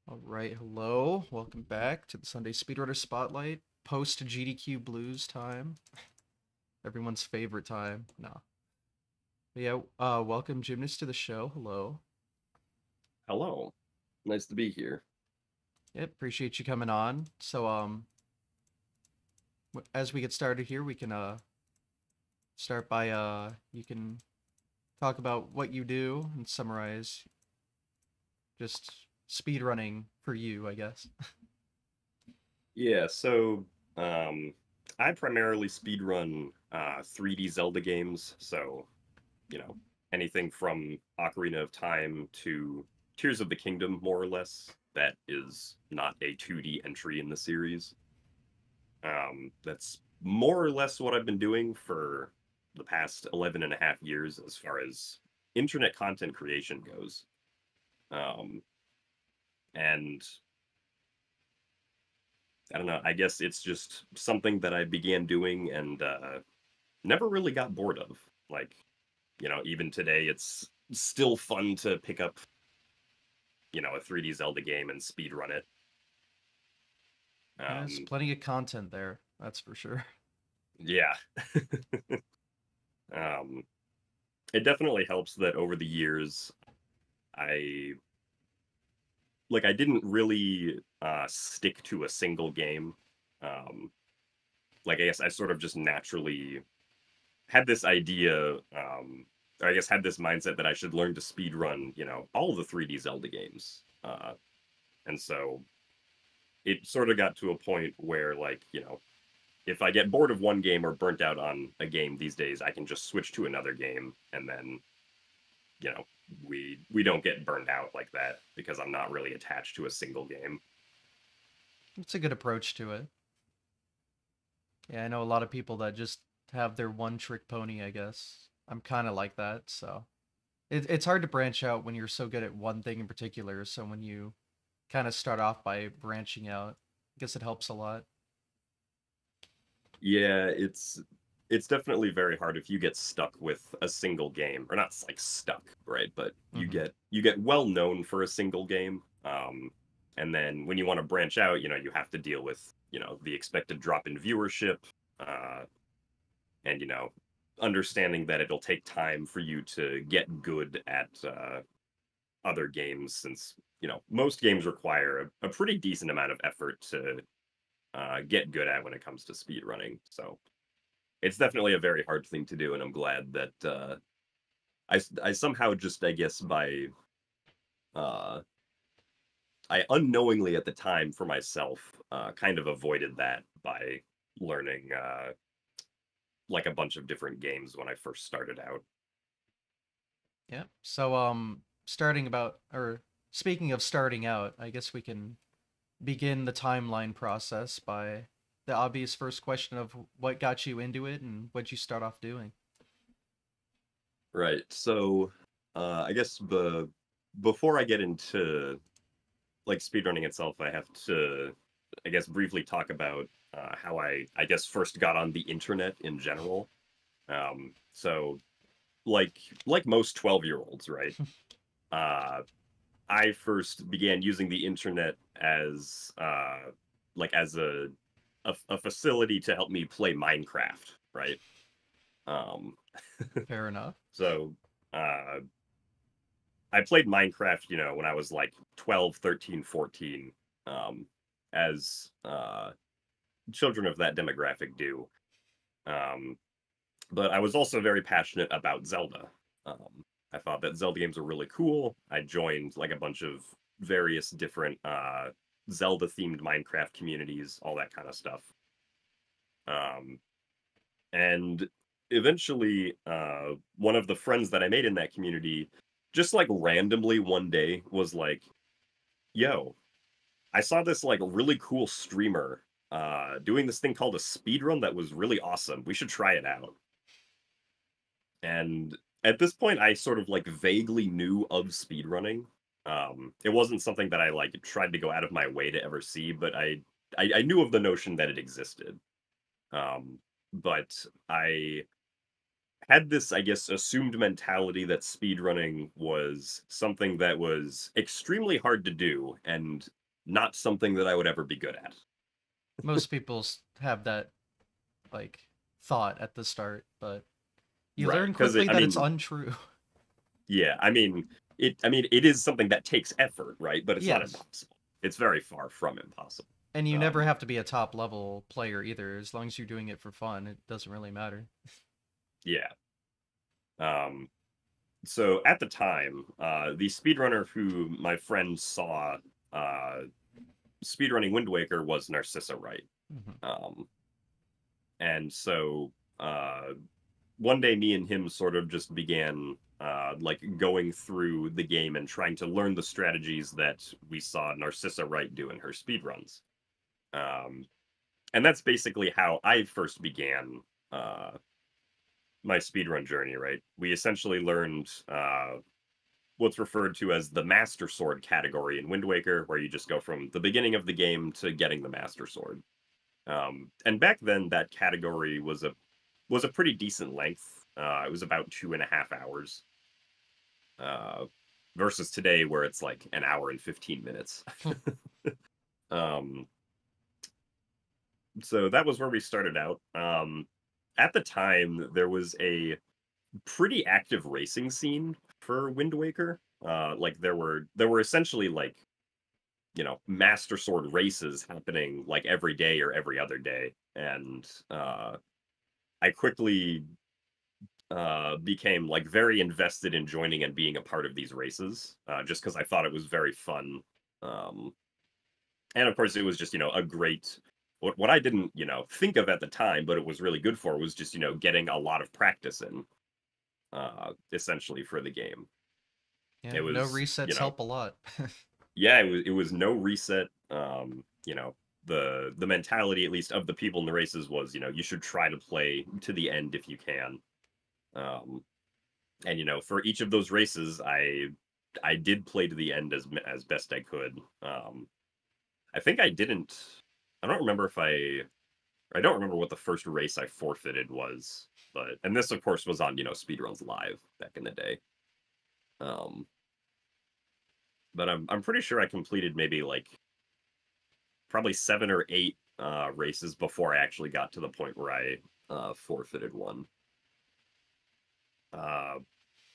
All right, hello. Welcome back to the Sunday Speedrunner Spotlight. Post GDQ Blues time. Everyone's favorite time. No. But yeah, welcome Gymnast to the show. Hello. Hello. Nice to be here. Yep, appreciate you coming on. As we get started here, we can start by you can talk about what you do and summarize just speedrunning for you, I guess. Yeah, so um I primarily speedrun 3D Zelda games, so, you know, anything from Ocarina of Time to Tears of the Kingdom, more or less, that is not a 2D entry in the series. That's more or less what I've been doing for the past 11 and a half years as far as internet content creation goes. Um, and I don't know. I guess it's just something that I began doing and never really got bored of. Like, even today, it's still fun to pick up, a 3D Zelda game and speed run it. There's Um, plenty of content there, that's for sure. yeah. um, it definitely helps that over the years, I I didn't really stick to a single game. Um, I guess I sort of just naturally had this idea, or I guess had this mindset that I should learn to speed run, all the 3D Zelda games. And so it sort of got to a point where, if I get bored of one game or burnt out on a game these days, I can just switch to another game, and then, you know, we don't get burned out like that because I'm not really attached to a single game. It's a good approach to it. Yeah, I know a lot of people that just have their one trick pony, I guess. I'm kind of like that, so it's hard to branch out when you're so good at one thing in particular. So when you kind of start off by branching out, I guess it helps a lot. Yeah, it's definitely very hard if you get stuck with a single game, or not like stuck, right? But Hmm. you get well known for a single game, and then when you want to branch out, you have to deal with the expected drop in viewership, uh, and understanding that it'll take time for you to get good at other games, since most games require a pretty decent amount of effort to get good at when it comes to speed running. So it's definitely a very hard thing to do, and I'm glad that I somehow just, I guess, by uh, I unknowingly at the time for myself kind of avoided that by learning like a bunch of different games when I first started out. Yeah. Starting about or speaking of starting out, I guess we can begin the timeline process by the obvious first question of what got you into it and what'd you start off doing. Right. So I guess before I get into like speedrunning itself, I have to, I guess, briefly talk about how I guess first got on the internet in general. So like most 12-year-olds, right? Uh, I first began using the internet as as a facility to help me play Minecraft, right? Um, Fair enough. so uh, I played Minecraft, when I was like 12, 13, 14, as children of that demographic do. Um, but I was also very passionate about Zelda. I thought that Zelda games were really cool. I joined like a bunch of various different Zelda themed Minecraft communities, all that kind of stuff. Um, and eventually, one of the friends that I made in that community just like randomly one day was like, yo, I saw this like really cool streamer doing this thing called a speed run that was really awesome. We should try it out. And at this point, I sort of like vaguely knew of speedrunning. It wasn't something that I like tried to go out of my way to ever see, but I knew of the notion that it existed. But I had this, I guess, assumed mentality that speedrunning was something that was extremely hard to do and not something that I would ever be good at. Most people have that like thought at the start, but you Right. learn Because quickly I that it's mean, untrue. yeah, it is something that takes effort, right? But it's not Yes. impossible. It's very far from impossible. And you never Um, have to be a top level player either. As long as you're doing it for fun, it doesn't really matter. yeah. Um, so at the time, the speedrunner who my friend saw uh, speedrunning Wind Waker was Narcissa Wright. Hmm. Um, and so one day, me and him sort of just began like going through the game and trying to learn the strategies that we saw Narcissa Wright do in her speedruns. Um, and that's basically how I first began uh, my speedrun journey, right? We essentially learned what's referred to as the Master Sword category in Wind Waker, where you just go from the beginning of the game to getting the Master Sword. And back then, that category was a pretty decent length. It was about 2.5 hours, uh, versus today where it's like an hour and 15 minutes. um, so that was where we started out. At the time, there was a pretty active racing scene for Wind Waker. Like there were essentially like Master Sword races happening like every day or every other day, and I quickly became like very invested in joining and being a part of these races, just because I thought it was very fun. Um, and of course, it was just a great what I didn't think of at the time, but it was really good for was just getting a lot of practice in essentially for the game. Yeah, It no was resets help a lot. yeah, it was no reset. The mentality at least of the people in the races was you should try to play to the end if you can. Um, and for each of those races I did play to the end as best I could. I think I don't remember if I don't remember what the first race I forfeited was, and this of course was on speedruns live back in the day. um but I'm pretty sure I completed maybe like probably 7 or 8 races before I actually got to the point where I forfeited one. uh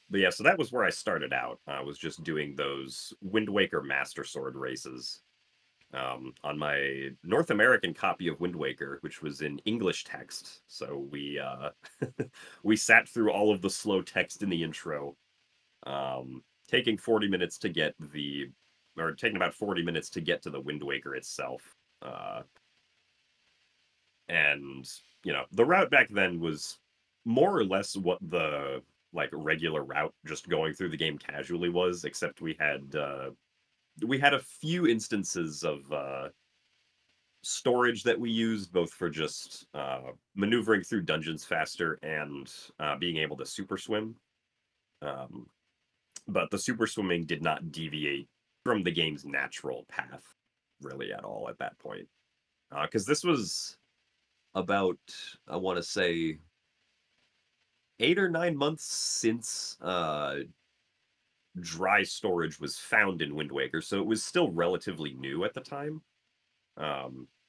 But yeah, so that was where I started out. I was just doing those Wind Waker Master Sword races on my North American copy of Wind Waker, which was in English text. So we we sat through all of the slow text in the intro, taking 40 minutes to get the, or taking about 40 minutes to get to the Wind Waker itself. And the route back then was more or less what the like regular route just going through the game casually was, except we had a few instances of storage that we used both for just maneuvering through dungeons faster and being able to super swim. um, but the super swimming did not deviate from the game's natural path really at all at that point, because this was about, I want to say, 8 or 9 months since dry storage was found in Wind Waker, so it was still relatively new at the time.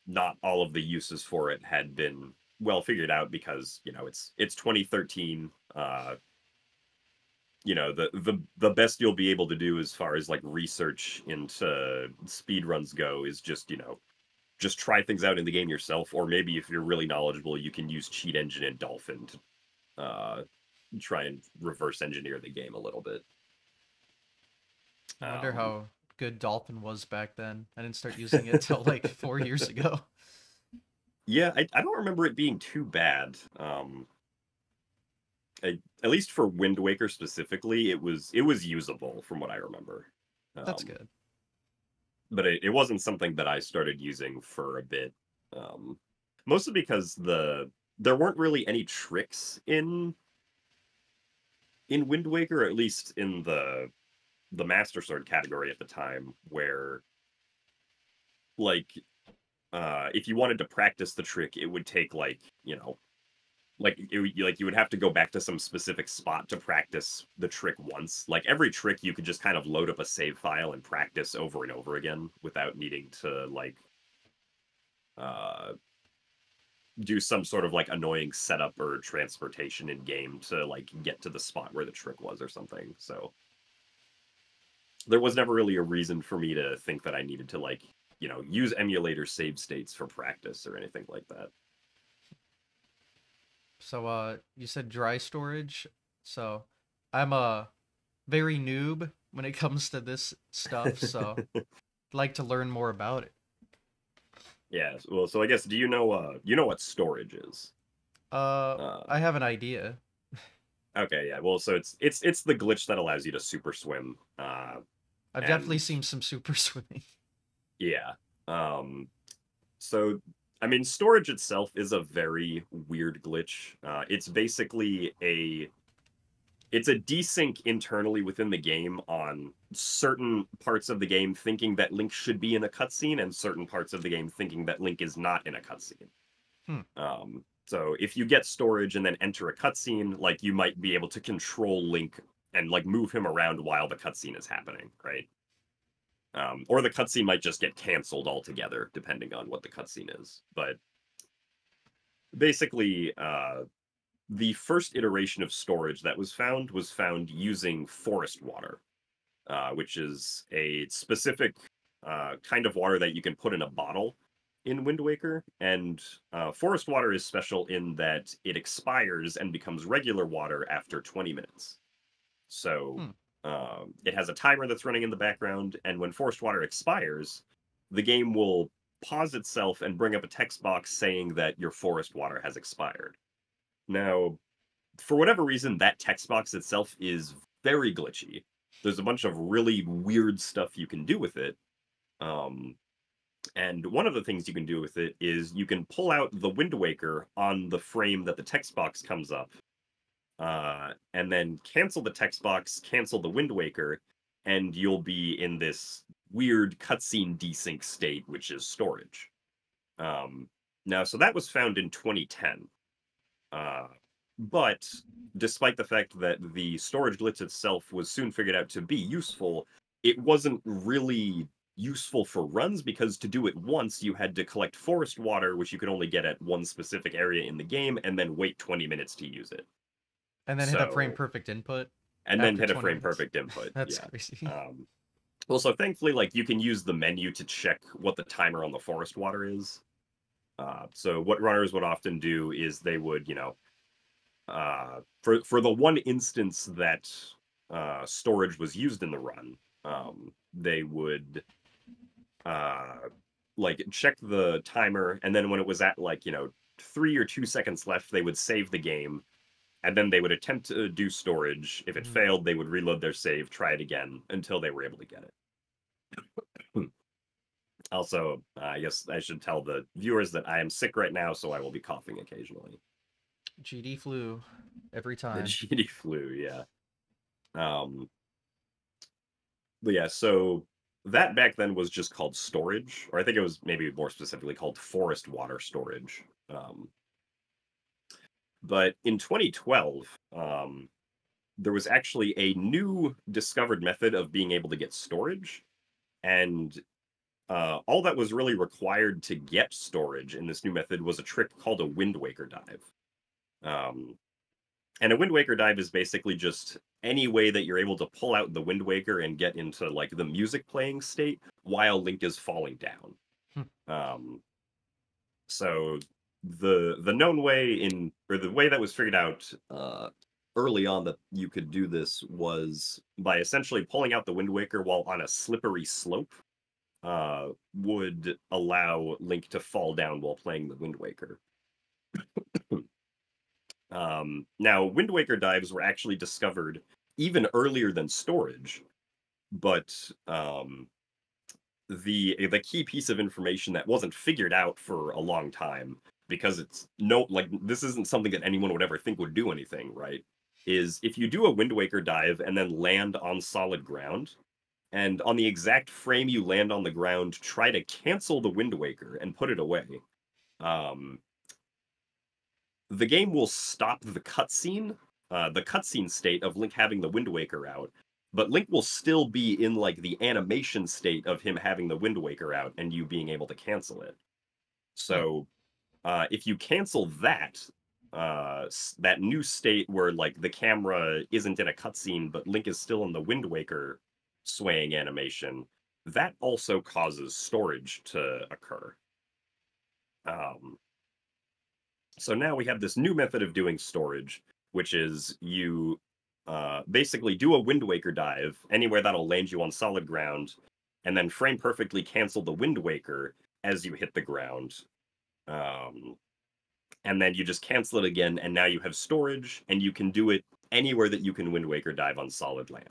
Not all of the uses for it had been well figured out because it's 2013. The best you'll be able to do as far as like research into speed runs go is just try things out in the game yourself, or maybe if you're really knowledgeable, you can use Cheat Engine and Dolphin to try and reverse engineer the game a little bit. I wonder Um, how good Dolphin was back then. I didn't start using it till like 4 years ago. yeah, I don't remember it being too bad. At least for Wind Waker specifically, it was usable from what I remember. That's Um, good. but it wasn't something that I started using for a bit. Um, Mostly because there weren't really any tricks in Wind Waker, or at least in the Master Sword category at the time, where like if you wanted to practice the trick, it would take like like you would have to go back to some specific spot to practice the trick once. Like every trick you could just kind of load up a save file and practice over and over again without needing to like uh do some sort of like annoying setup or transportation in game to like get to the spot where the trick was or something. So there was never really a reason for me to think that I needed to like, use emulator save states for practice or anything like that. So you said dry storage. So I'm a very noob when it comes to this stuff, so I'd like to learn more about it. Yeah, well, so I guess do you know what storage is? I Um, have an idea. okay, yeah. Well, so it's the glitch that allows you to super swim. I've definitely And seen some super swimming. yeah. Um, so I mean, storage itself is a very weird glitch. It's basically it's a desync internally within the game on certain parts of the game thinking that Link should be in a cutscene and certain parts of the game thinking that Link is not in a cutscene. Hmm. So if you get storage and then enter a cutscene, like you might be able to control Link and like move him around while the cutscene is happening, right? Or the cutscene might just get canceled altogether, depending on what the cutscene is. But basically, the first iteration of storage that was found using forest water, which is a specific kind of water that you can put in a bottle in Wind Waker. And forest water is special in that it expires and becomes regular water after 20 minutes. So Hmm. it has a timer that's running in the background, and when forest water expires, the game will pause itself and bring up a text box saying that your forest water has expired. Now, for whatever reason, that text box itself is very glitchy. There's a bunch of really weird stuff you can do with it. Um, and one of the things you can do with it is you can pull out the Wind Waker on the frame that the text box comes up, and then cancel the text box, cancel the Wind Waker, and you'll be in this weird cutscene desync state, which is storage. Um, Now, so that was found in 2010. Uh, but despite the fact that the storage glitch itself was soon figured out to be useful, it wasn't really useful for runs because to do it once, you had to collect forest water, which you could only get at one specific area in the game, and then wait 20 minutes to use it. And then hit a frame So, perfect input and then after hit a 20 frame minutes. perfect input. That's Yeah. crazy. Um, well, so thankfully, like you can use the menu to check what the timer on the forest water is. So what runners would often do is they would, for the one instance that storage was used in the run, they would uh, like check the timer, and then when it was at like 3 or 2 seconds left, they would save the game, and then they would attempt to do storage. If it Mhm. failed, they would reload their save, try it again until they were able to get it. Also, I guess I should tell the viewers that I am sick right now, so I will be coughing occasionally. GD flu every The time. GD flu, yeah. Um, but yeah, so that back then was just called storage, or I think it was maybe more specifically called forest water storage. But in 2012, there was actually a new discovered method of being able to get storage, and all that was really required to get storage in this new method was a trick called a Wind Waker dive. Um, And a Wind Waker dive is basically just any way that you're able to pull out the Wind Waker and get into like the music playing state while Link is falling down. Hmm. Um, so the known way in or the way that was figured out early on that you could do this was by essentially pulling out the Wind Waker while on a slippery slope would allow Link to fall down while playing the Wind Waker. Now, Wind Waker dives were actually discovered even earlier than storage, but the key piece of information that wasn't figured out for a long time because it's no like this isn't something that anyone would ever think would do anything, right? Is if you do a Wind Waker dive and then land on solid ground, and on the exact frame you land on the ground, try to cancel the Wind Waker and put it away. Um, the game will stop the cutscene state of Link having the Wind Waker out, but Link will still be in like the animation state of him having the Wind Waker out and you being able to cancel it. Hmm. So if you cancel that, that new state where like the camera isn't in a cutscene, but Link is still in the Wind Waker swaying animation, that also causes storage to occur. Um, so now we have this new method of doing storage, which is you basically do a Wind Waker dive anywhere that'll land you on solid ground, and then frame perfectly cancel the Wind Waker as you hit the ground. Um, and then you just cancel it again, and now you have storage, and you can do it anywhere that you can Wind Waker dive on solid land.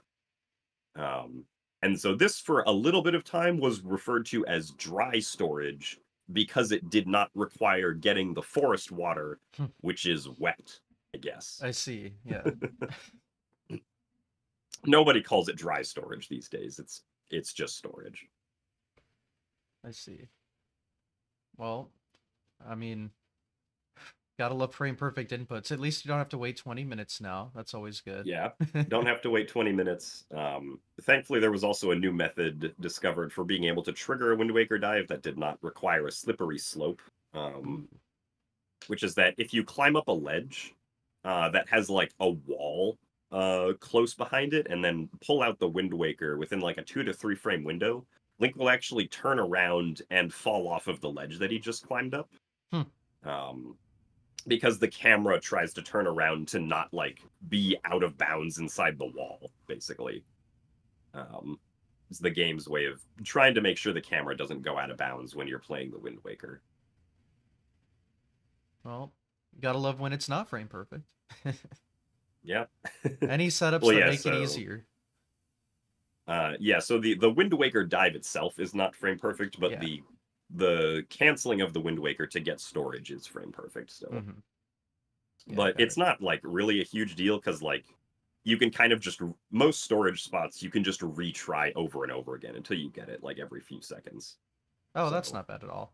And so this, for a little bit of time, was referred to as dry storage because it did not require getting the forest water, Hmm. which is wet, I guess. I see. Yeah. Nobody calls it dry storage these days. It's just storage. I see. Well, I mean, gotta love frame perfect inputs. At least you don't have to wait 20 minutes now. That's always good. Yeah, don't have to wait 20 minutes. Thankfully, there was also a new method discovered for being able to trigger a Wind Waker dive that did not require a slippery slope, Ooh. which is that if you climb up a ledge that has like a wall close behind it and then pull out the Wind Waker within like a 2 to 3 frame window, Link will actually turn around and fall off of the ledge that he just climbed up. Hmm. Because the camera tries to turn around to not like be out of bounds inside the wall, basically. It's the game's way of trying to make sure the camera doesn't go out of bounds when you're playing the Wind Waker. Well, gotta love when it's not frame perfect. Yeah. Any setups Well, that yeah, make it so easier. yeah, so the Wind Waker dive itself is not frame perfect, but Yeah. the canceling of the Wind Waker to get storage is frame perfect still. Mm-hmm. Yeah, But got it's it. not like really a huge deal because like you can kind of just most storage spots you can just retry over and over again until you get it like every few seconds. Oh, that's So not bad at all.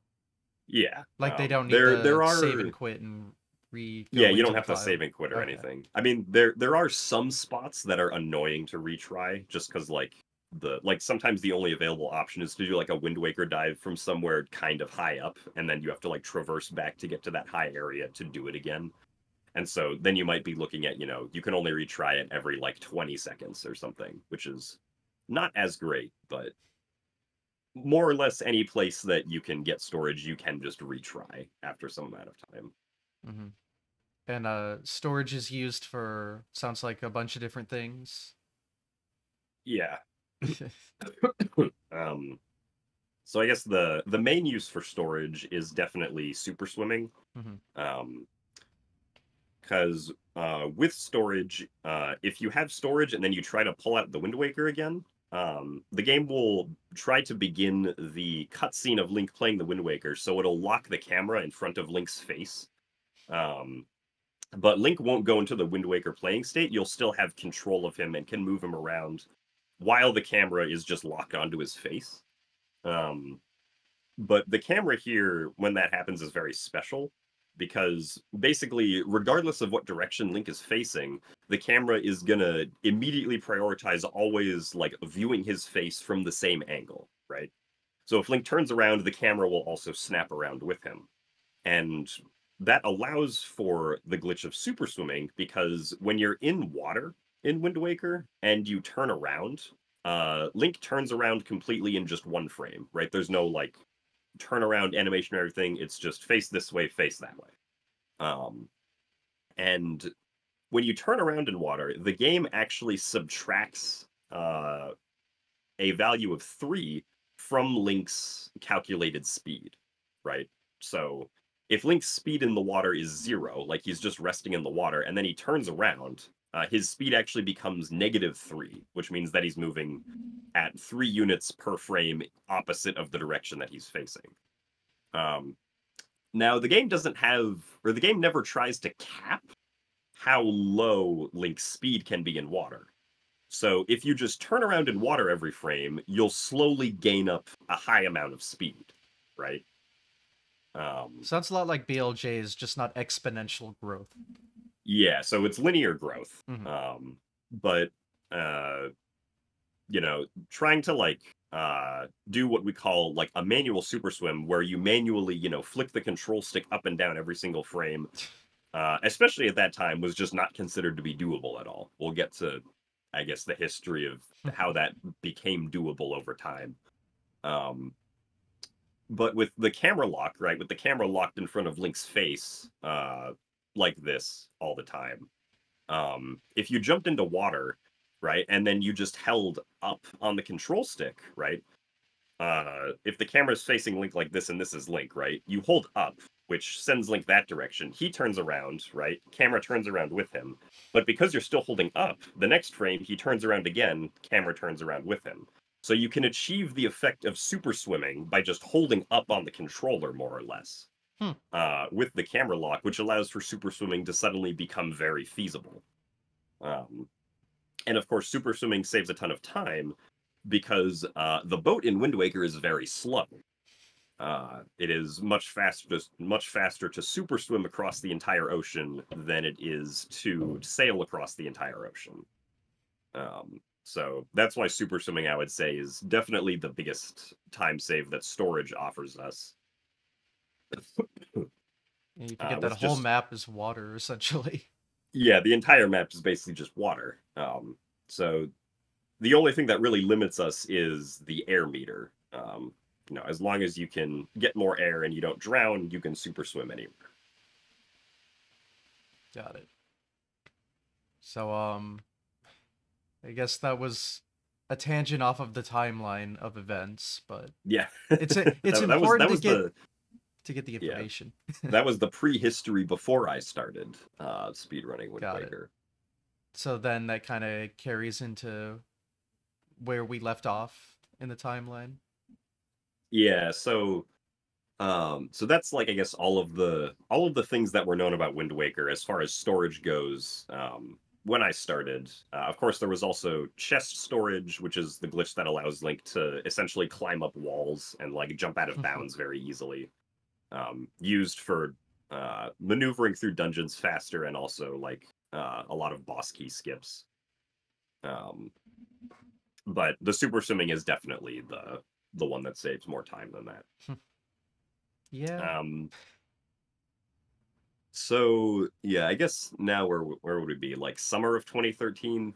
yeah, Like they don't need there to save and are quit and re yeah, go you into don't the have to file. save and quit or Okay. anything. I mean, there are some spots that are annoying to retry just because like sometimes the only available option is to do like a Wind Waker dive from somewhere kind of high up, and then you have to like traverse back to get to that high area to do it again. And so then you might be looking at, you can only retry it every like 20 seconds or something, which is not as great, but more or less any place that you can get storage, you can just retry after some amount of time. Mm-hmm. And storage is used for sounds like a bunch of different things. Yeah. um, so I guess the main use for storage is definitely super swimming. Mm-hmm. Um, because with storage, if you have storage and then you try to pull out the Wind Waker again, the game will try to begin the cutscene of Link playing the Wind Waker, so it'll lock the camera in front of Link's face. Um, but Link won't go into the Wind Waker playing state. You'll still have control of him and can move him around while the camera is just locked onto his face. Um, but the camera here, when that happens, is very special because basically, regardless of what direction Link is facing, the camera is gonna immediately prioritize always like viewing his face from the same angle, right? So if Link turns around, the camera will also snap around with him. And that allows for the glitch of super swimming because when you're in water in Wind Waker and you turn around, Link turns around completely in just one frame, right? There's no like turnaround animation or everything. It's just face this way, face that way. And when you turn around in water, the game actually subtracts a value of 3 from Link's calculated speed, right? So if Link's speed in the water is 0, like he's just resting in the water, and then he turns around, his speed actually becomes -3, which means that he's moving at 3 units per frame opposite of the direction that he's facing. Um, Now, the game doesn't have, or the game never tries to cap how low Link's speed can be in water. So if you just turn around in water every frame, you'll slowly gain up a high amount of speed, right? Sounds a lot like BLJ's, just not exponential growth. Yeah, so it's linear growth. Hmm. But uh, you know, trying to like do what we call like a manual super swim where you manually, flick the control stick up and down every single frame, especially at that time, was just not considered to be doable at all. We'll get to, I guess, the history of how that became doable over time. Um, but with the camera lock, right, with the camera locked in front of Link's face, like this all the time, if you jumped into water, right, and then you just held up on the control stick, right, if the camera's facing Link like this and this is Link, right, you hold up, which sends Link that direction. He turns around, right, camera turns around with him. But because you're still holding up, the next frame he turns around again, camera turns around with him. So you can achieve the effect of super swimming by just holding up on the controller, more or less, Hmm. with the camera lock, which allows for super swimming to suddenly become very feasible. Um, and of course, super swimming saves a ton of time because the boat in Wind Waker is very slow. It is much faster to super swim across the entire ocean than it is to sail across the entire ocean. So that's why super swimming, I would say, is definitely the biggest time save that storage offers us. And you forget that With whole just map is water, essentially. Yeah, the entire map is basically just water. So the only thing that really limits us is the air meter. As long as you can get more air and you don't drown, you can super swim anywhere. Got it. So, I guess that was a tangent off of the timeline of events, but Yeah, it's that was important that was the to get the yeah information. that was the prehistory before I started speedrunning Wind Got it. Waker. So then that kind of carries into where we left off in the timeline. Yeah, so that's like I guess all of the things that were known about Wind Waker as far as storage goes. When I started, of course, there was also chest storage, which is the glitch that allows Link to essentially climb up walls and like jump out of bounds very easily. Used for maneuvering through dungeons faster and also like a lot of boss key skips. Um, but the super swimming is definitely the one that saves more time than that. Yeah. Um, So yeah, I guess now where would we be? Like summer of 2013.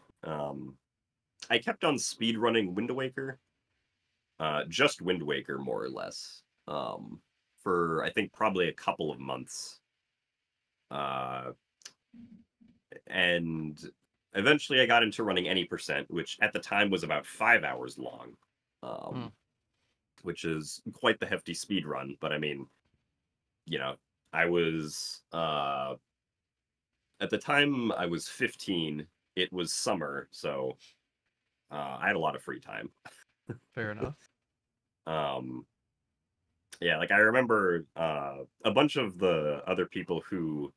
I kept on speed running Wind Waker, just Wind Waker more or less, for I think probably a couple of months, uh, and eventually I got into running any percent, which at the time was about 5 hours long, Hmm. um, which is quite the hefty speed run. But I mean, you know, I was at the time I was 15. It was summer, so I had a lot of free time. Fair enough. Um, yeah, like I remember a bunch of the other people who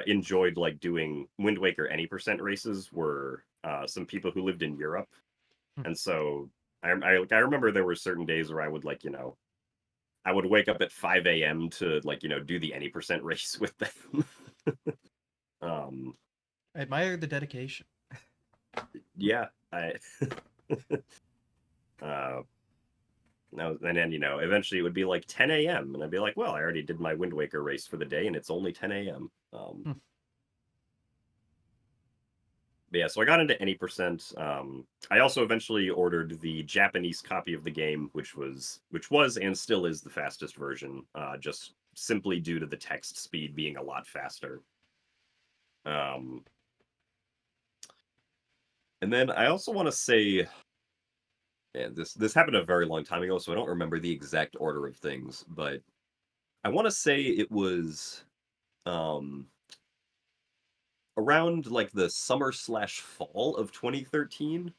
enjoyed like doing Wind Waker any percent races were some people who lived in Europe, Hmm. and so I remember there were certain days where I would like I would wake up at 5 a.m. to like do the any percent race with them. um, I admire the dedication. yeah, I uh, No, and then eventually it would be like 10 a.m. and I'd be like, well, I already did my Wind Waker race for the day, and it's only 10 a.m. Hmm. But yeah, so I got into any percent. I also eventually ordered the Japanese copy of the game, which was and still is the fastest version, just simply due to the text speed being a lot faster. Um, and then I also want to say, and this happened a very long time ago, so I don't remember the exact order of things, but I want to say it was um around like the summer/fall of 2013.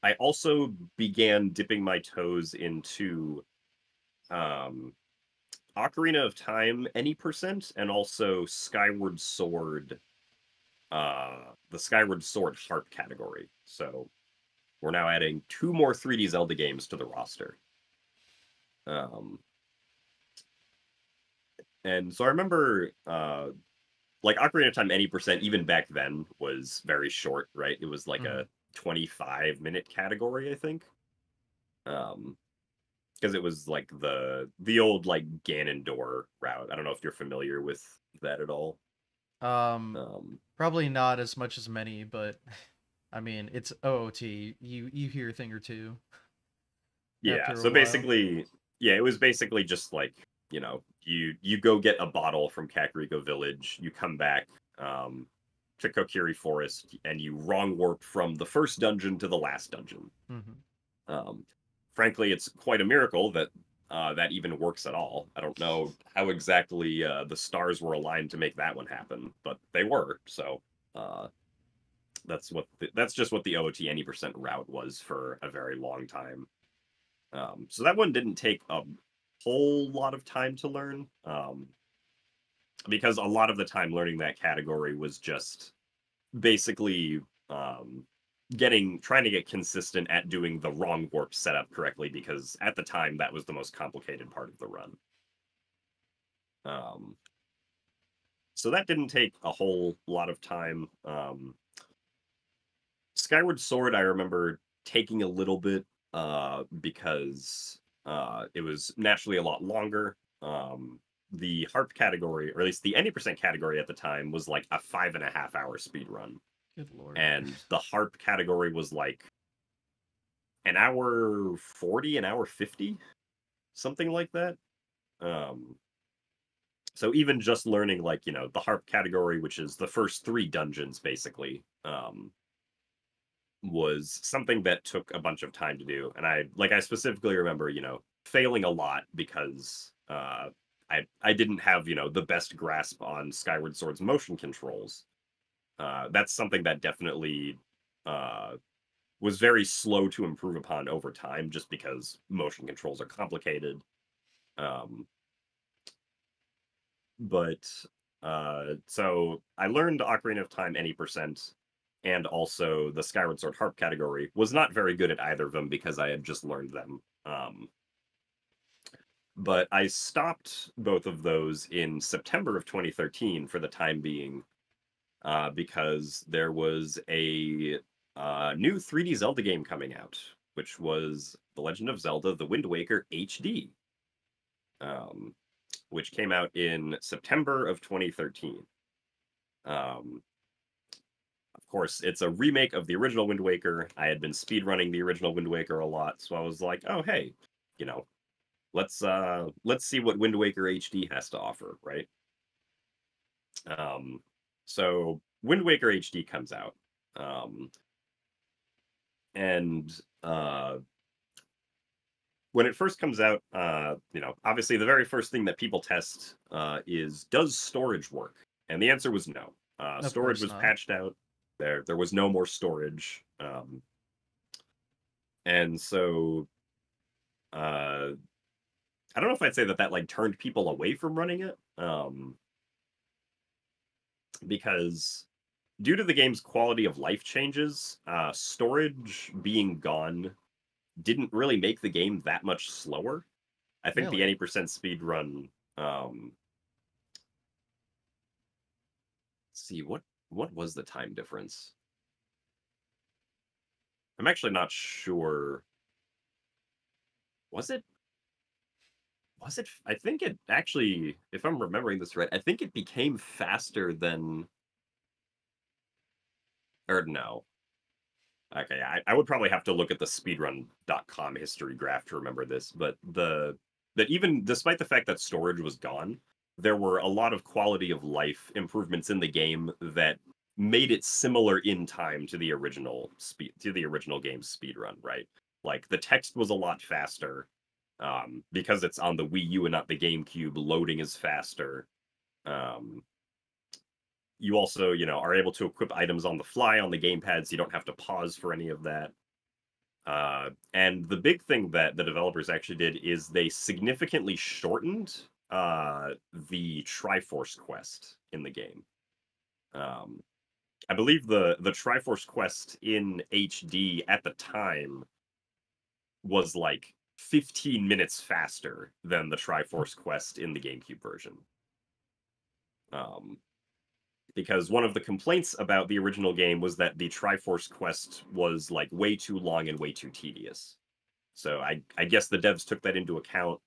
I also began dipping my toes into um Ocarina of Time any percent and also Skyward Sword, the Skyward Sword harp category. So we're now adding two more 3D Zelda games to the roster. Um, and so I remember, like Ocarina of Time, any percent, even back then, was very short, right? It was like Hmm. a 25-minute category, I think. Um, because it was like the old like Ganondorf route. I don't know if you're familiar with that at all. Um, Um, Probably not as much as many, but I mean, it's OOT. You hear a thing or two yeah, after a so while. basically, yeah, it was basically just like, you go get a bottle from Kakariko Village, you come back um to Kokiri Forest, and you wrong warp from the first dungeon to the last dungeon. Hmm. Um, Frankly, it's quite a miracle that that even works at all. I don't know how exactly the stars were aligned to make that one happen, but they were. So uh, that's just what the OOT any percent route was for a very long time. So that one didn't take a whole lot of time to learn, because a lot of the time learning that category was just basically um, trying to get consistent at doing the wrong warp setup correctly, because at the time that was the most complicated part of the run. Um, so that didn't take a whole lot of time. Skyward Sword, I remember taking a little bit because it was naturally a lot longer. The harp category, or at least the any percent category at the time, was like a 5.5 hour speed run, Good lord. and the harp category was like an hour 40, an hour 50, something like that. Um, so even just learning, like, the harp category, which is the first three dungeons basically, was something that took a bunch of time to do. And I specifically remember, failing a lot because I didn't have, the best grasp on Skyward Sword's motion controls. That's something that definitely uh was very slow to improve upon over time, just because motion controls are complicated. Um, but so I learned Ocarina of Time any percent, and also the Skyward Sword harp category. Was not very good at either of them because I had just learned them. But I stopped both of those in September of 2013 for the time being, because there was a new 3D Zelda game coming out, which was The Legend of Zelda: The Wind Waker HD, um, which came out in September of 2013. Um, of course, it's a remake of the original Wind Waker. I had been speedrunning the original Wind Waker a lot, so I was like, "Oh, hey, you know, let's see what Wind Waker HD has to offer," right? Um, so Wind Waker HD comes out, um, and uh, when it first comes out, obviously the very first thing that people test is, does storage work? And the answer was no. Of Storage course was not. patched out. There was no more storage. And so uh, I don't know if I'd say that like turned people away from running it, because due to the game's quality of life changes, storage being gone didn't really make the game that much slower. I think the Really? any percent speed run. See what was the time difference? I'm actually not sure. Was it? Was it? I think it actually, if I'm remembering this right, I think it became faster than. Or no. Okay, I would probably have to look at the speedrun.com history graph to remember this, but that even despite the fact that storage was gone, there were a lot of quality of life improvements in the game that made it similar in time to the original game's speedrun, right? Like the text was a lot faster, because it's on the Wii U and not the GameCube. Loading is faster. Um, you also, are able to equip items on the fly on the gamepad, so you don't have to pause for any of that. And the big thing that the developers actually did is they significantly shortened the Triforce quest in the game. Um, I believe the Triforce quest in HD at the time was like 15 minutes faster than the Triforce quest in the GameCube version. Um, because one of the complaints about the original game was that the Triforce quest was like way too long and way too tedious. So I guess the devs took that into account,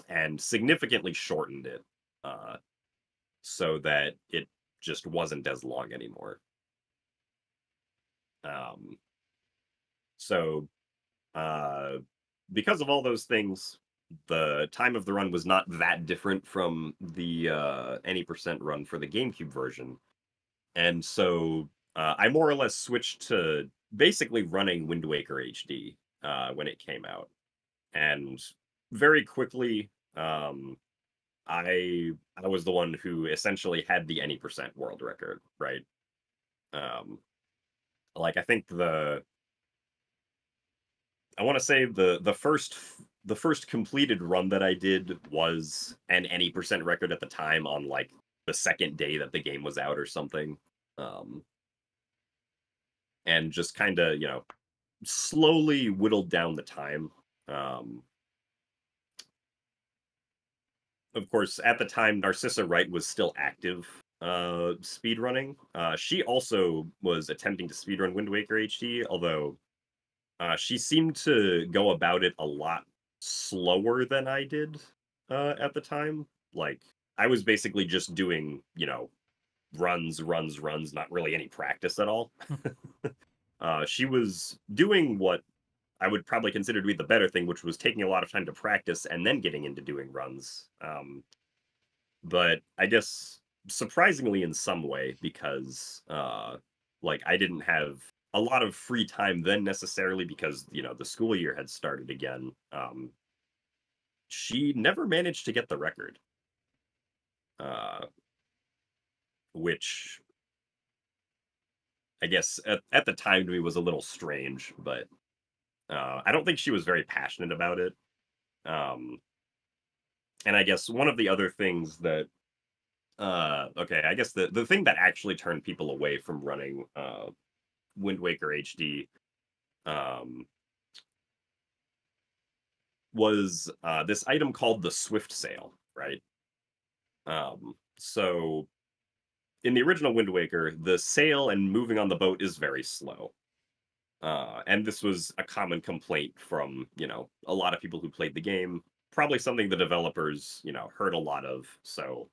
and significantly shortened it, so that it just wasn't as long anymore. Um, so because of all those things, the time of the run was not that different from the any percent run for the GameCube version. And so I more or less switched to basically running Wind Waker HD when it came out. And very quickly, I was the one who essentially had the any percent world record, right? Um, like I think I want to say the first completed run that I did was an any percent record at the time on like the second day that the game was out or something. Um, and just kind of, slowly whittled down the time. Um, of course, at the time, Narcissa Wright was still active speedrunning. She also was attempting to speedrun Wind Waker HD, although she seemed to go about it a lot slower than I did at the time. Like, I was basically just doing, runs, not really any practice at all. She was doing what I would probably consider to be the better thing, which was taking a lot of time to practice and then getting into doing runs. But I guess surprisingly in some way, because like I didn't have a lot of free time then necessarily because the school year had started again. She never managed to get the record, uh, which I guess at the time to me was a little strange, but I don't think she was very passionate about it. Um, and I guess one of the other things that okay, I guess the thing that actually turned people away from running Wind Waker HD um, was this item called the Swift Sail, right? So in the original Wind Waker, the sail and moving on the boat is very slow. And this was a common complaint from, a lot of people who played the game. Probably something the developers, heard a lot of. So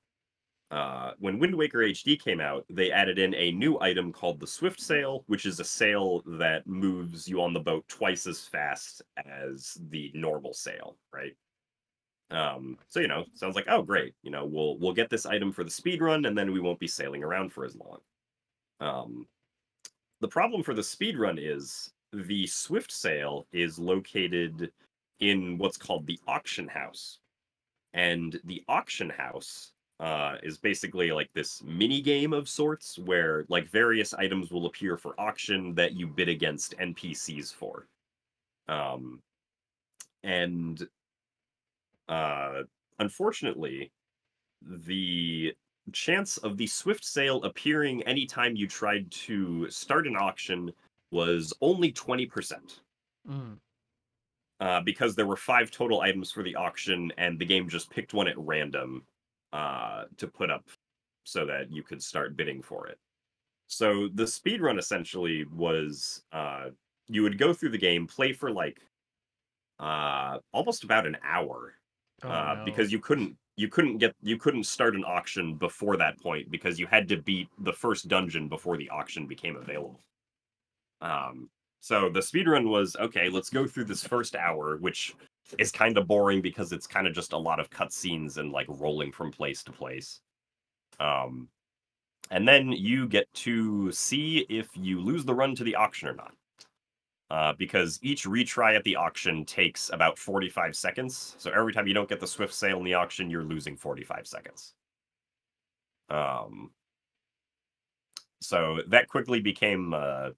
when Wind Waker HD came out, they added in a new item called the Swift Sail, which is a sail that moves you on the boat twice as fast as the normal sail, right? So sounds like, oh great, we'll get this item for the speed run, and then we won't be sailing around for as long. The problem for the speed run is the Swift Sail is located in what's called the auction house, and the auction house is basically like this mini game of sorts where like various items will appear for auction that you bid against NPCs for. And unfortunately, the chance of the Swift Sail appearing anytime you tried to start an auction was only 20%. Mm. Because there were 5 total items for the auction, and the game just picked one at random to put up so that you could start bidding for it. So the speed run essentially was you would go through the game, play for like almost about an hour, Oh no. because you couldn't start an auction before that point because you had to beat the first dungeon before the auction became available. So the speedrun was, okay, let's go through this first hour, which is kind of boring because it's kind of just a lot of cutscenes and like rolling from place to place. And then you get to see if you lose the run to the auction or not. Because each retry at the auction takes about 45 seconds. So every time you don't get the Swift Sail in the auction, you're losing 45 seconds. So that quickly became a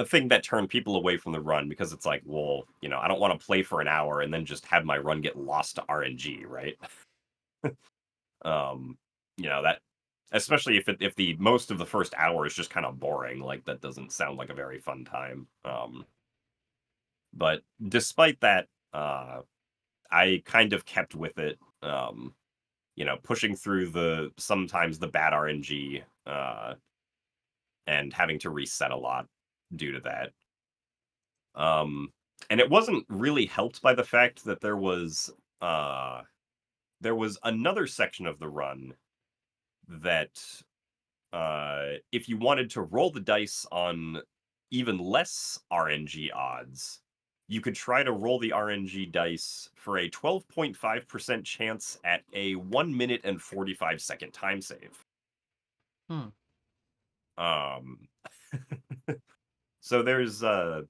thing that turned people away from the run because it's like, well, I don't want to play for an hour and then just have my run get lost to RNG, right? That especially if the most of the first hour is just kind of boring, like that doesn't sound like a very fun time. But despite that, I kind of kept with it, pushing through sometimes the bad RNG, and having to reset a lot due to that. And it wasn't really helped by the fact that there was another section of the run that, if you wanted to roll the dice on even less RNG odds, you could try to roll the RNG dice for a 12.5% chance at a 1 minute and 45-second time save. Hmm. Um, so there's a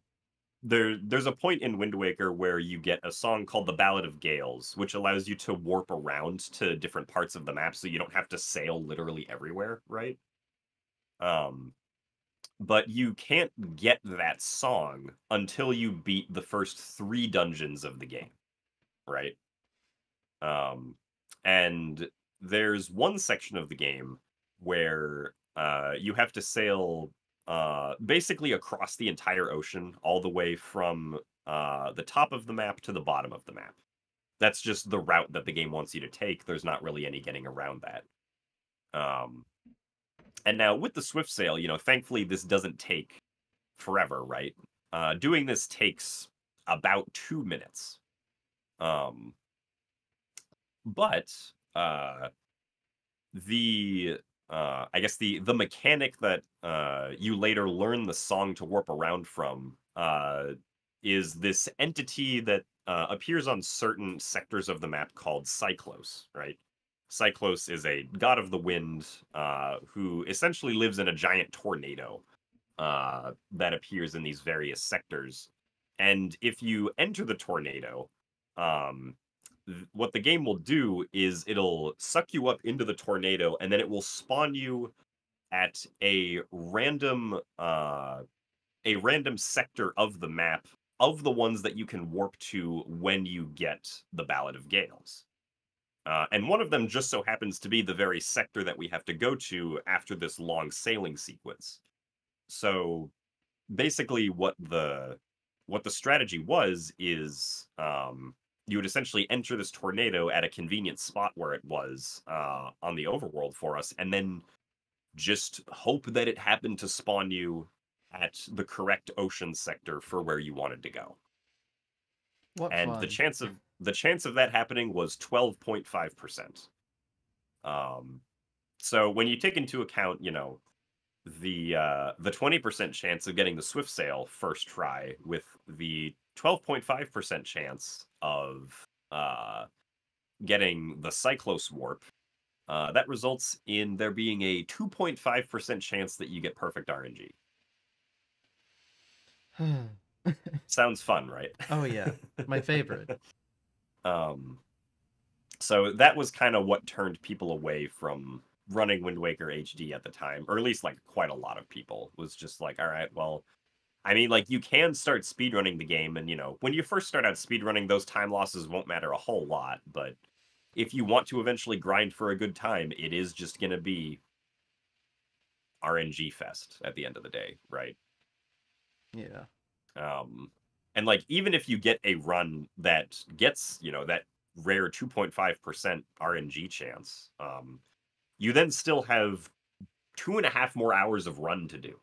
point in Wind Waker where you get a song called The Ballad of Gales, which allows you to warp around to different parts of the map so you don't have to sail literally everywhere, right? But you can't get that song until you beat the first 3 dungeons of the game, right? And there's one section of the game where you have to sail basically across the entire ocean, all the way from the top of the map to the bottom of the map. That's just the route that the game wants you to take. There's not really any getting around that. And now with the Swift Sail, thankfully this doesn't take forever, right? Doing this takes about 2 minutes. But the I guess the mechanic that you later learn the song to warp around from is this entity that appears on certain sectors of the map called Cyclos, right? Cyclos is a god of the wind who essentially lives in a giant tornado that appears in these various sectors. And if you enter the tornado, um, what the game will do is it'll suck you up into the tornado, and then it will spawn you at a random sector of the map of the ones that you can warp to when you get the Ballad of Gales. And one of them just so happens to be the very sector that we have to go to after this long sailing sequence. So basically what the strategy was is you would essentially enter this tornado at a convenient spot where it was on the overworld for us, and then just hope that it happened to spawn you at the correct ocean sector for where you wanted to go. What And fun. the chance of that happening was 12.5%. So when you take into account, the 20% chance of getting the Swift Sail first try with the 12.5% chance of getting the Cyclos Warp, that results in there being a 2.5% chance that you get perfect RNG. Sounds fun, right? Oh yeah, my favorite. um, so that was kind of what turned people away from running Wind Waker HD at the time, or at least like quite a lot of people was just like, all right, well, I mean, like, you can start speedrunning the game, and, when you first start out speedrunning, those time losses won't matter a whole lot, but if you want to eventually grind for a good time, it is just going to be RNG fest at the end of the day, right? Yeah. Um, and, like, even if you get a run that gets, that rare 2.5% RNG chance, you then still have 2.5 more hours of run to do.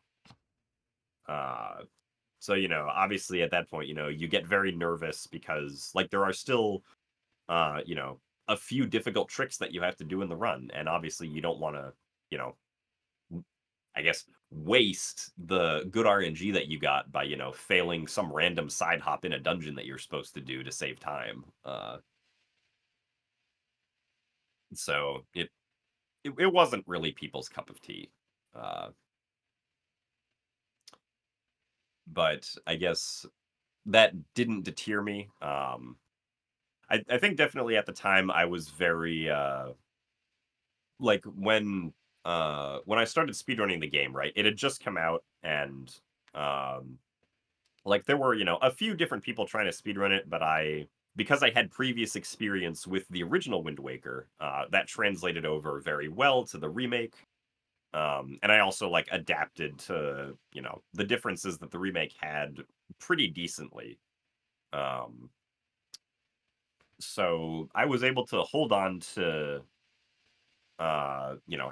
So, obviously at that point, you get very nervous because like there are still a few difficult tricks that you have to do in the run, and obviously you don't want to, you know, I guess waste the good RNG that you got by, failing some random side hop in a dungeon that you're supposed to do to save time. So it wasn't really people's cup of tea. Uh, but I guess that didn't deter me. I think definitely at the time I was very like when I started speedrunning the game, right? It had just come out, and um like there were, a few different people trying to speedrun it, but because I had previous experience with the original Wind Waker, that translated over very well to the remake. And I also like adapted to, the differences that the remake had pretty decently. Um, so I was able to hold on to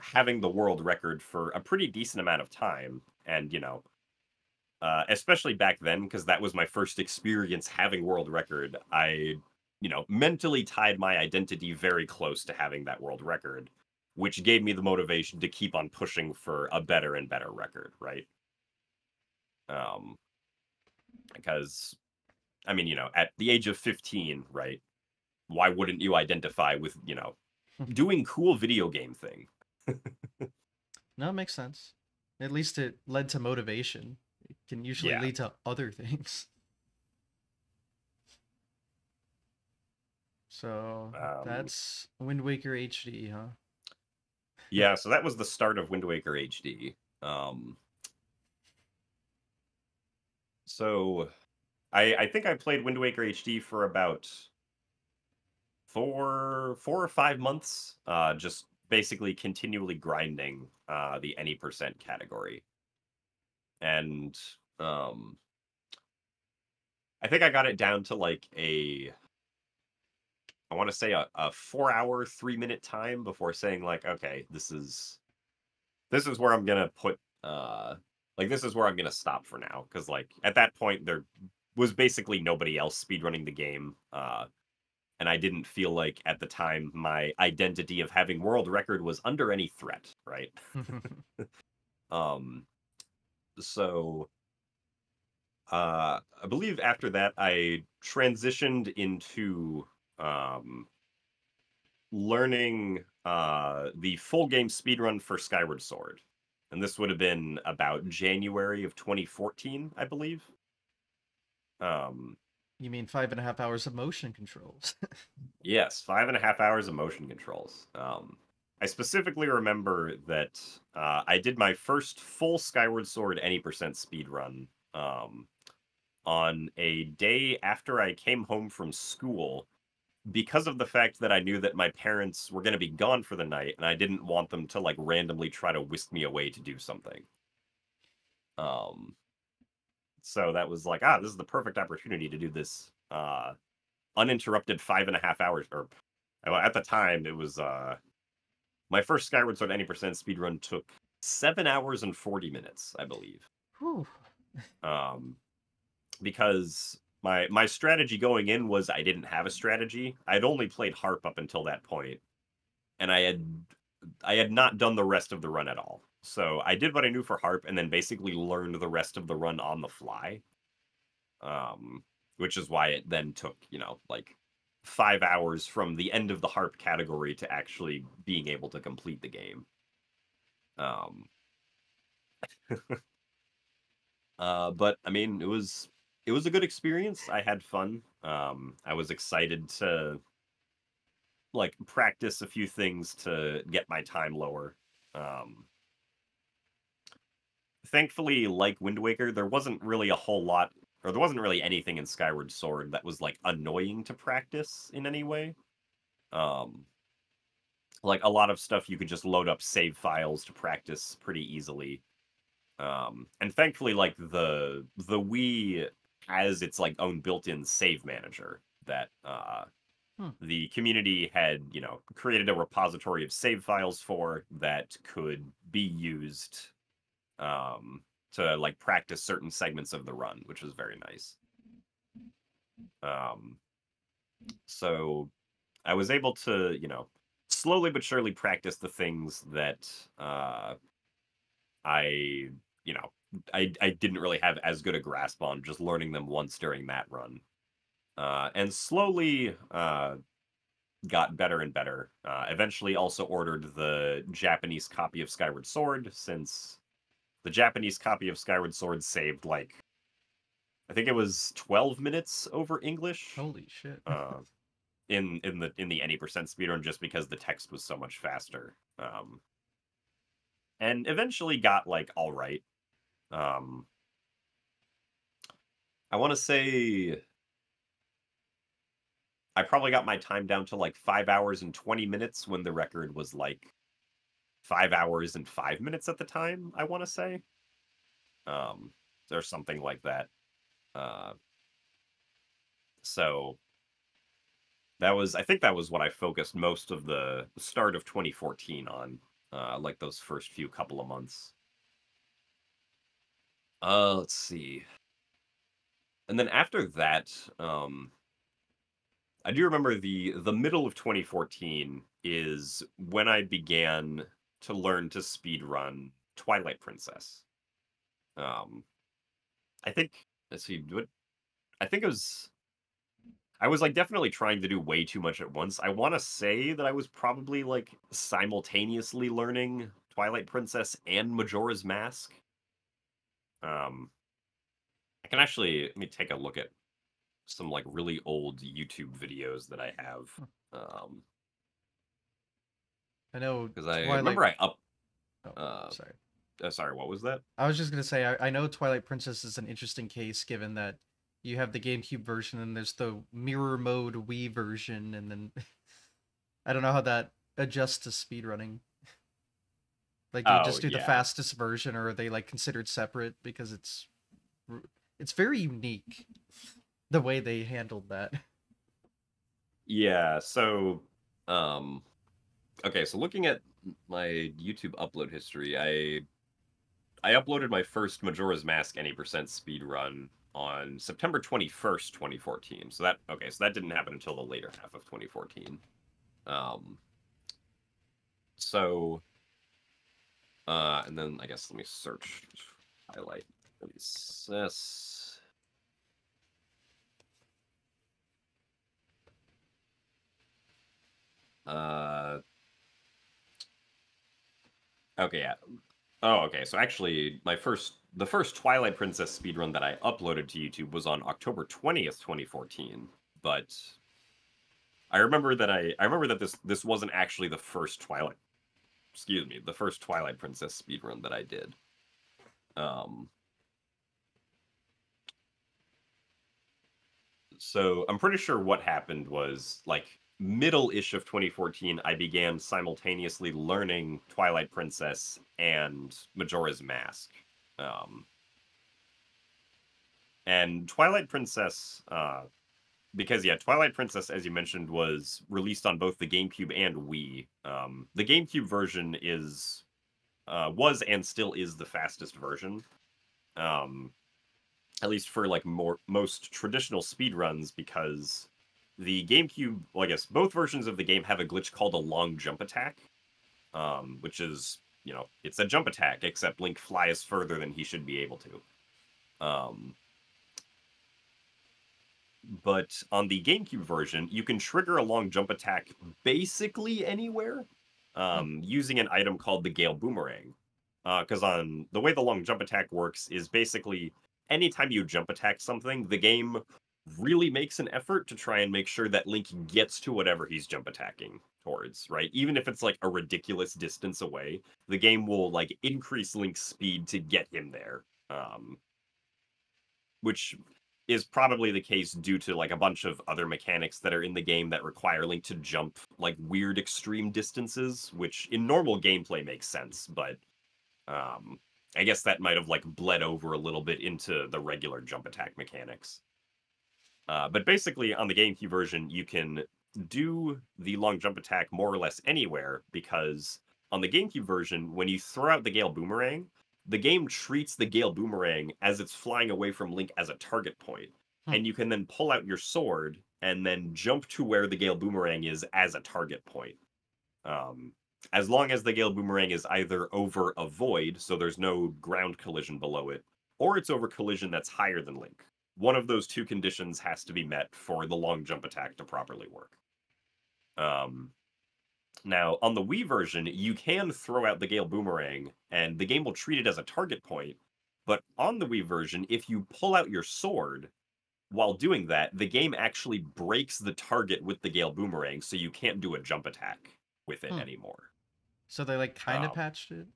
having the world record for a pretty decent amount of time. And, especially back then, because that was my first experience having world record, I, mentally tied my identity very close to having that world record, which gave me the motivation to keep on pushing for a better and better record, right? Um, because, I mean, at the age of 15, right? Why wouldn't you identify with, doing cool video game thing? No, it makes sense. At least it led to motivation. It can usually Yeah. lead to other things. So Um, that's Wind Waker HD, huh? yeah, so that was the start of Wind Waker HD. So I think I played Wind Waker HD for about 4 or 5 months, just basically continually grinding the any percent category. And um, I think I got it down to like I want to say a 4 hour, 3 minute time before saying like, okay, this is where I'm gonna put this is where I'm gonna stop for now. Cause like at that point there was basically nobody else speedrunning the game. And I didn't feel like at the time my identity of having world record was under any threat, right? Um so I believe after that I transitioned into um learning the full game speedrun for Skyward Sword. And this would have been about January of 2014, I believe. Um, You mean 5.5 hours of motion controls? yes, 5.5 hours of motion controls. I specifically remember that I did my first full Skyward Sword any percent speedrun on a day after I came home from school because of the fact that I knew that my parents were going to be gone for the night and I didn't want them to like randomly try to whisk me away to do something. Um, so that was like, this is the perfect opportunity to do this uninterrupted 5.5 hours. Or at the time, it was my first Skyward Sword any percent speedrun took 7 hours and 40 minutes, I believe. Whew. Um, because my strategy going in was I didn't have a strategy. I'd only played harp up until that point, and I had not done the rest of the run at all. So I did what I knew for harp, and then basically learned the rest of the run on the fly. Um, which is why it then took like 5 hours from the end of the harp category to actually being able to complete the game. Um, but I mean, it was a good experience. I had fun. I was excited to like practice a few things to get my time lower. Um, Thankfully, like Wind Waker, there wasn't really a whole lot, or there wasn't really anything in Skyward Sword that was like annoying to practice in any way. Um, like a lot of stuff you could just load up save files to practice pretty easily. And thankfully, like the Wii has its like own built-in save manager that Hmm. the community had, created a repository of save files for that could be used to like practice certain segments of the run, which was very nice. Um, so I was able to, slowly but surely practice the things that I, you know, I didn't really have as good a grasp on, just learning them once during that run. And slowly got better and better. Eventually also ordered the Japanese copy of Skyward Sword, since the Japanese copy of Skyward Sword saved like I think it was 12 minutes over English Holy shit. uh, in the any percent speedrun, just because the text was so much faster. And eventually got like all right. Um, I want to say I probably got my time down to like 5 hours and 20 minutes when the record was like 5 hours and 5 minutes at the time. I want to say, um, or something like that. Uh, So I think that was what I focused most of the start of 2014 on, like those first few couple of months. Let's see. And then after that, I do remember the middle of 2014 is when I began to learn to speed run Twilight Princess. Um, I think let's see, I think I was like definitely trying to do way too much at once. I want to say that I was probably like simultaneously learning Twilight Princess and Majora's Mask. Um, I can actually let me take a look at some like really old YouTube videos that I have. Um, I know because I Twilight. remember I up. Oh, Uh, sorry. sorry, what was that? I was just gonna say I know Twilight Princess is an interesting case given that you have the GameCube version and there's the mirror mode Wii version, and then I don't know how that adjusts to speedrunning. Like, do you Oh just do the yeah, fastest version, or are they like considered separate because it's very unique the way they handled that. yeah. So, um, okay. So looking at my YouTube upload history, I uploaded my first Majora's Mask any% speed run on September 21st, 2014. So that didn't happen until the later half of 2014. Um, so and then I guess let me search highlight princess. Uh, okay, yeah. Oh, okay. So actually, the first Twilight Princess speedrun that I uploaded to YouTube was on October 20th, 2014. But I remember that this wasn't actually the first Twilight, excuse me, the first Twilight Princess speedrun that I did. Um, so I'm pretty sure what happened was like middle-ish of 2014, I began simultaneously learning Twilight Princess and Majora's Mask. Um, and Twilight Princess, because yeah, Twilight Princess, as you mentioned, was released on both the GameCube and Wii. The GameCube version was and still is the fastest version. Um, at least for like most traditional speedruns, because the GameCube, well, I guess both versions of the game have a glitch called a long jump attack, which is, it's a jump attack, except Link flies further than he should be able to. Um, but on the GameCube version, you can trigger a long jump attack basically anywhere, using an item called the Gale Boomerang. Because on the way the long jump attack works is basically anytime you jump attack something, the game really makes an effort to try and make sure that Link gets to whatever he's jump attacking towards, right? Even if it's like a ridiculous distance away, the game will like increase Link's speed to get him there. Which is probably the case due to like a bunch of other mechanics that are in the game that require Link to jump like weird extreme distances, which in normal gameplay makes sense, but um, I guess that might have like bled over a little bit into the regular jump attack mechanics. But basically, on the GameCube version, you can do the long jump attack more or less anywhere, because on the GameCube version, when you throw out the Gale Boomerang, the game treats the Gale Boomerang as it's flying away from Link as a target point. Hmm. And you can then pull out your sword and then jump to where the Gale Boomerang is as a target point. Um, as long as the Gale Boomerang is either over a void, so there's no ground collision below it, or it's over collision that's higher than Link. One of those two conditions has to be met for the long jump attack to properly work. Um, Now, on the Wii version, you can throw out the Gale Boomerang, and the game will treat it as a target point. But on the Wii version, if you pull out your sword, while doing that, the game actually breaks the target with the Gale Boomerang, so you can't do a jump attack with it Hmm. anymore. So they like kind of Um, patched it.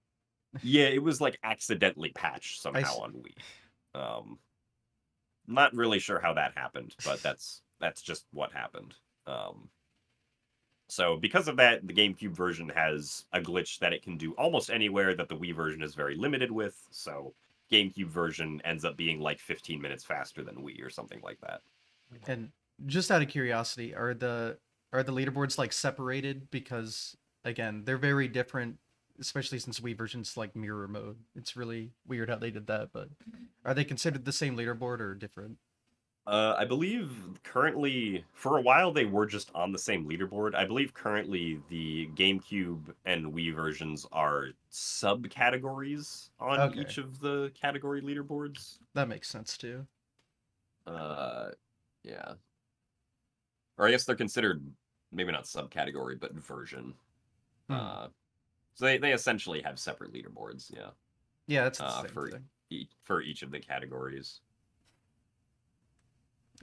yeah, it was like accidentally patched I somehow s- on Wii. Not really sure how that happened, but that's just what happened. So because of that, the GameCube version has a glitch that it can do almost anywhere that the Wii version is very limited with. So GameCube version ends up being like 15 minutes faster than Wii or something like that. and Just out of curiosity, are the leaderboards like separated? Because again, they're very different, especially since Wii version's like mirror mode. It's really weird how they did that, but are they considered the same leaderboard or different? I believe currently, for a while, they were just on the same leaderboard. I believe currently the GameCube and Wii versions are subcategories on Okay, each of the category leaderboards. that makes sense too. Uh, yeah. Or I guess they're considered maybe not subcategory, but version. Hmm. Uh, so they essentially have separate leaderboards, yeah, Yeah, it's the same for thing. for each of the categories.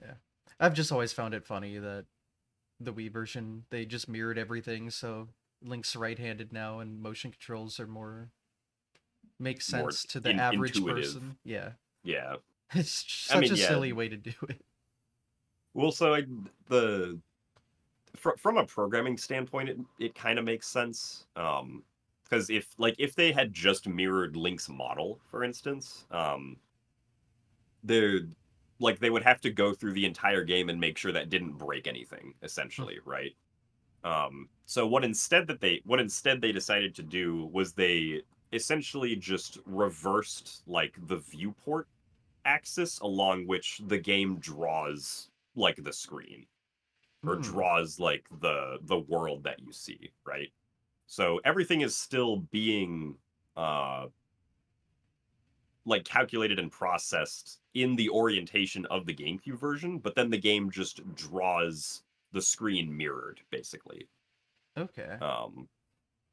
Yeah, I've just always found it funny that the Wii version they just mirrored everything, so Link's right-handed now, and motion controls are more make More sense to the average intuitive. person. Yeah, Yeah. it's I such mean, a yeah. silly way to do it. Well, so the from a programming standpoint, it kind of makes sense. Because if they had just mirrored Link's model, for instance, they're they would have to go through the entire game and make sure that didn't break anything, essentially, right? So what instead they decided to do was they essentially just reversed like the viewport axis along which the game draws like the screen or Hmm. draws like the world that you see, right? So everything is still being uh like calculated and processed in the orientation of the GameCube version, but then the game just draws the screen mirrored, basically. Okay. Um,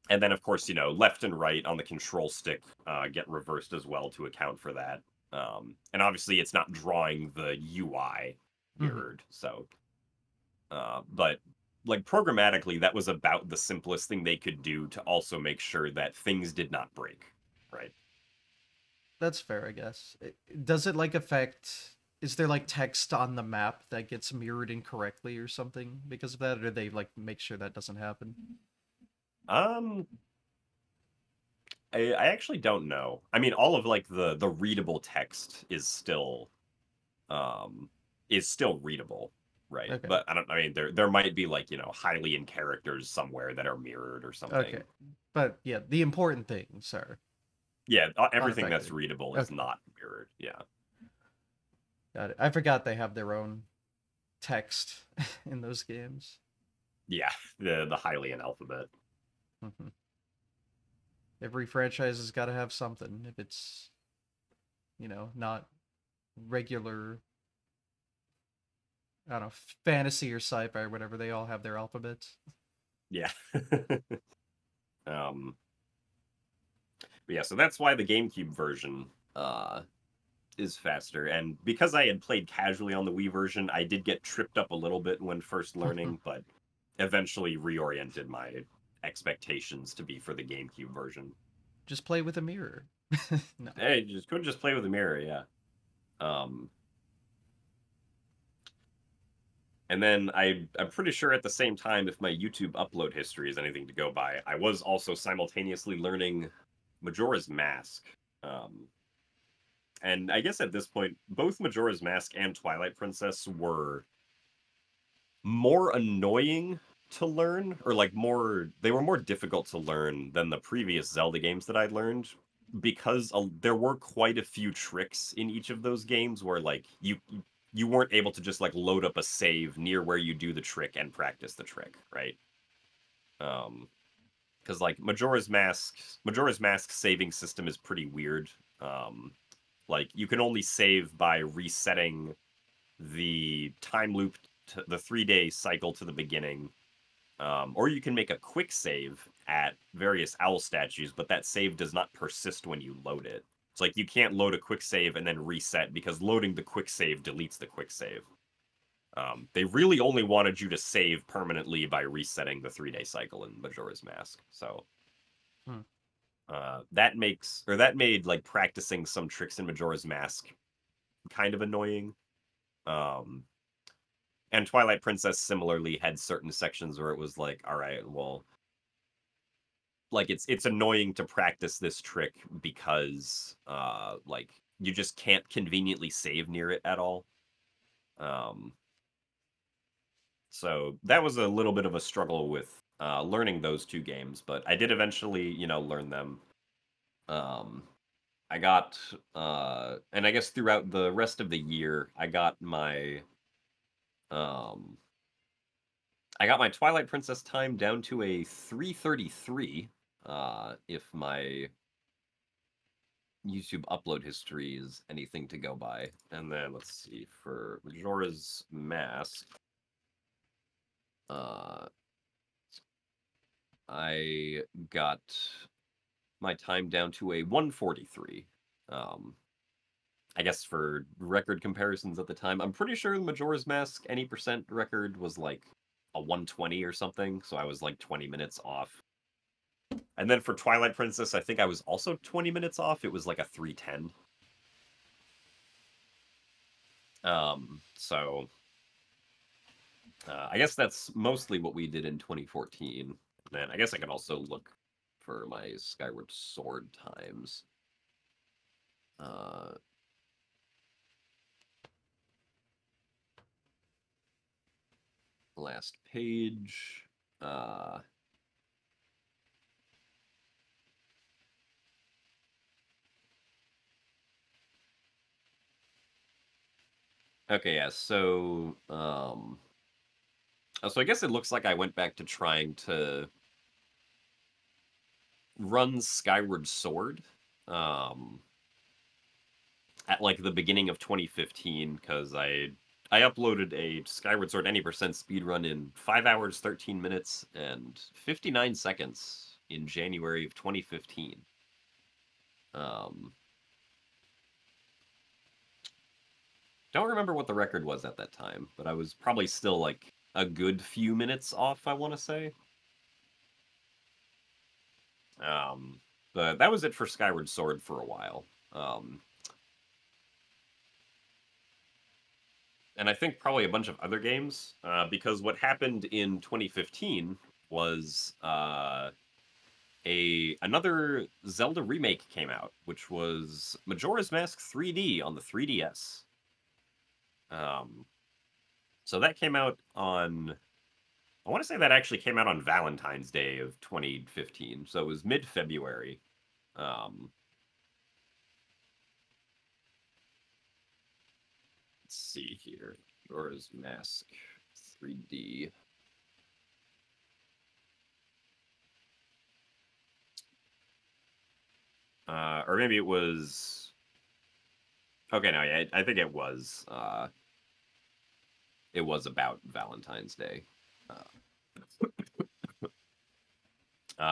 and then, of course, left and right on the control stick get reversed as well to account for that. And obviously, it's not drawing the UI Hmm. mirrored. So, but like programmatically, that was about the simplest thing they could do to also make sure that things did not break, right? That's fair, I guess. Does it like affect? Is there like text on the map that gets mirrored incorrectly or something because of that, or do they like make sure that doesn't happen? Um, I actually don't know. I mean, all of like the readable text um is still readable, right? Okay. But I mean there might be like, Hylian characters somewhere that are mirrored or Okay. something. But yeah, the important things are Yeah, everything that's unaffected. readable is Okay. not mirrored. Yeah. Got it. I forgot they have their own text in those games. Yeah, the Hylian alphabet. Mhm. Every franchise has got to have something. If it's, not regular, I don't know, fantasy or sci-fi or whatever, they all have their alphabets. Yeah. um but yeah, so that's why the GameCube version is faster. And because I had played casually on the Wii version, I did get tripped up a little bit when first learning, but eventually reoriented my expectations to be for the GameCube version. Just play with a mirror. No. Hey, just couldn't just play with the mirror, yeah. Um, and then I'm pretty sure at the same time, if my YouTube upload history is anything to go by, I was also simultaneously learning Majora's Mask. Um, and I guess at this point, both Majora's Mask and Twilight Princess were more annoying to learn, or like they were more difficult to learn than the previous Zelda games that I'd learned because there were quite a few tricks in each of those games where like you weren't able to just like load up a save near where you do the trick and practice the trick, right? Um, because like Majora's Mask saving system is pretty weird. Um, like you can only save by resetting the time loop to the 3-day cycle to the beginning, or you can make a quick save at various owl statues, but that save does not persist when you load it. It's like you can't load a quick save and then reset because loading the quick save deletes the quick save. They really only wanted you to save permanently by resetting the 3-day cycle in Majora's Mask. So Hmm. that made like practicing some tricks in Majora's Mask kind of annoying. Um, and Twilight Princess similarly had certain sections where it was like, all right, well, like it's annoying to practice this trick because like you just can't conveniently save near it at all. Um So that was a little bit of a struggle with learning those two games, but I did eventually, learn them. Um, I got, and I guess throughout the rest of the year, um, I got my Twilight Princess time down to a 3:33. If my YouTube upload history is anything to go by. And then let's see, for Majora's Mask, I got my time down to a 1:43. I guess for record comparisons at the time, I'm pretty sure the Majora's Mask any percent record was like a 120 or something, so I was like 20 minutes off. And then for Twilight Princess, I think I was also 20 minutes off. It was like a 310. So I guess that's mostly what we did in 2014. And I guess I can also look for my Skyward Sword times. Last page. Okay, yeah. So I guess it looks like I went back to trying to run Skyward Sword at like the beginning of 2015 because I uploaded a Skyward Sword any percent speedrun in 5 hours 13 minutes and 59 seconds in January of 2015. Don't remember what the record was at that time, but I was probably still like a good few minutes off, I want to say. But that was it for Skyward Sword for a while. And I think probably a bunch of other games, because what happened in 2015 was another Zelda remake came out, which was Majora's Mask 3D on the 3DS. So that came out on, I want to say that actually came out on Valentine's Day of 2015. So it was mid-February. Let's see here. Majora's Mask 3D. Or maybe it was. Okay, no, yeah, I think it was. It was about Valentine's Day.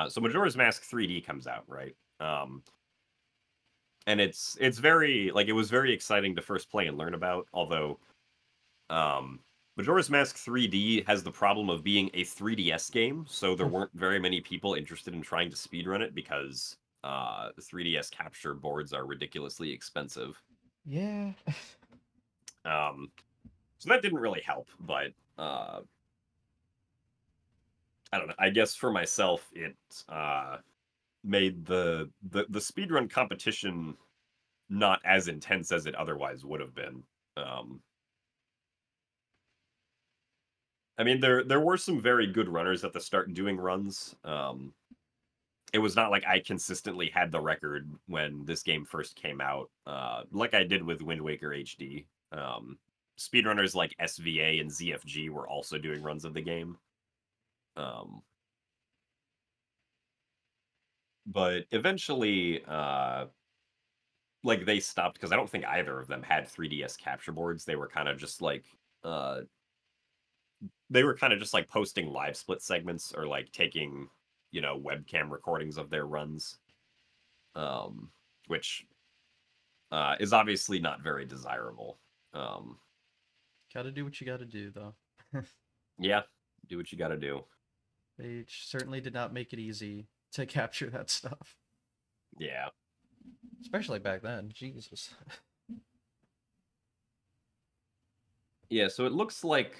So Majora's Mask 3D comes out, right? And it's very like it was very exciting to first play and learn about. Although, Majora's Mask 3D has the problem of being a 3DS game, so there weren't very many people interested in trying to speedrun it because 3DS capture boards are ridiculously expensive. Yeah. So that didn't really help, but I don't know. I guess for myself, it made the speedrun competition not as intense as it otherwise would have been. I mean, there were some very good runners at the start doing runs. It was not like I consistently had the record when this game first came out, like I did with Wind Waker HD. Speedrunners like SVA and ZFG were also doing runs of the game. But eventually, like they stopped because I don't think either of them had 3DS capture boards. They were kind of just like posting live split segments or like taking, webcam recordings of their runs, which is obviously not very desirable. Gotta do what you gotta do, though. Yeah, do what you got to do. They certainly did not make it easy to capture that stuff, Yeah. especially back then. Jesus. Yeah, so it looks like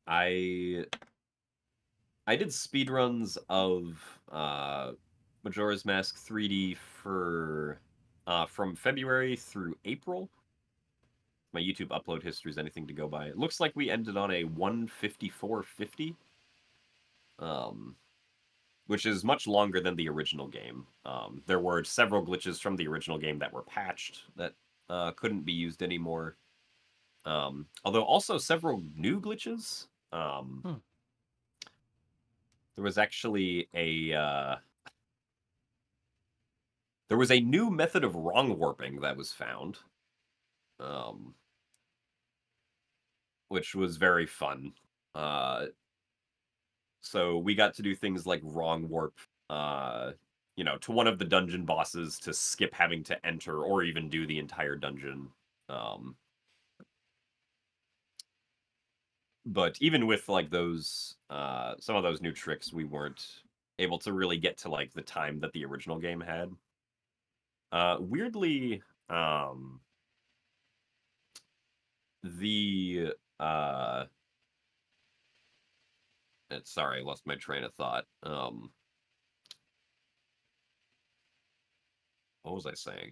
I did speedruns of Majora's Mask 3D for from February through April. my YouTube upload history is anything to go by. It looks like we ended on a 154.50, which is much longer than the original game. There were several glitches from the original game that were patched that couldn't be used anymore. Although also several new glitches. There was actually a there was a new method of wrong warping that was found, which was very fun. So we got to do things like wrong warp, to one of the dungeon bosses to skip having to enter or even do the entire dungeon. But even with like those, some of those new tricks, we weren't able to really get to like the time that the original game had. Weirdly, the sorry, I lost my train of thought. What was I saying?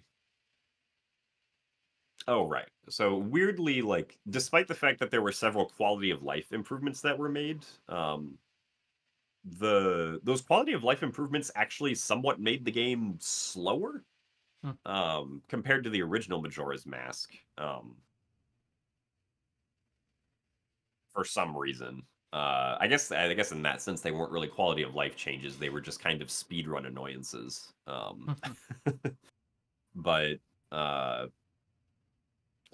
Oh, right. So weirdly, like, despite the fact that there were several quality of life improvements that were made, those quality of life improvements actually somewhat made the game slower, compared to the original Majora's Mask, for some reason. I guess in that sense they weren't really quality of life changes. They were just kind of speedrun annoyances. But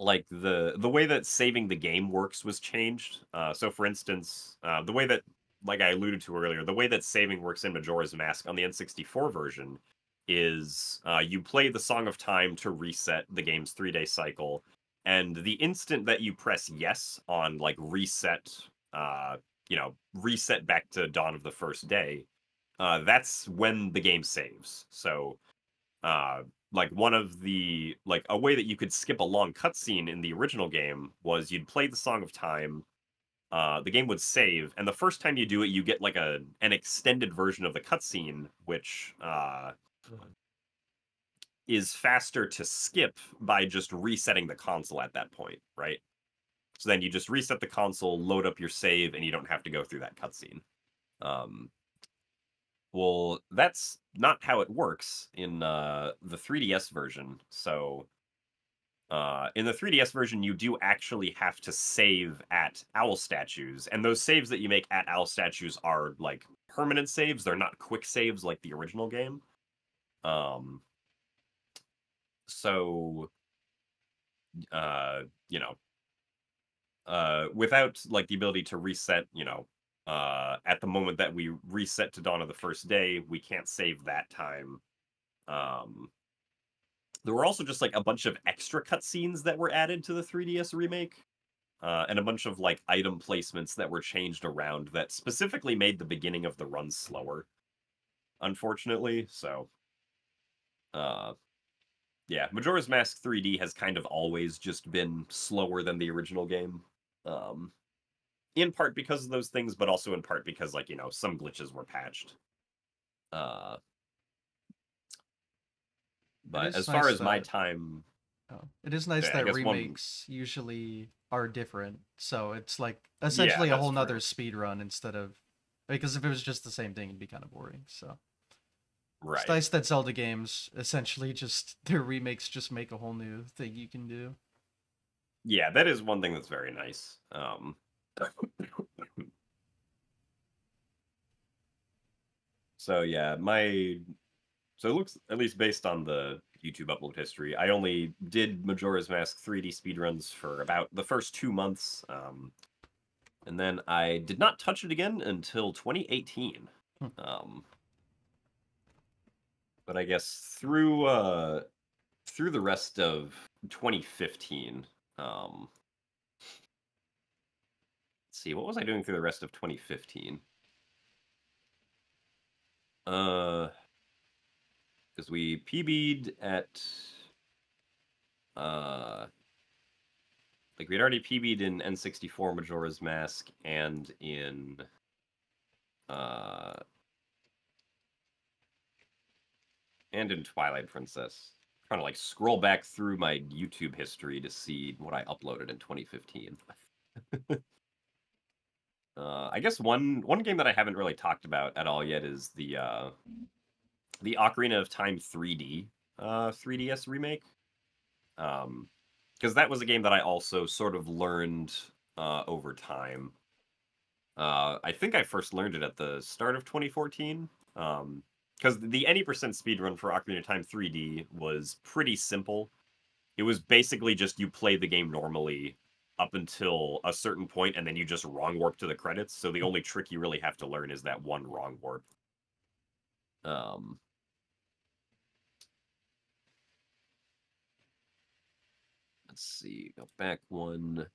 like the way that saving the game works was changed. So for instance, the way that, like I alluded to earlier, the way that saving works in Majora's Mask on the N64 version is you play the Song of Time to reset the game's 3-day cycle, and the instant that you press yes on like reset, reset back to dawn of the first day, that's when the game saves. So like one of the like a way that you could skip a long cutscene in the original game was you'd play the Song of Time, the game would save, and the first time you do it, you get like an extended version of the cutscene, which is faster to skip by just resetting the console at that point, right? So then you just reset the console, load up your save, and you don't have to go through that cutscene. Well, that's not how it works in the 3DS version. So in the 3DS version, you do actually have to save at owl statues, and those saves that you make at owl statues are like permanent saves. They're not quick saves like the original game. So you know, without like the ability to reset, at the moment that we reset to dawn of the first day, we can't save that time. There were also just like a bunch of extra cutscenes that were added to the 3DS remake, and a bunch of like item placements that were changed around that specifically made the beginning of the run slower, unfortunately. So, yeah, Majora's Mask 3D has kind of always just been slower than the original game. In part because of those things, but also in part because, like, some glitches were patched. But as far as my time, it is nice I that guess remakes usually are different. So it's like yeah, essentially a that's whole true. nother speed run instead of, because if it was just the same thing, it'd be kind of boring. So it's Right. nice that Zelda games essentially just their remakes just make a whole new thing you can do. Yeah, that is one thing that's very nice. So yeah, so it looks, at least based on the YouTube upload history, I only did Majora's Mask 3D speedruns for about the first 2 months, and then I did not touch it again until 2018. Um, but I guess through the rest of 2015, let's see, what was I doing through the rest of 2015? Because we PB'd at like we'd already PB'd in N64 Majora's Mask and in Twilight Princess. trying to like scroll back through my YouTube history to see what I uploaded in 2015. I guess one game that I haven't really talked about at all yet is the Ocarina of Time 3D 3DS remake. Because that was a game that I also sort of learned over time. I think I first learned it at the start of 2014. Because the any percent speedrun for Ocarina of Time 3D was pretty simple. It was basically just you play the game normally up until a certain point, and then you just wrong warp to the credits. So the only trick you really have to learn is that one wrong warp. Let's see, go back one.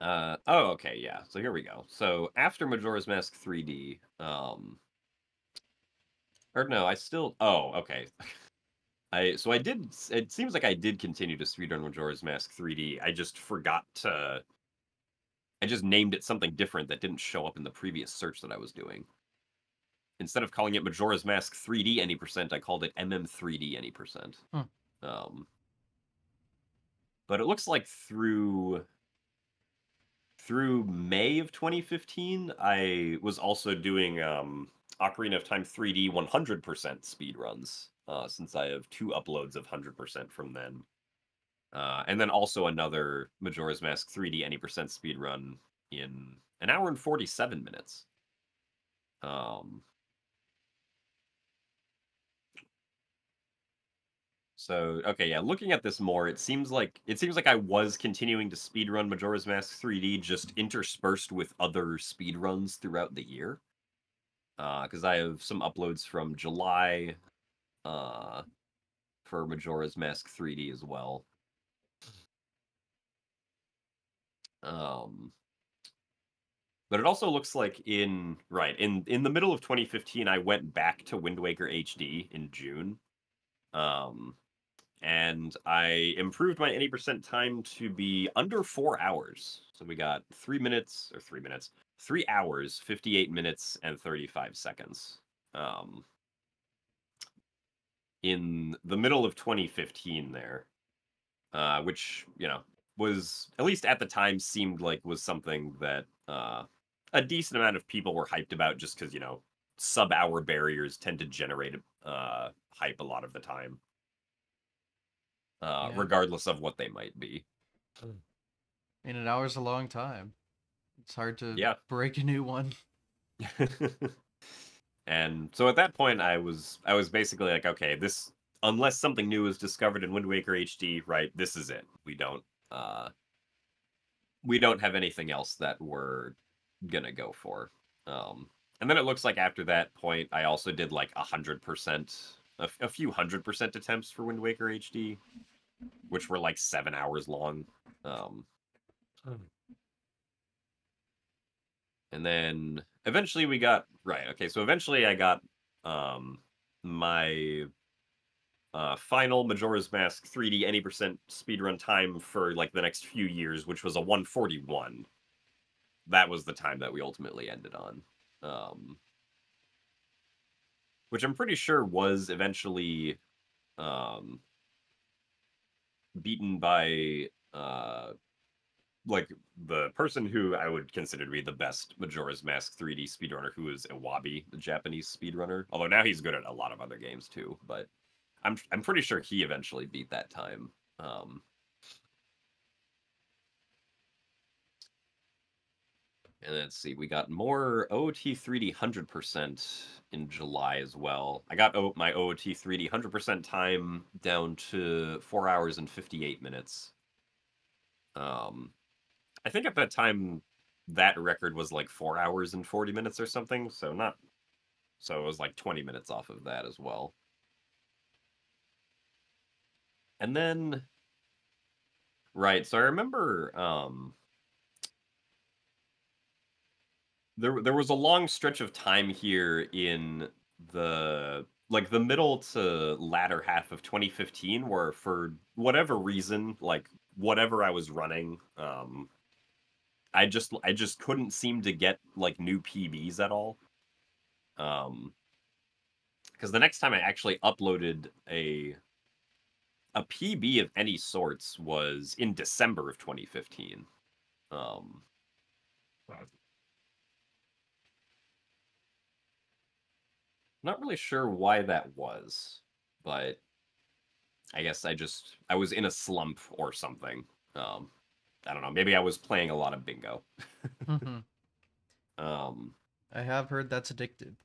Oh, okay, yeah. So here we go. So after Majora's Mask 3D, or no, I still. Oh, okay. I did. It seems like I did continue to speedrun Majora's Mask 3D. I just forgot to. I just named it something different that didn't show up in the previous search that I was doing. Instead of calling it Majora's Mask 3D any percent, I called it MM3D any percent. But it looks like through May of 2015, I was also doing Ocarina of Time 3D 100% speedruns, since I have 2 uploads of 100% from then. And then also another Majora's Mask 3D any percent speedrun in an hour and 47 minutes. So okay, yeah, looking at this more, it seems like I was continuing to speedrun Majora's Mask 3D, just interspersed with other speedruns throughout the year. Because I have some uploads from July for Majora's Mask 3D as well. But it also looks like in the middle of 2015, I went back to Wind Waker HD in June. And I improved my 80% time to be under 4 hours. So we got 3 hours, 58 minutes, and 35 seconds. In the middle of 2015 there, which, was, at least at the time, seemed like was something that a decent amount of people were hyped about just because, sub-hour barriers tend to generate hype a lot of the time. Regardless of what they might be. In an hour's a long time. It's hard to break a new one. And so at that point, I was basically like, okay, this, unless something new is discovered in Wind Waker HD, right? This is it. We don't have anything else that we're gonna go for. And then it looks like after that point, I also did like 100%, a few 100% attempts for Wind Waker HD, which were like 7 hours long. And then eventually we got so eventually I got my final Majora's Mask 3D any percent speedrun time for like the next few years, which was a 141. That was the time that we ultimately ended on. Which I'm pretty sure was eventually beaten by like the person who I would consider to be the best Majora's Mask 3D speedrunner, who is Iwabi, the Japanese speedrunner. Although now he's good at a lot of other games too, but I'm pretty sure he eventually beat that time. And let's see, we got more OOT 3D 100% in July as well. I got my OOT 3D 100% time down to 4 hours and 58 minutes. I think at that time, that record was like 4 hours and 40 minutes or something. So it was like 20 minutes off of that as well. And then, so I remember there was a long stretch of time here in the middle to latter half of 2015 where for whatever reason, like whatever I was running, I just couldn't seem to get like new PBs at all. because the next time I actually uploaded a PB of any sorts was in December of 2015. Not really sure why that was, but I guess I was in a slump or something. I don't know. Maybe I was playing a lot of bingo. Mhm. Um, I have heard that's addictive.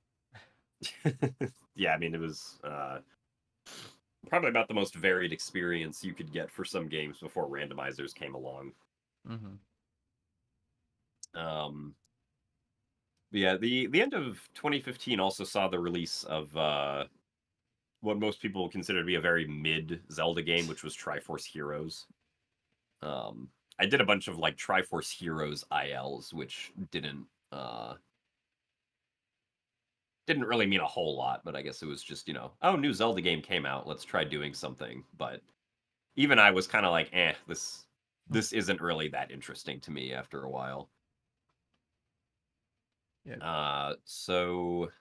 yeah, I mean it was probably about the most varied experience you could get for some games before randomizers came along. Mhm. Um, but yeah, the end of 2015 also saw the release of what most people consider to be a very mid Zelda game, which was Triforce Heroes. Um, I did a bunch of like Triforce Heroes ILs, which didn't really mean a whole lot, but I guess it was just, oh, new Zelda game came out, let's try doing something. But even I was kind of like, this isn't really that interesting to me after a while. Yeah. So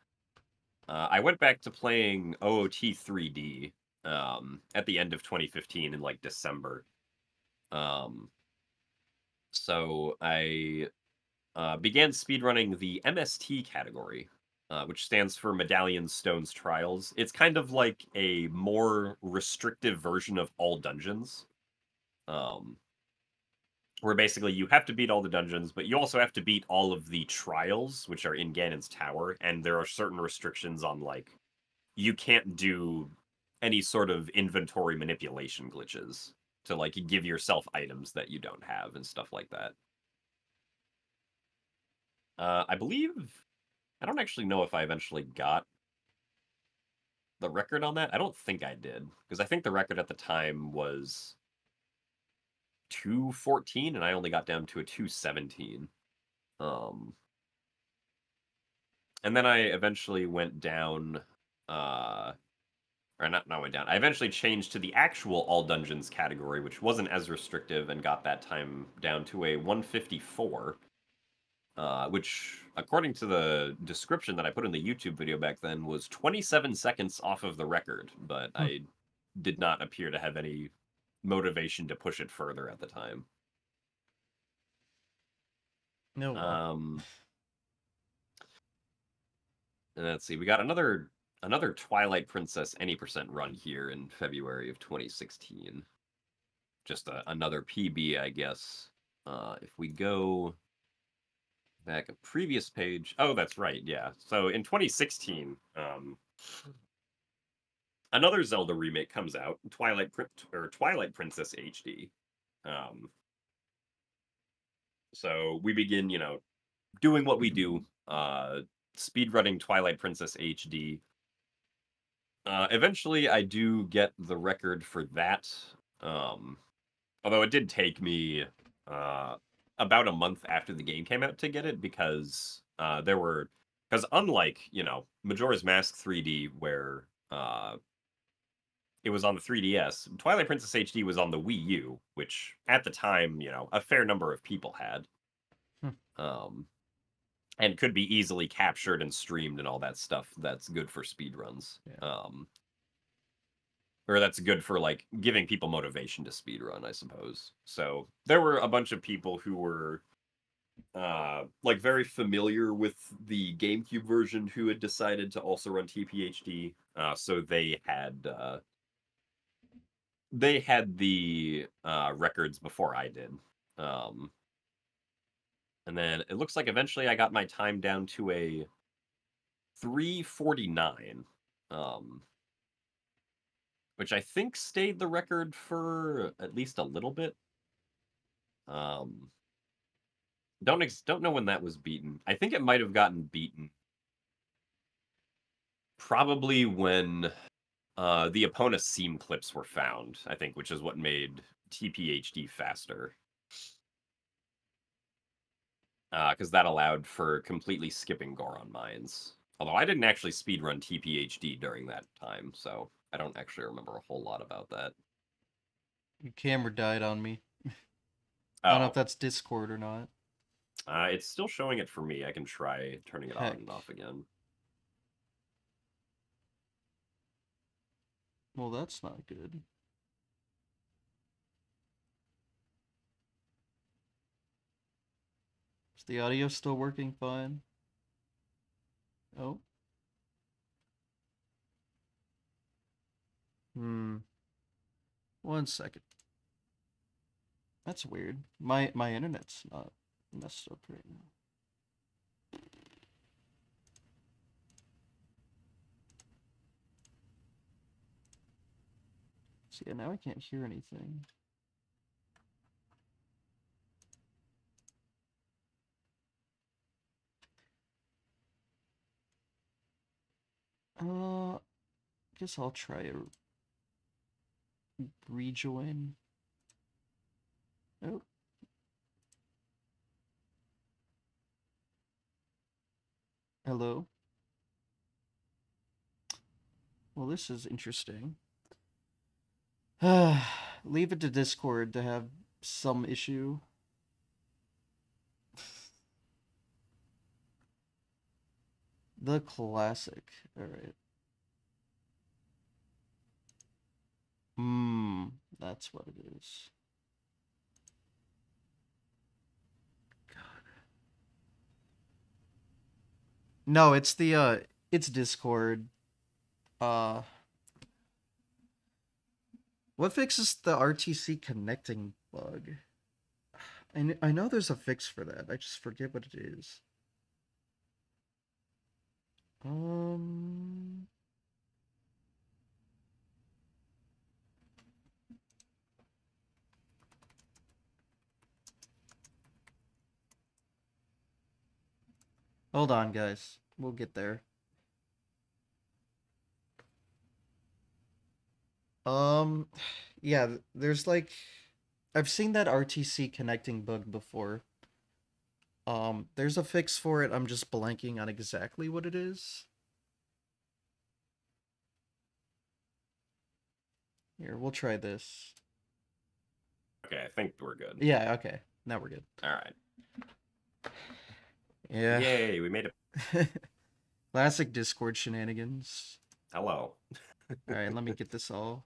I went back to playing OOT 3D at the end of 2015 in like December. Um, so I began speedrunning the MST category, which stands for Medallion Stones Trials. It's kind of like a more restrictive version of all dungeons, um, where basically you have to beat all the dungeons, but you also have to beat all of the trials, which are in Ganon's Tower, and there are certain restrictions on, like, you can't do any sort of inventory manipulation glitches to, like, give yourself items that you don't have and stuff like that. I believe I don't actually know if I eventually got the record on that. I don't think I did, because I think the record at the time was 214 and I only got down to a 217. Um and then I eventually went down or not went down. I eventually changed to the actual all dungeons category, which wasn't as restrictive, and got that time down to a 154. Which, according to the description that I put in the YouTube video back then, was 27 seconds off of the record, but Hmm. I did not appear to have any motivation to push it further at the time. No, well. Um, and let's see, we got another Twilight Princess any percent run here in February of 2016. Just another PB, I guess. If we go back a previous page, oh, that's right, yeah. So in 2016, another Zelda remake comes out, Twilight Princess HD. Um, so we begin, doing what we do, speedrunning Twilight Princess HD. Eventually, I do get the record for that. Um, Although it did take me uh, about a month after the game came out to get it, because unlike Majora's Mask 3D, where it was on the 3DS, Twilight Princess HD was on the Wii U, which at the time, a fair number of people had. Hmm. Um, and could be easily captured and streamed and all that stuff. That's good for speedruns. Yeah. Or that's good for like giving people motivation to speedrun, I suppose. So there were a bunch of people who were like very familiar with the GameCube version who had decided to also run TPHD. So they had the records before I did. Um, and then it looks like eventually I got my time down to a 349. Which I think stayed the record for at least a little bit. Um, don't know when that was beaten. I think it might have gotten beaten probably when the Epona seam clips were found. I think, which is what made TPHD faster, because that allowed for completely skipping Goron mines. Although I didn't actually speedrun TPHD during that time, so I don't actually remember a whole lot about that. Your camera died on me. I don't know if Oh, that's Discord or not. it's still showing it for me. I can try turning it on and Heck. off again. Well, that's not good. Is the audio still working fine? Oh. One second. That's weird. My internet's not messed up right now. See, yeah, now I can't hear anything. Guess I'll try a rejoin. Oh. Hello. Well, this is interesting. Leave it to Discord to have some issue. The classic. Alright. That's what it is. God. No, it's the it's Discord. What fixes the RTC connecting bug? I know there's a fix for that. I just forget what it is. Hold on, guys. We'll get there. Yeah, there's like I've seen that RTC connecting bug before. There's a fix for it. I'm just blanking on exactly what it is. Here, we'll try this. Okay, I think we're good. Yeah, okay. Now we're good. All right. Yeah. Yay, we made it. Classic Discord shenanigans. Hello. All right, let me get this all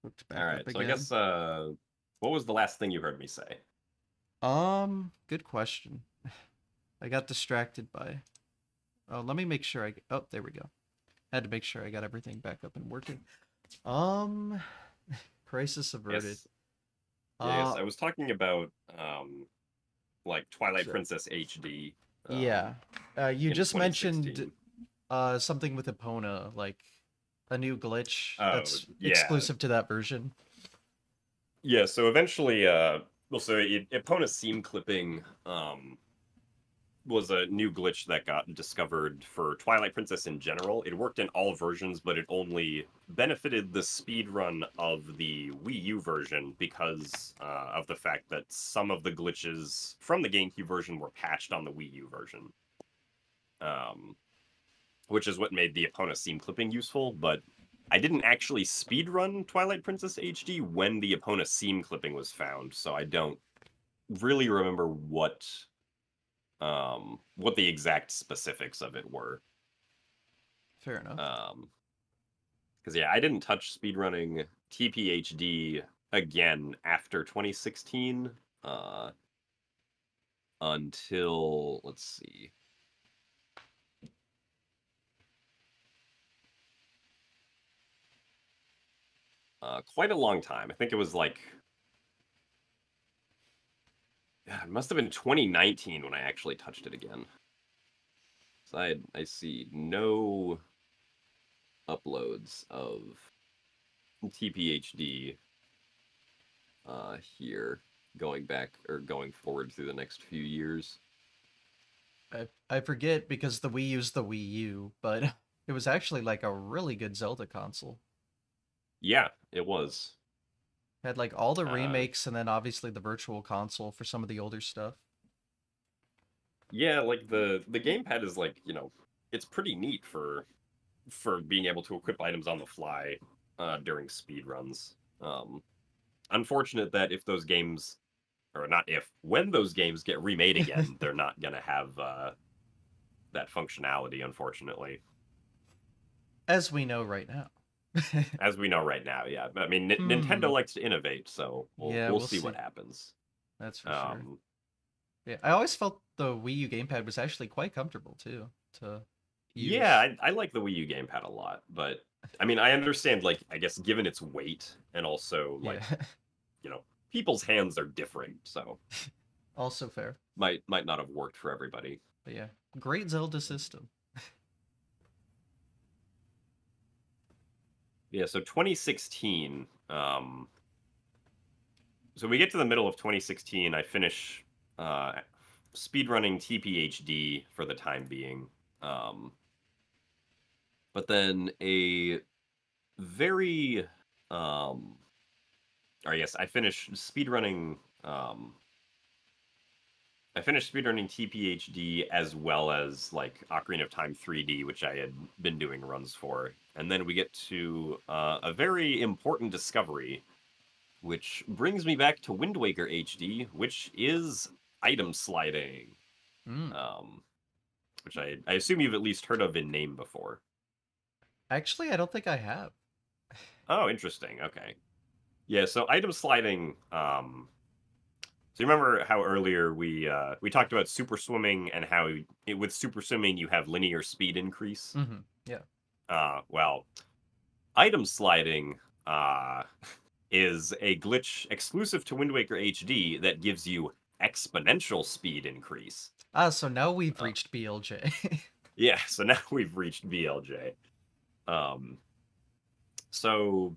hooked back All right, up so again. I guess what was the last thing you heard me say? Good question. I got distracted by. Oh, let me make sure oh, there we go. Had to make sure I got everything back up and working. Crisis averted. Yes. Yes, I was talking about like Twilight Princess HD. Yeah. You just mentioned something with Epona, like a new glitch that's exclusive to that version. Yeah, so eventually Epona seam clipping was a new glitch that got discovered for Twilight Princess in general. It worked in all versions, but it only benefited the speedrun of the Wii U version because of the fact that some of the glitches from the GameCube version were patched on the Wii U version. Which is what made the Epona seam clipping useful, but I didn't actually speedrun Twilight Princess HD when the Epona seam clipping was found, so I don't really remember what the exact specifics of it were. Fair enough. Because yeah, I didn't touch speedrunning TPHD again after 2016 until, let's see, quite a long time. I think it was like, yeah, it must have been 2019 when I actually touched it again. So I see no uploads of TPHD here going back or going forward through the next few years. I forget because the Wii U's the Wii U, but it was actually like a really good Zelda console. Yeah, it was. Had like all the remakes and then obviously the virtual console for some of the older stuff. Yeah, like the gamepad is like, you know, it's pretty neat for being able to equip items on the fly during speed runs. Unfortunate that if those games, or not if, when those games get remade again, they're not gonna have that functionality, unfortunately. As we know right now. as we know right now. Yeah, I mean, Nintendo Hmm. likes to innovate, so Yeah, we'll we'll see what see. happens. That's for sure. Um, Yeah, I always felt the Wii U gamepad was actually quite comfortable too to yeah, use. I like the Wii U gamepad a lot, but I mean, I understand, like, I guess given its weight and also Yeah, like, you know, people's hands are different, so also fair. might not have worked for everybody. But yeah, great Zelda system. Yeah, so 2016. So we get to the middle of 2016. I finish uh, speedrunning TPHD for the time being. Um, but then a very, or yes, Um, I finished speedrunning TPHD as well as like Ocarina of Time 3D, which I had been doing runs for. And then we get to a very important discovery, which brings me back to Wind Waker HD, which is item sliding, Mm. um, which I assume you've at least heard of in name before. Actually, I don't think I have. Oh, interesting. Okay. Yeah, so item sliding. So you remember how earlier we talked about super swimming and how with super swimming you have linear speed increase. Yeah. Well, item sliding uh, is a glitch exclusive to Wind Waker HD that gives you exponential speed increase. Ah, so now we've Uh, reached BLJ. yeah, so now we've reached BLJ. Um, so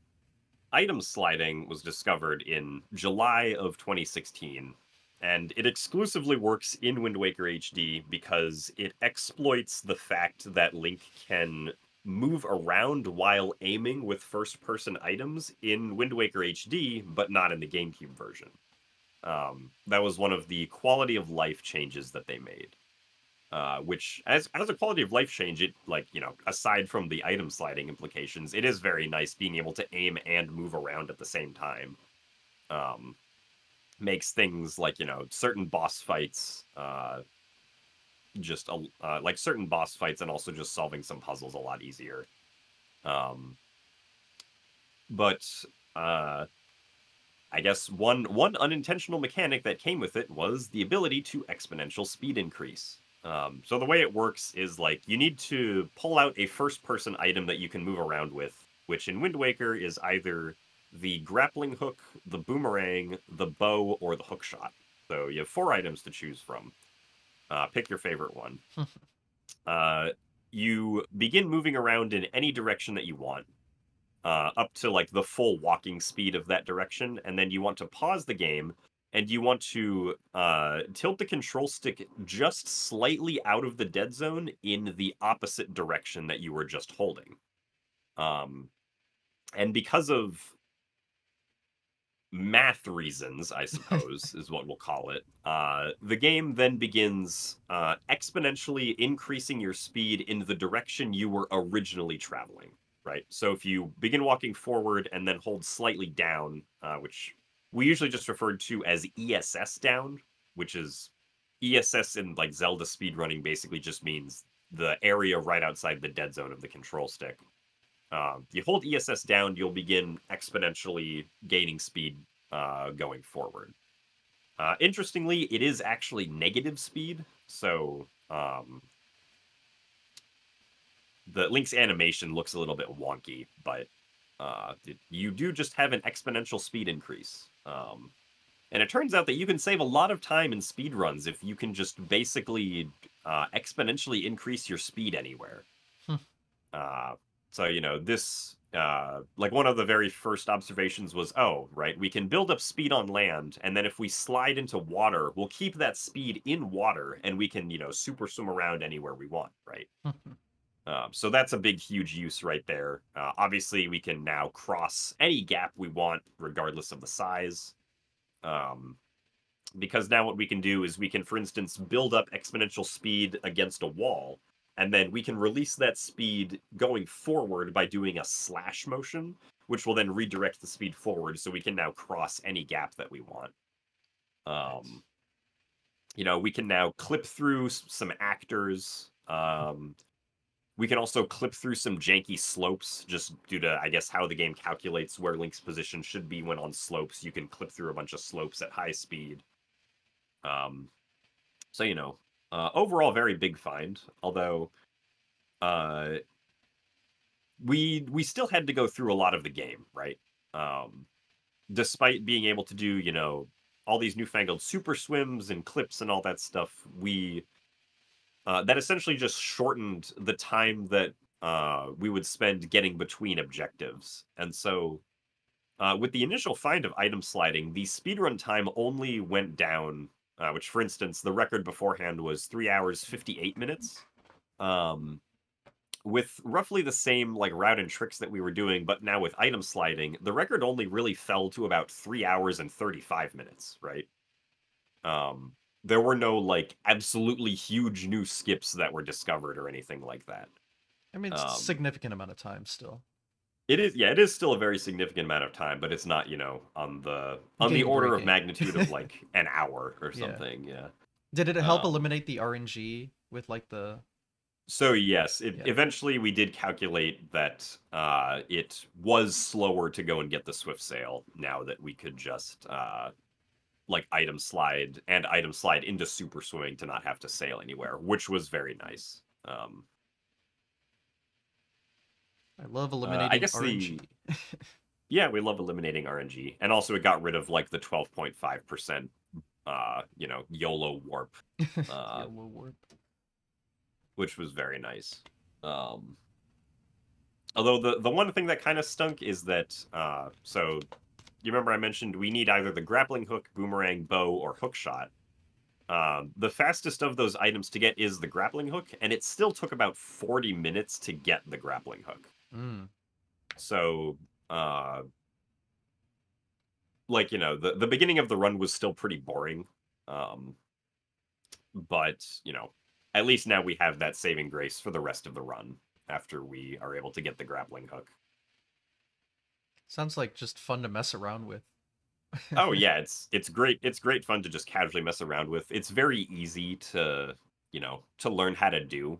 item sliding was discovered in July of 2016, and it exclusively works in Wind Waker HD because it exploits the fact that Link can move around while aiming with first person items in Wind Waker HD, but not in the GameCube version. That was one of the quality of life changes that they made. Which, as a quality of life change, it like aside from the item sliding implications, it is very nice being able to aim and move around at the same time. Um, Makes things like certain boss fights, like certain boss fights, and also just solving some puzzles a lot easier. Um, but uh, I guess one unintentional mechanic that came with it was the ability to exponential speed increase. So the way it works is like you need to pull out a first person item that you can move around with, which in Wind Waker is either the grappling hook, the boomerang, the bow, or the hook shot. So you have 4 items to choose from. Pick your favorite one. Uh, you begin moving around in any direction that you want, up to like the full walking speed of that direction, and then you want to pause the game and you want to tilt the control stick just slightly out of the dead zone in the opposite direction that you were just holding. Um, and because of math reasons, I suppose, is what we'll call it, the game then begins exponentially increasing your speed in the direction you were originally traveling. Right. So if you begin walking forward and then hold slightly down, which we usually just referred to as ESS down, which is ESS in like Zelda speedrunning basically just means the area right outside the dead zone of the control stick. You hold ESS down, you'll begin exponentially gaining speed going forward. Interestingly, it is actually negative speed, so the Link's animation looks a little bit wonky, but you do just have an exponential speed increase. And it turns out that you can save a lot of time in speed runs if you can just basically exponentially increase your speed anywhere. Uh, so this like one of the very first observations was, oh, right, we can build up speed on land, and then if we slide into water, we'll keep that speed in water, and we can super swim around anywhere we want, right? So that's a big, huge use right there. Obviously, we can now cross any gap we want, regardless of the size. Um, because now what we can do is we can, for instance, build up exponential speed against a wall, and then we can release that speed going forward by doing a slash motion, which will then redirect the speed forward, so we can now cross any gap that we want. Nice. Um, we can now clip through some actors. We can also clip through some janky slopes, just due to, I guess, how the game calculates where Link's position should be when on slopes. You can clip through a bunch of slopes at high speed. So, overall, very big find. Although, uh, we still had to go through a lot of the game, right? Despite being able to do, all these newfangled super swims and clips and all that stuff, that essentially just shortened the time that we would spend getting between objectives. And so, with the initial find of item sliding, the speedrun time only went down, which, for instance, the record beforehand was 3 hours 58 minutes. With roughly the same like route and tricks that we were doing, but now with item sliding, the record only really fell to about 3 hours and 35 minutes, right? There were no like absolutely huge new skips that were discovered or anything like that. I mean, it's a significant amount of time still. It is, yeah, it is still a very significant amount of time, but it's not, on the order of Game-breaking. magnitude of like an hour or Yeah. something. Yeah. Did it help eliminate the RNG with like the? So yes, Yeah. eventually we did calculate that it was slower to go and get the Swift Sail now that we could just like item slide into super swimming to not have to sail anywhere, which was very nice. I love eliminating I guess RNG. Yeah, we love eliminating RNG, and also it got rid of like the 12.5%, YOLO warp, YOLO warp, which was very nice. Although the one thing that kind of stunk is that, so you remember I mentioned we need either the grappling hook, boomerang, bow, or hook shot. The fastest of those items to get is the grappling hook, and it still took about 40 minutes to get the grappling hook. So, the beginning of the run was still pretty boring. But, at least now we have that saving grace for the rest of the run after we are able to get the grappling hook. Sounds like just fun to mess around with. Oh yeah, it's great. It's great fun to just casually mess around with. It's very easy to learn how to do.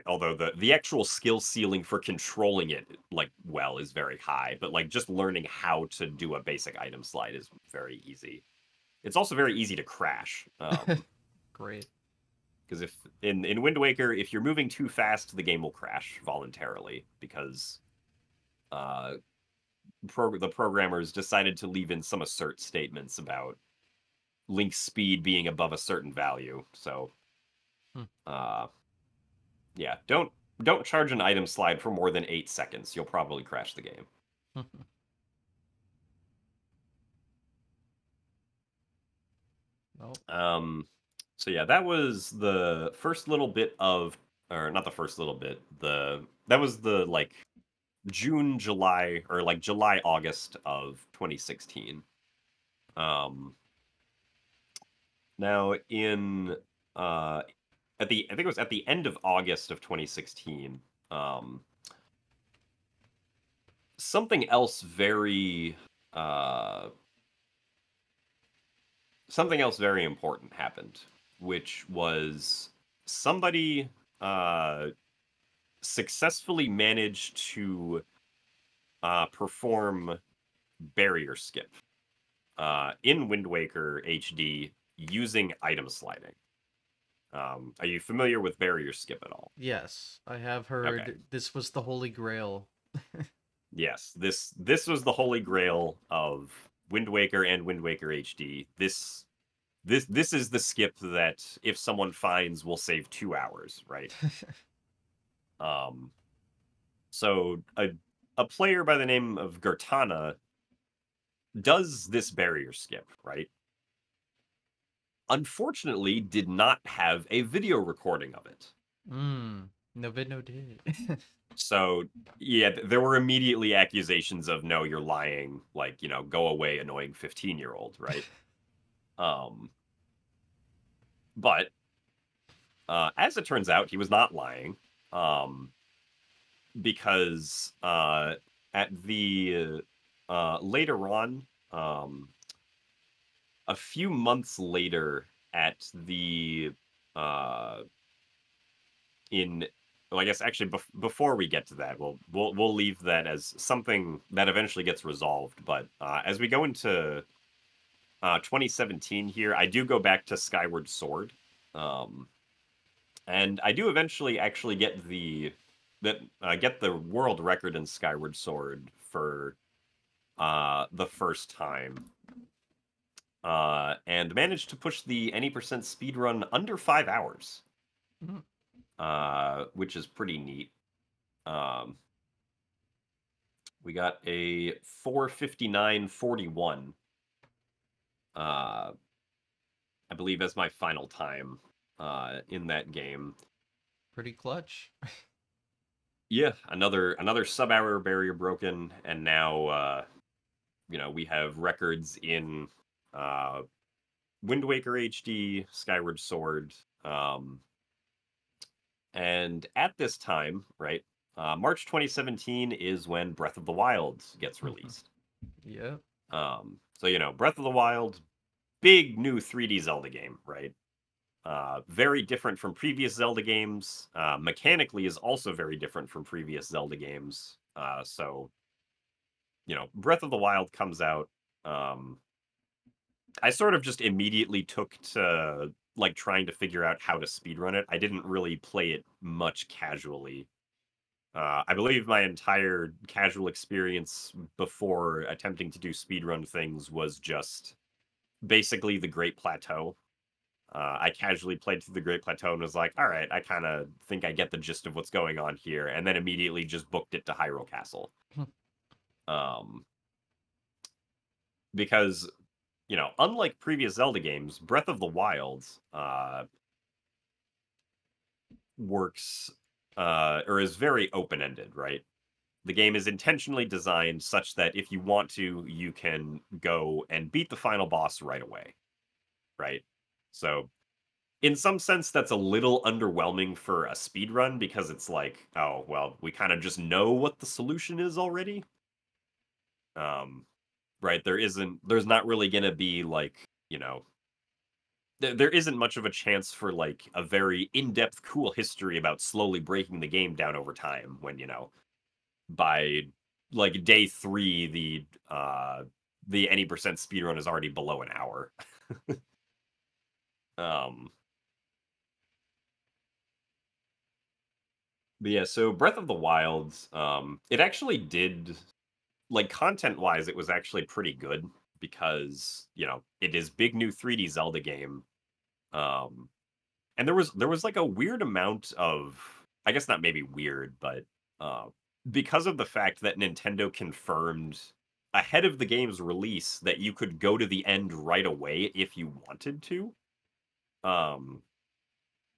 Although the actual skill ceiling for controlling it is very high, but like just learning how to do a basic item slide is very easy. It's also very easy to crash. Great. Because if in Wind Waker, if you're moving too fast, the game will crash voluntarily because the programmers decided to leave in some assert statements about Link's speed being above a certain value. So, yeah, don't charge an item slide for more than 8 seconds. You'll probably crash the game. Nope. So yeah, that was the first little bit of, or not the first little bit. That was the like June, July, or like July, August of 2016. Now in I think it was at the end of August of 2016. Something else very important happened, which was somebody successfully managed to perform barrier skip in Wind Waker HD using item sliding. Are you familiar with barrier skip at all? Yes, I have heard this was the holy grail. Yes, this was the holy grail of Wind Waker and Wind Waker HD. This is the skip that if someone finds will save 2 hours, right? So a player by the name of Gertana does this barrier skip, right? Unfortunately, did not have a video recording of it. No vid, no did. So, yeah, there were immediately accusations of, no, you're lying, like, go away, annoying 15-year-old, right? But, as it turns out, he was not lying, because at the, later on, a few months later at the, in well, I guess actually before we get to that, we'll leave that as something that eventually gets resolved. But as we go into 2017 here, I do go back to Skyward Sword, um, and I do eventually actually get get the world record in Skyward Sword for the first time, and managed to push the any percent speed run under 5 hours, Mm, which is pretty neat. Um, we got a 4:59:41, uh, I believe, as my final time in that game. pretty clutch. Yeah, another sub-hour barrier broken, and now we have records in uh, Wind Waker HD, Skyward Sword, and at this time, right, March 2017 is when Breath of the Wild gets released. Yeah. So Breath of the Wild, big new 3D Zelda game, right? Very different from previous Zelda games. Mechanically is also very different from previous Zelda games. So Breath of the Wild comes out. Um, I sort of just immediately took to like trying to figure out how to speedrun it. I didn't really play it much casually. I believe my entire casual experience before attempting to do speedrun things was just basically the Great Plateau. I casually played through the Great Plateau and was like, all right, I kind of think I get the gist of what's going on here, and then immediately just booked it to Hyrule Castle. Um, because, unlike previous Zelda games, Breath of the Wild works or is very open ended, right? The game is intentionally designed such that if you want to, you can go and beat the final boss right away, right? So in some sense, that's a little underwhelming for a speed run because it's like, oh, well, we kind of just know what the solution is already. Um, right? There's not really going to be like, there isn't much of a chance for like a very in-depth, cool history about slowly breaking the game down over time when, by like day 3, the any percent speedrun is already below an hour. um, But yeah, so Breath of the Wild, it actually did, like, content wise, it was actually pretty good because it is big new 3D Zelda game, um, and there was like a weird amount of, I guess not maybe weird, but uh, because of the fact that Nintendo confirmed ahead of the game's release that you could go to the end right away if you wanted to. Um,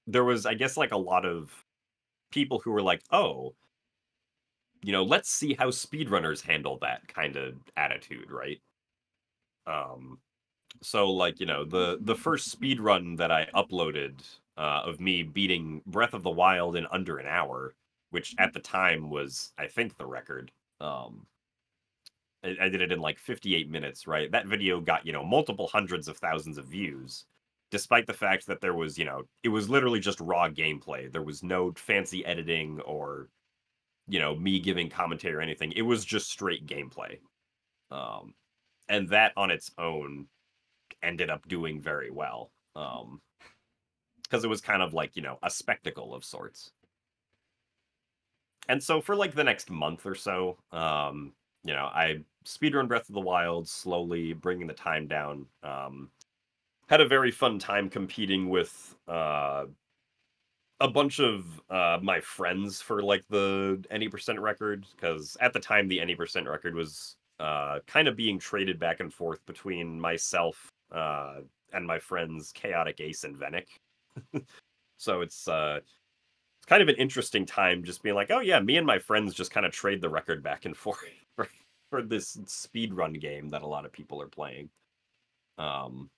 there was, I guess, like a lot of people who were like, oh, let's see how speedrunners handle that kind of attitude, right? Um, so like, the first speed run that I uploaded of me beating Breath of the Wild in under an hour, which at the time was, I think, the record. Um, I did it in like 58 minutes, right? That video got, multiple hundreds of thousands of views, despite the fact that there was, it was literally just raw gameplay. There was no fancy editing or me giving commentary or anything. It was just straight gameplay. Um, and that on its own ended up doing very well. Because it was kind of like, a spectacle of sorts. And so for like the next month or so, I speedrun Breath of the Wild, slowly bringing the time down. Had a very fun time competing with a bunch of my friends for like the any percent record, because at the time the any percent record was kind of being traded back and forth between myself and my friends Chaotic Ace and Venic. So it's kind of an interesting time just being like, oh yeah, me and my friends just kind of trade the record back and forth for this speed run game that a lot of people are playing. Um,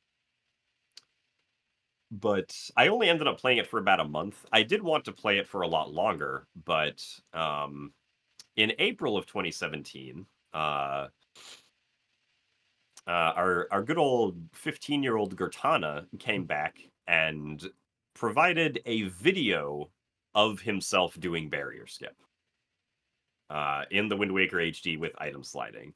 but I only ended up playing it for about a month. I did want to play it for a lot longer, but in April of 2017, our good old 15-year-old Gertana came back and provided a video of himself doing barrier skip in the Wind Waker HD with item sliding.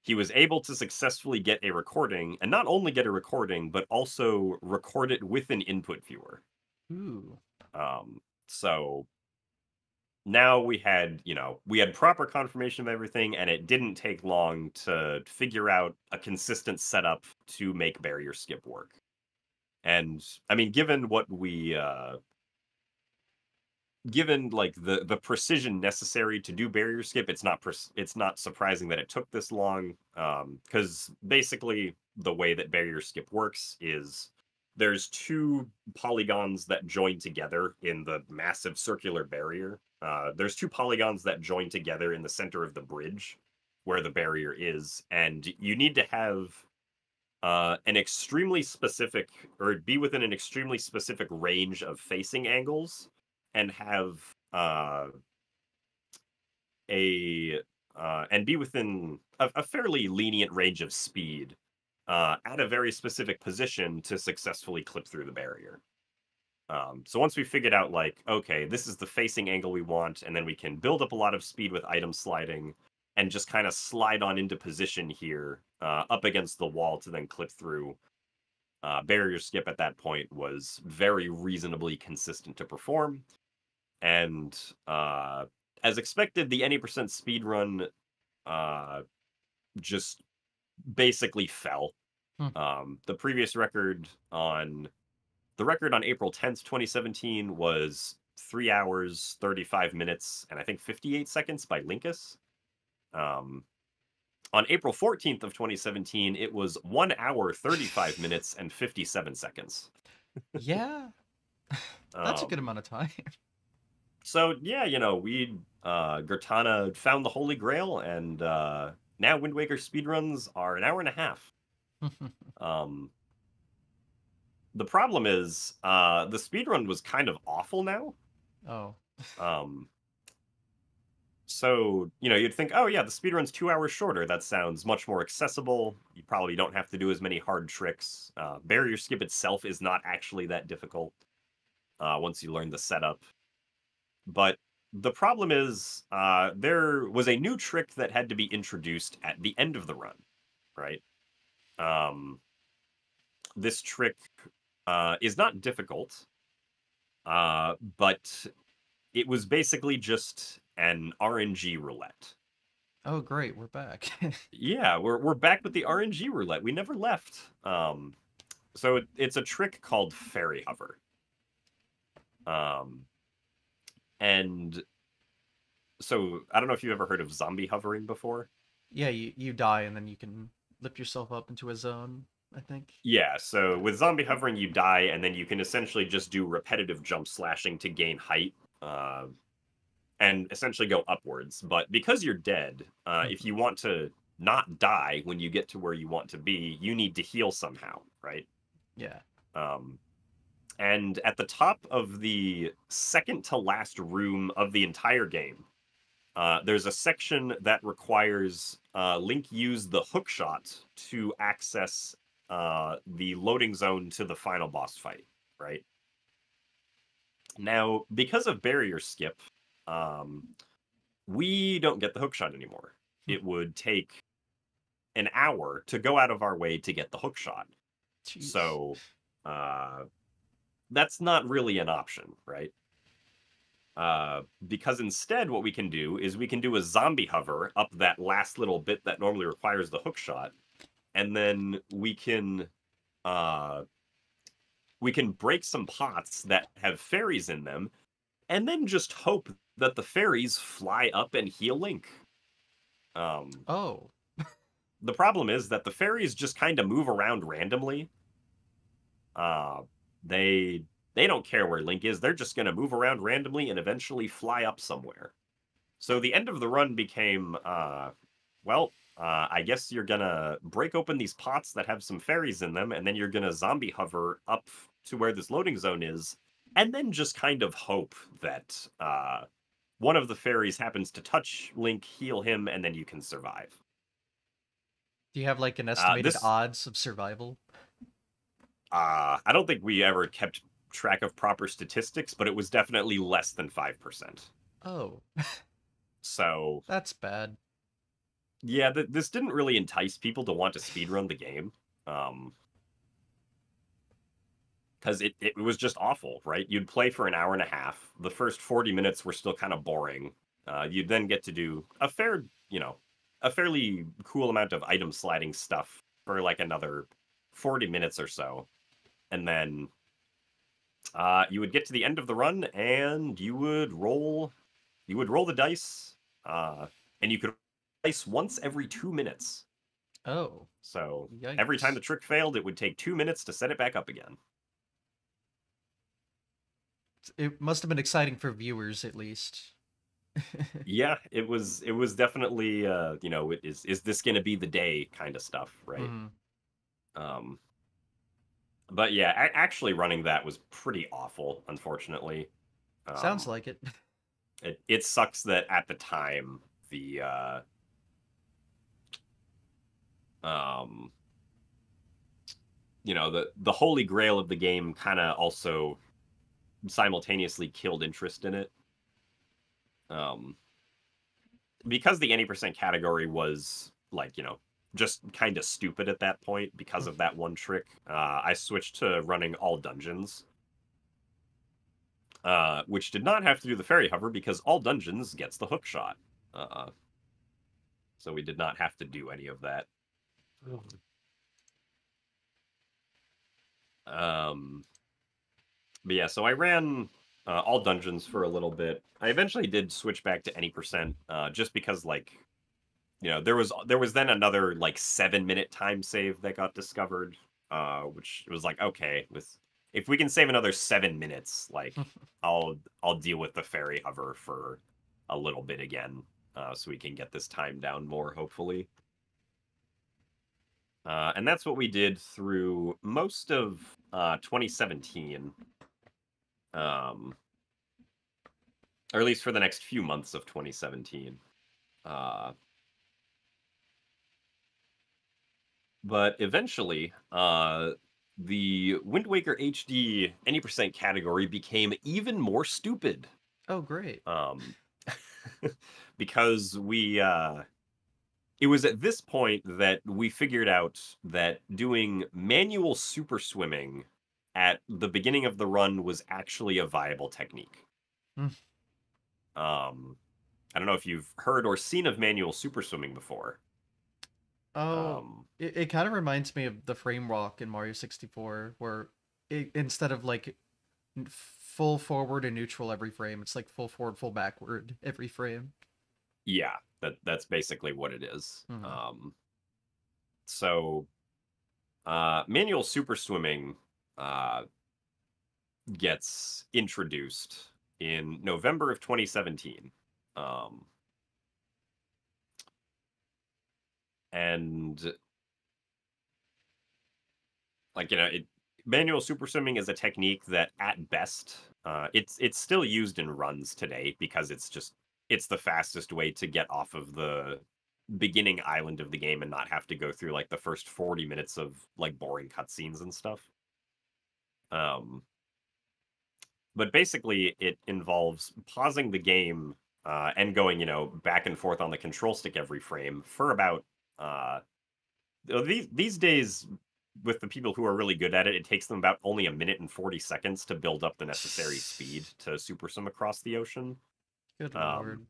He was able to successfully get a recording, and not only get a recording, but also record it with an input viewer. Ooh. So now we had proper confirmation of everything, and it didn't take long to figure out a consistent setup to make barrier skip work. And I mean, given what we given like the precision necessary to do barrier skip, it's not surprising that it took this long, because basically the way that barrier skip works is there's two polygons that join together in the massive circular barrier. There's two polygons that join together in the center of the bridge where the barrier is, and you need to have an extremely specific, or be within an extremely specific range of facing angles, and have and be within a fairly lenient range of speed at a very specific position to successfully clip through the barrier. So once we figured out, like, okay, this is the facing angle we want, and then we can build up a lot of speed with item sliding and just kind of slide on into position here up against the wall to then clip through. Barrier skip at that point was very reasonably consistent to perform. And as expected, the any percent speedrun just basically fell. The previous record on April 10th, 2017 was 3 hours, 35 minutes, and I think 58 seconds by Linkus. On April 14th of 2017, it was 1 hour, 35 minutes, and 57 seconds. Yeah. That's a good amount of time. So, yeah, Gertana found the Holy Grail, and now Wind Waker speedruns are an hour and a half. The problem is, the speedrun was kind of awful now. Oh. So, you'd think, oh yeah, the speedrun's 2 hours shorter. That sounds much more accessible. You probably don't have to do as many hard tricks. Barrier skip itself is not actually that difficult once you learn the setup. But the problem is, there was a new trick that had to be introduced at the end of the run, right? This trick is not difficult, but it was basically just an RNG roulette. Oh, great, we're back. Yeah, we're back with the RNG roulette. We never left. So it's a trick called fairy hover. And so I don't know if you've ever heard of zombie hovering before. Yeah, you die and then you can lift yourself up into a zone, I think. Yeah, so with zombie hovering, you die, and then you can essentially just do repetitive jump slashing to gain height, and essentially go upwards. But because you're dead, if you want to not die when you get to where you want to be, you need to heal somehow, right? Yeah. And at the top of the second to last room of the entire game, there's a section that requires Link use the hookshot to access the loading zone to the final boss fight, right? Now, because of barrier skip, we don't get the hookshot anymore. It would take an hour to go out of our way to get the hookshot. Jeez. So that's not really an option, right? Because instead what we can do is we can do a zombie hover up that last little bit that normally requires the hookshot, and then we can break some pots that have fairies in them, and then just hope that the fairies fly up and heal Link. Oh. The problem is that the fairies just kind of move around randomly. They don't care where Link is. They're just going to move around randomly and eventually fly up somewhere. So the end of the run became, I guess you're going to break open these pots that have some fairies in them, and then you're going to zombie hover up to where this loading zone is, and then just kind of hope that one of the fairies happens to touch Link, heal him, and then you can survive. Do you have like an estimated odds of survival? I don't think we ever kept track of proper statistics, but it was definitely less than 5%. Oh, So that's bad. yeah, this didn't really entice people to want to speedrun the game. Because it was just awful, right? You'd play for an hour and a half. The first 40 minutes were still kind of boring. You'd then get to do a fairly cool amount of item sliding stuff for like another 40 minutes or so. And then you would get to the end of the run and you would roll the dice, and you could dice once every 2 minutes. Oh, So every time the yikes. trick failed, it would take 2 minutes to set it back up again. It must have been exciting for viewers, at least. Yeah, it was definitely is this gonna be the day kind of stuff, right? Hmm. Um, but yeah, actually running that was pretty awful, unfortunately. Sounds Um, like it. it sucks that at the time the um the holy grail of the game kind of also simultaneously killed interest in it. Um, because the any percent category was like just kind of stupid at that point because of that one trick. I switched to running all dungeons, which did not have to do the fairy hover because all dungeons gets the hook shot. Uh, so we did not have to do any of that. Um, but yeah, so I ran all dungeons for a little bit. I eventually did switch back to any percent, just because like there was then another like 7 minute time save that got discovered, which was like, okay, with if we can save another 7 minutes, like I'll deal with the fairy hover for a little bit again, so we can get this time down more, hopefully. And that's what we did through most of 2017, um, or at least for the next few months of 2017. Uh, But eventually, the Wind Waker HD any percent category became even more stupid. Oh, great. Um, because it was at this point that we figured out that doing manual super swimming at the beginning of the run was actually a viable technique. Mm. Um, I don't know if you've heard or seen of manual super swimming before. Oh, Um, it kind of reminds me of the frame walk in Mario 64, where instead of like full forward and neutral every frame, it's like full forward, full backward every frame. yeah, that's basically what it is. Hmm. So manual super swimming uh, gets introduced in November of 2017. Um, and like manual super swimming is a technique that at best it's still used in runs today because it's the fastest way to get off of the beginning island of the game and not have to go through like the first 40 minutes of like boring cutscenes and stuff. Um, but basically it involves pausing the game and going back and forth on the control stick every frame for about uh, these days with the people who are really good at it, it takes them about only a minute and 40 seconds to build up the necessary speed to super swim across the ocean. Good um, lord.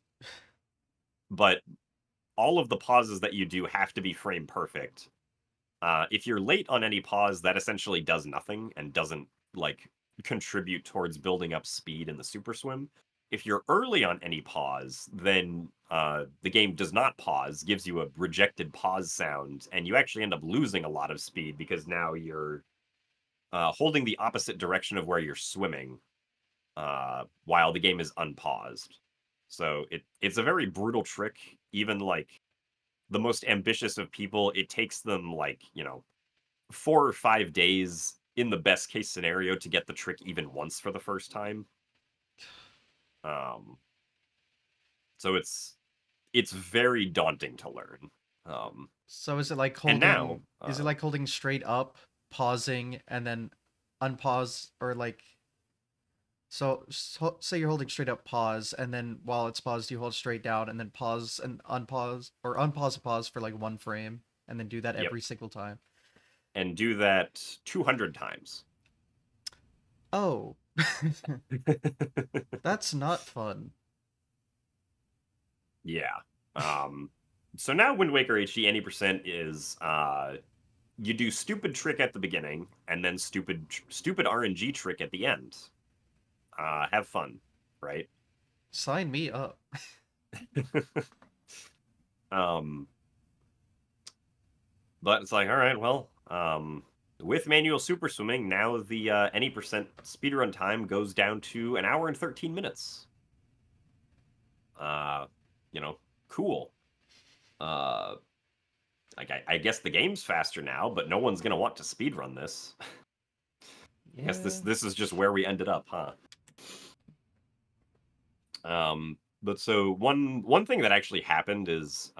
but all of the pauses that you do have to be frame perfect. If you're late on any pause, that essentially does nothing and doesn't like contribute towards building up speed in the super swim. If you're early on any pause, then the game does not pause, gives you a rejected pause sound, and you actually end up losing a lot of speed because now you're holding the opposite direction of where you're swimming while the game is unpaused. So it's a very brutal trick. Even like the most ambitious of people, it takes them like 4 or 5 days in the best case scenario to get the trick even once for the first time. Um, so it's very daunting to learn. Um, So is it like and now, holding? Is it like holding straight up, pausing, and then unpause, or like? So say you're holding straight up pause, and then while it's paused, you hold straight down, and then pause and unpause, or unpause and pause for like 1 frame, and then do that Yep. every single time. And do that 200 times. Oh, that's not fun. Yeah. So now Wind Waker HD 80% is you do stupid trick at the beginning and then stupid RNG trick at the end. Have fun, right? Sign me up. um, but it's like, all right, well, with manual super swimming, now the any percent speedrun time goes down to an hour and 13 minutes. Uh, you know, cool. Uh, like I guess the game's faster now, but no one's gonna want to speedrun this. I guess Yeah. this is just where we ended up, huh? But so one thing that actually happened is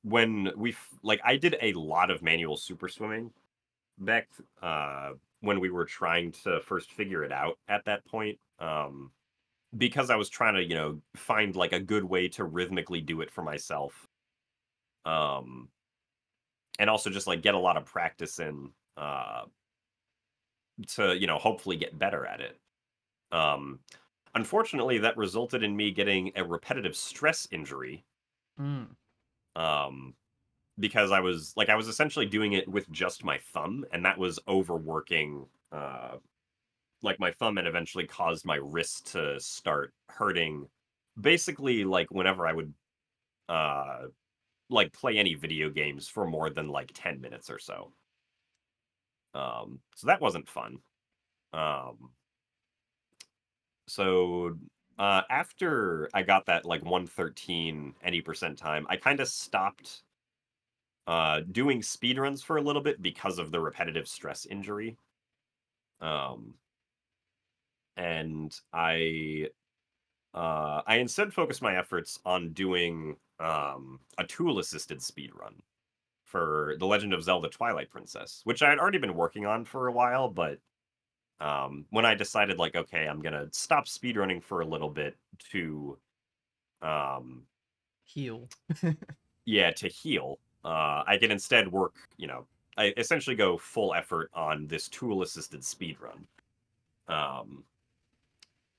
when like I did a lot of manual super swimming back when we were trying to first figure it out at that point. Because I was trying to, find like a good way to rhythmically do it for myself. Um, and also just like get a lot of practice in to, hopefully get better at it. Um, Unfortunately, that resulted in me getting a repetitive stress injury. Mm. Um, because I was essentially doing it with just my thumb, and that was overworking like my thumb, and eventually caused my wrist to start hurting. Basically, like whenever I would uh like play any video games for more than like 10 minutes or so. So that wasn't fun. Um so after I got that like 113 any percent time, I kind of stopped doing speedruns for a little bit because of the repetitive stress injury. Um and I instead focused my efforts on doing a tool assisted speed run for The Legend of Zelda Twilight Princess, which I had already been working on for a while, but when I decided, like, okay, I'm going to stop speedrunning for a little bit to, um, Heal. yeah, to heal, I can instead work, I essentially go full effort on this tool assisted speedrun um,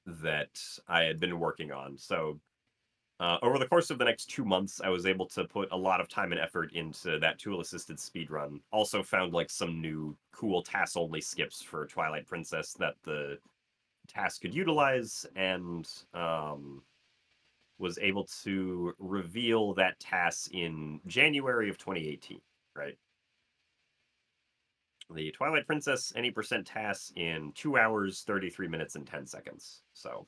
that I had been working on. So over the course of the next 2 months, I was able to put a lot of time and effort into that tool-assisted speedrun. Also found like some new cool TAS-only skips for Twilight Princess that the TAS could utilize, and was able to reveal that TAS in January of 2018, right? The Twilight Princess any percent TAS in 2 hours, 33 minutes, and 10 seconds. So,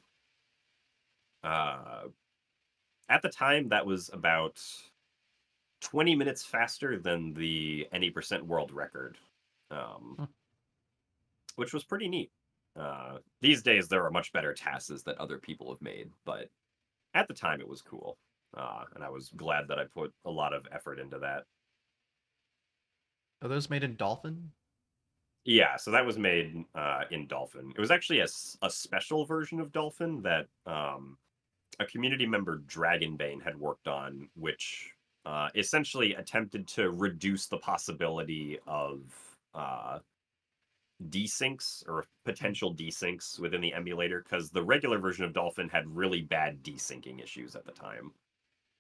uh, at the time, that was about 20 minutes faster than the any percent world record, um, Hmm. which was pretty neat. These days, there are much better tasks that other people have made, but at the time, it was cool. And I was glad that I put a lot of effort into that. Are those made in Dolphin? Yeah, so that was made in Dolphin. It was actually a special version of Dolphin that a community member, Dragonbane, had worked on, which essentially attempted to reduce the possibility of uh, desyncs or Hmm. potential desyncs within the emulator, because the regular version of Dolphin had really bad desyncing issues at the time,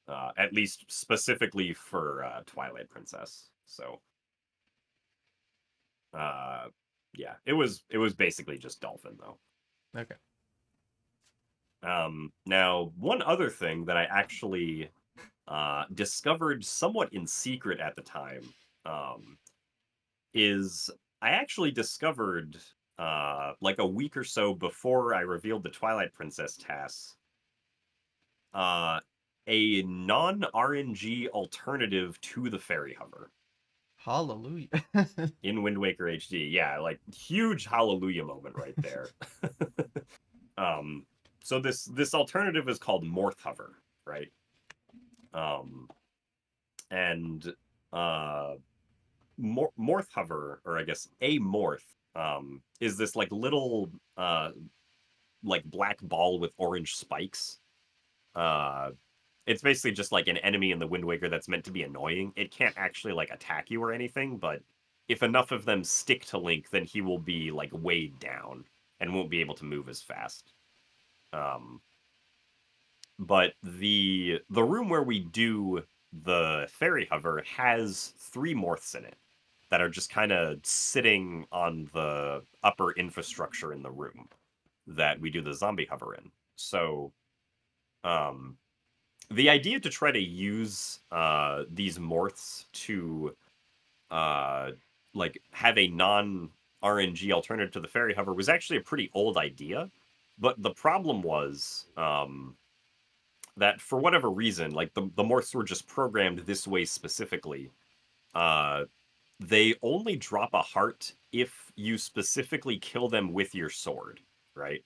at least specifically for Twilight Princess. So, uh, yeah, it was basically just Dolphin though. Okay. Now, one other thing that I actually discovered somewhat in secret at the time um, is I actually discovered like a week or so before I revealed the Twilight Princess TAS, uh, a non RNG alternative to the Fairy Hover Hallelujah. in Wind Waker HD. Yeah, like huge hallelujah moment right there. um, so this alternative is called Morph Hover, right? Um, and Morph Hover, or I guess a Morph, is this like little like black ball with orange spikes. Uh, it's basically just like an enemy in the Wind Waker that's meant to be annoying. It can't actually like attack you or anything, but if enough of them stick to Link, then he will be like weighed down and won't be able to move as fast. But the room where we do the fairy hover has 3 morphs in it that are just kind of sitting on the upper infrastructure in the room that we do the zombie hover in. So, the idea to try to use these morphs to like have a non RNG alternative to the fairy hover was actually a pretty old idea. But the problem was that for whatever reason, like the morphs were just programmed this way specifically. They only drop a heart if you specifically kill them with your sword, right?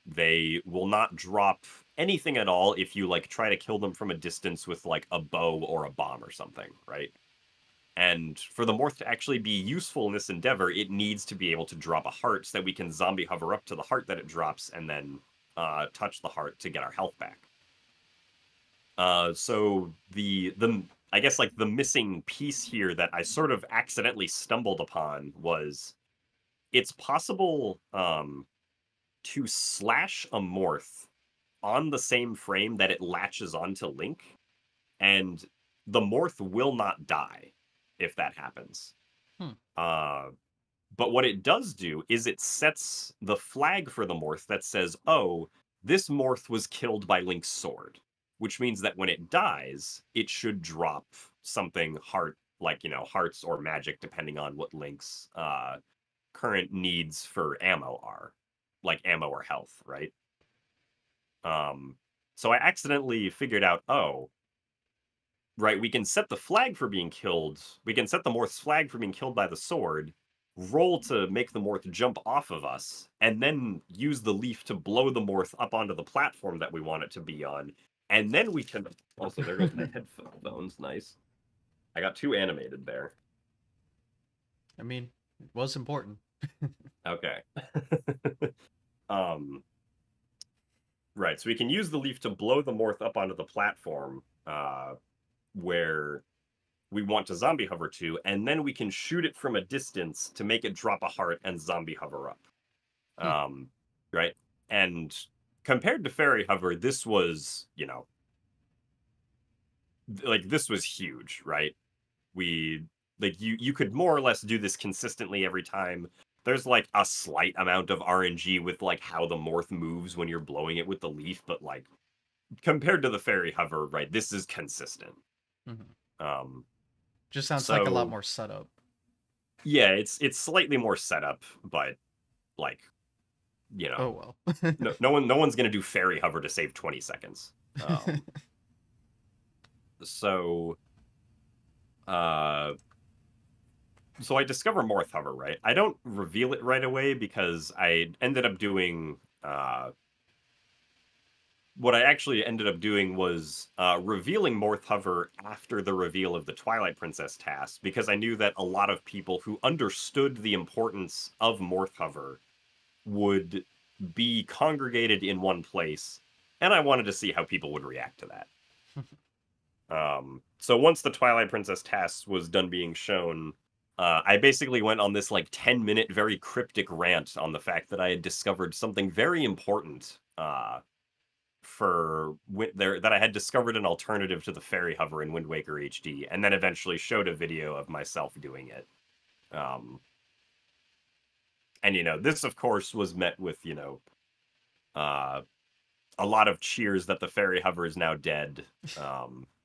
They will not drop anything at all if you like try to kill them from a distance with like a bow or a bomb or something, right? And for the morph to actually be useful in this endeavor, it needs to be able to drop a heart so that we can zombie hover up to the heart that it drops and then touch the heart to get our health back. So the I guess like the missing piece here that I sort of accidentally stumbled upon was it's possible to slash a morph on the same frame that it latches onto Link, and the morph will not die if that happens. But what it does do is it sets the flag for the morph that says, oh, this morph was killed by Link's sword, which means that when it dies, it should drop something heart, like, you know, hearts or magic, depending on what Link's current needs for ammo are, like ammo or health, right? So I accidentally figured out, oh, right, we can set the flag for being killed. We can set the morph's flag for being killed by the sword, roll to make the morph jump off of us, and then use the leaf to blow the morph up onto the platform that we want it to be on. And then we can... Also, there goes my headphones. Nice. I got 2 animated there. I mean, it was important. Okay. Right, so we can use the leaf to blow the morph up onto the platform where we want to zombie hover to, and then we can shoot it from a distance to make it drop a heart and zombie hover up. Right? And compared to fairy hover, this was, you know, like this was huge, right? We like you could more or less do this consistently every time. There's like a slight amount of RNG with like how the morph moves when you're blowing it with the leaf, but like compared to the fairy hover, right, this is consistent. Just sounds like a lot So more setup. yeah, it's slightly more setup, but like, you know, Oh well. no one's gonna do fairy hover to save 20 seconds. So so I discover morph hover, right? I don't reveal it right away because I ended up doing what I actually ended up doing was revealing morph hover after the reveal of the Twilight Princess task, because I knew that a lot of people who understood the importance of morph hover would be congregated in one place, and I wanted to see how people would react to that. So once the Twilight Princess task was done being shown, I basically went on this like 10-minute, very cryptic rant on the fact that I had discovered something very important that I had discovered an alternative to the fairy hover in Wind Waker HD, and then eventually showed a video of myself doing it. And you know, this of course was met with, you know, a lot of cheers that the fairy hover is now dead,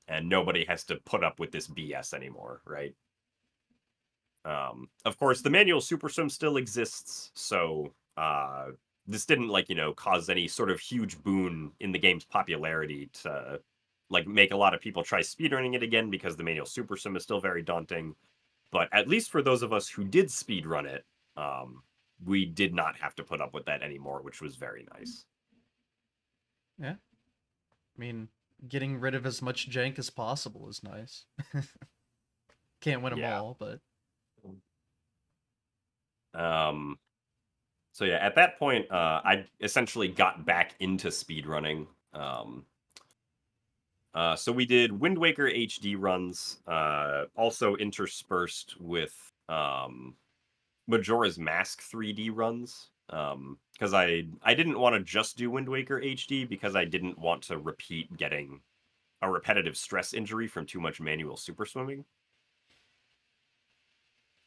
and nobody has to put up with this BS anymore, right? Of course, the manual Super Swim still exists, so this didn't, like, you know, cause any sort of huge boon in the game's popularity to, like, make a lot of people try speedrunning it again, because the manual Super Swim is still very daunting. But at least for those of us who did speedrun it, we did not have to put up with that anymore, which was very nice. Yeah. I mean, getting rid of as much jank as possible is nice. Can't win them all, but... So yeah, at that point, I essentially got back into speedrunning. So we did Wind Waker HD runs, also interspersed with Majora's Mask 3D runs. Because I didn't want to just do Wind Waker HD because I didn't want to repeat getting a repetitive stress injury from too much manual super swimming.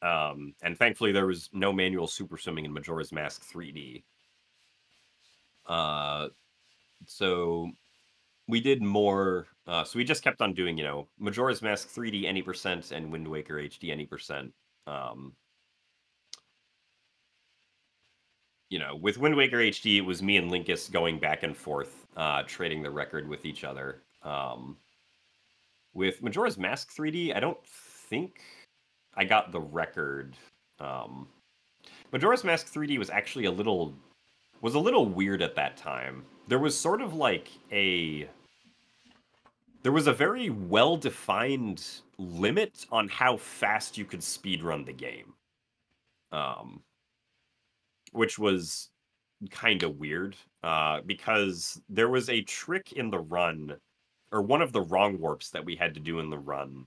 And thankfully there was no manual super swimming in Majora's Mask 3D. So we did more. So we just kept on doing, Majora's Mask 3D any percent and Wind Waker HD any percent. Um, with Wind Waker HD, it was me and Linkus going back and forth, trading the record with each other. With Majora's Mask 3D, I don't think I got the record. Majora's Mask 3D was actually a little weird at that time. There was sort of like there was a very well-defined limit on how fast you could speedrun the game. Which was kind of weird, because there was a trick in the run, or one of the wrong warps that we had to do in the run.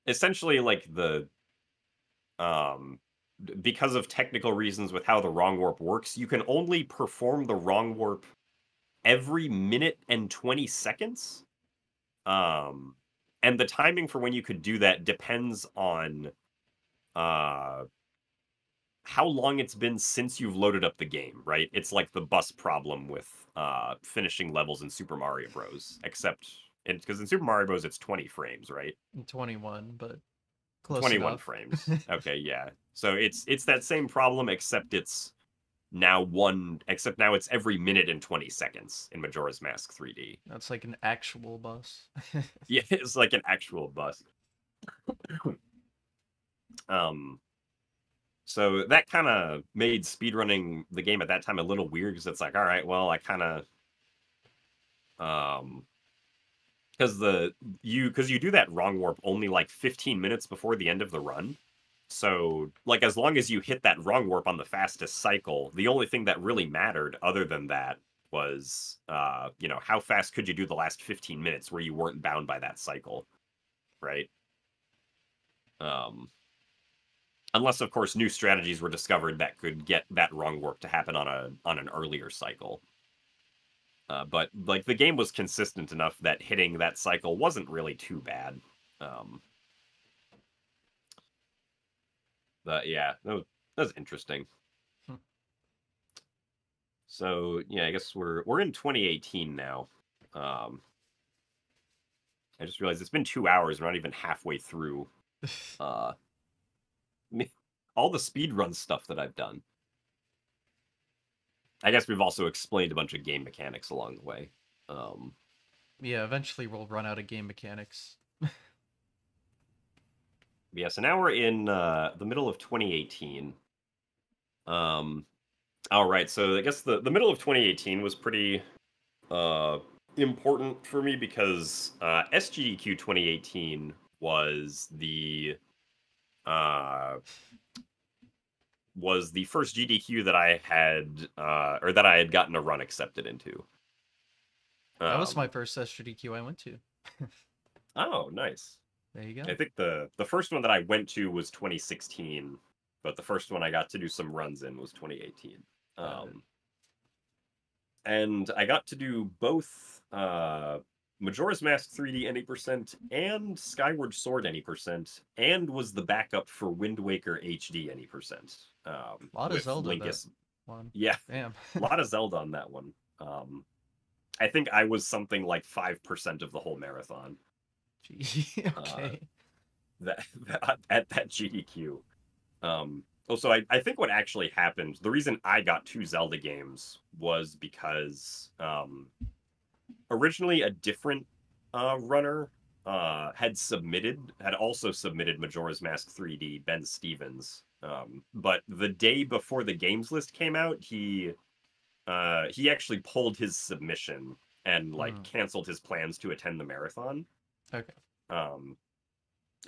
Essentially, like because of technical reasons with how the wrong warp works, you can only perform the wrong warp every minute and 20 seconds. And the timing for when you could do that depends on how long it's been since you've loaded up the game, right? It's like the bus problem with finishing levels in Super Mario Bros. Except because in Super Mario Bros. It's 20 frames, right? 21, but close 21 enough. frames. Okay, yeah. So it's that same problem, except it's except now it's every minute and 20 seconds in Majora's Mask 3D. That's like an actual bus. Yeah, it's like an actual bus. So that kind of made speedrunning the game at that time a little weird, because it's like, all right, well, I kind of because you do that wrong warp only like 15 minutes before the end of the run. So like as long as you hit that wrong warp on the fastest cycle, the only thing that really mattered other than that was how fast could you do the last 15 minutes where you weren't bound by that cycle, right? Unless of course new strategies were discovered that could get that wrong warp to happen on an earlier cycle. But like the game was consistent enough that hitting that cycle wasn't really too bad. But yeah, that was interesting. Hmm. So yeah, I guess we're in 2018 now. I just realized it's been 2 hours. We're not even halfway through. All the speedrun stuff that I've done. I guess we've also explained a bunch of game mechanics along the way. Yeah, eventually we'll run out of game mechanics. Yeah, so now we're in the middle of 2018. All right, so I guess the middle of 2018 was pretty important for me because SGDQ 2018 was the first GDQ that I had or that I had gotten a run accepted into. That was my first SGDQ I went to. Oh, nice. There you I go. think the first one that I went to was 2016, but the first one I got to do some runs in was 2018. And I got to do both Majora's Mask 3D any percent and Skyward Sword any percent, and was the backup for Wind Waker HD any percent. A lot of With Zelda that Linkus. one. Yeah, Damn. a lot of Zelda on that one. I think I was something like 5% of the whole marathon. Gee, okay. That at that GDQ. Also, I think what actually happened, the reason I got 2 Zelda games was because originally a different runner had also submitted Majora's Mask 3D, Ben Stevens. But the day before the games list came out, he actually pulled his submission and like canceled his plans to attend the marathon. Okay.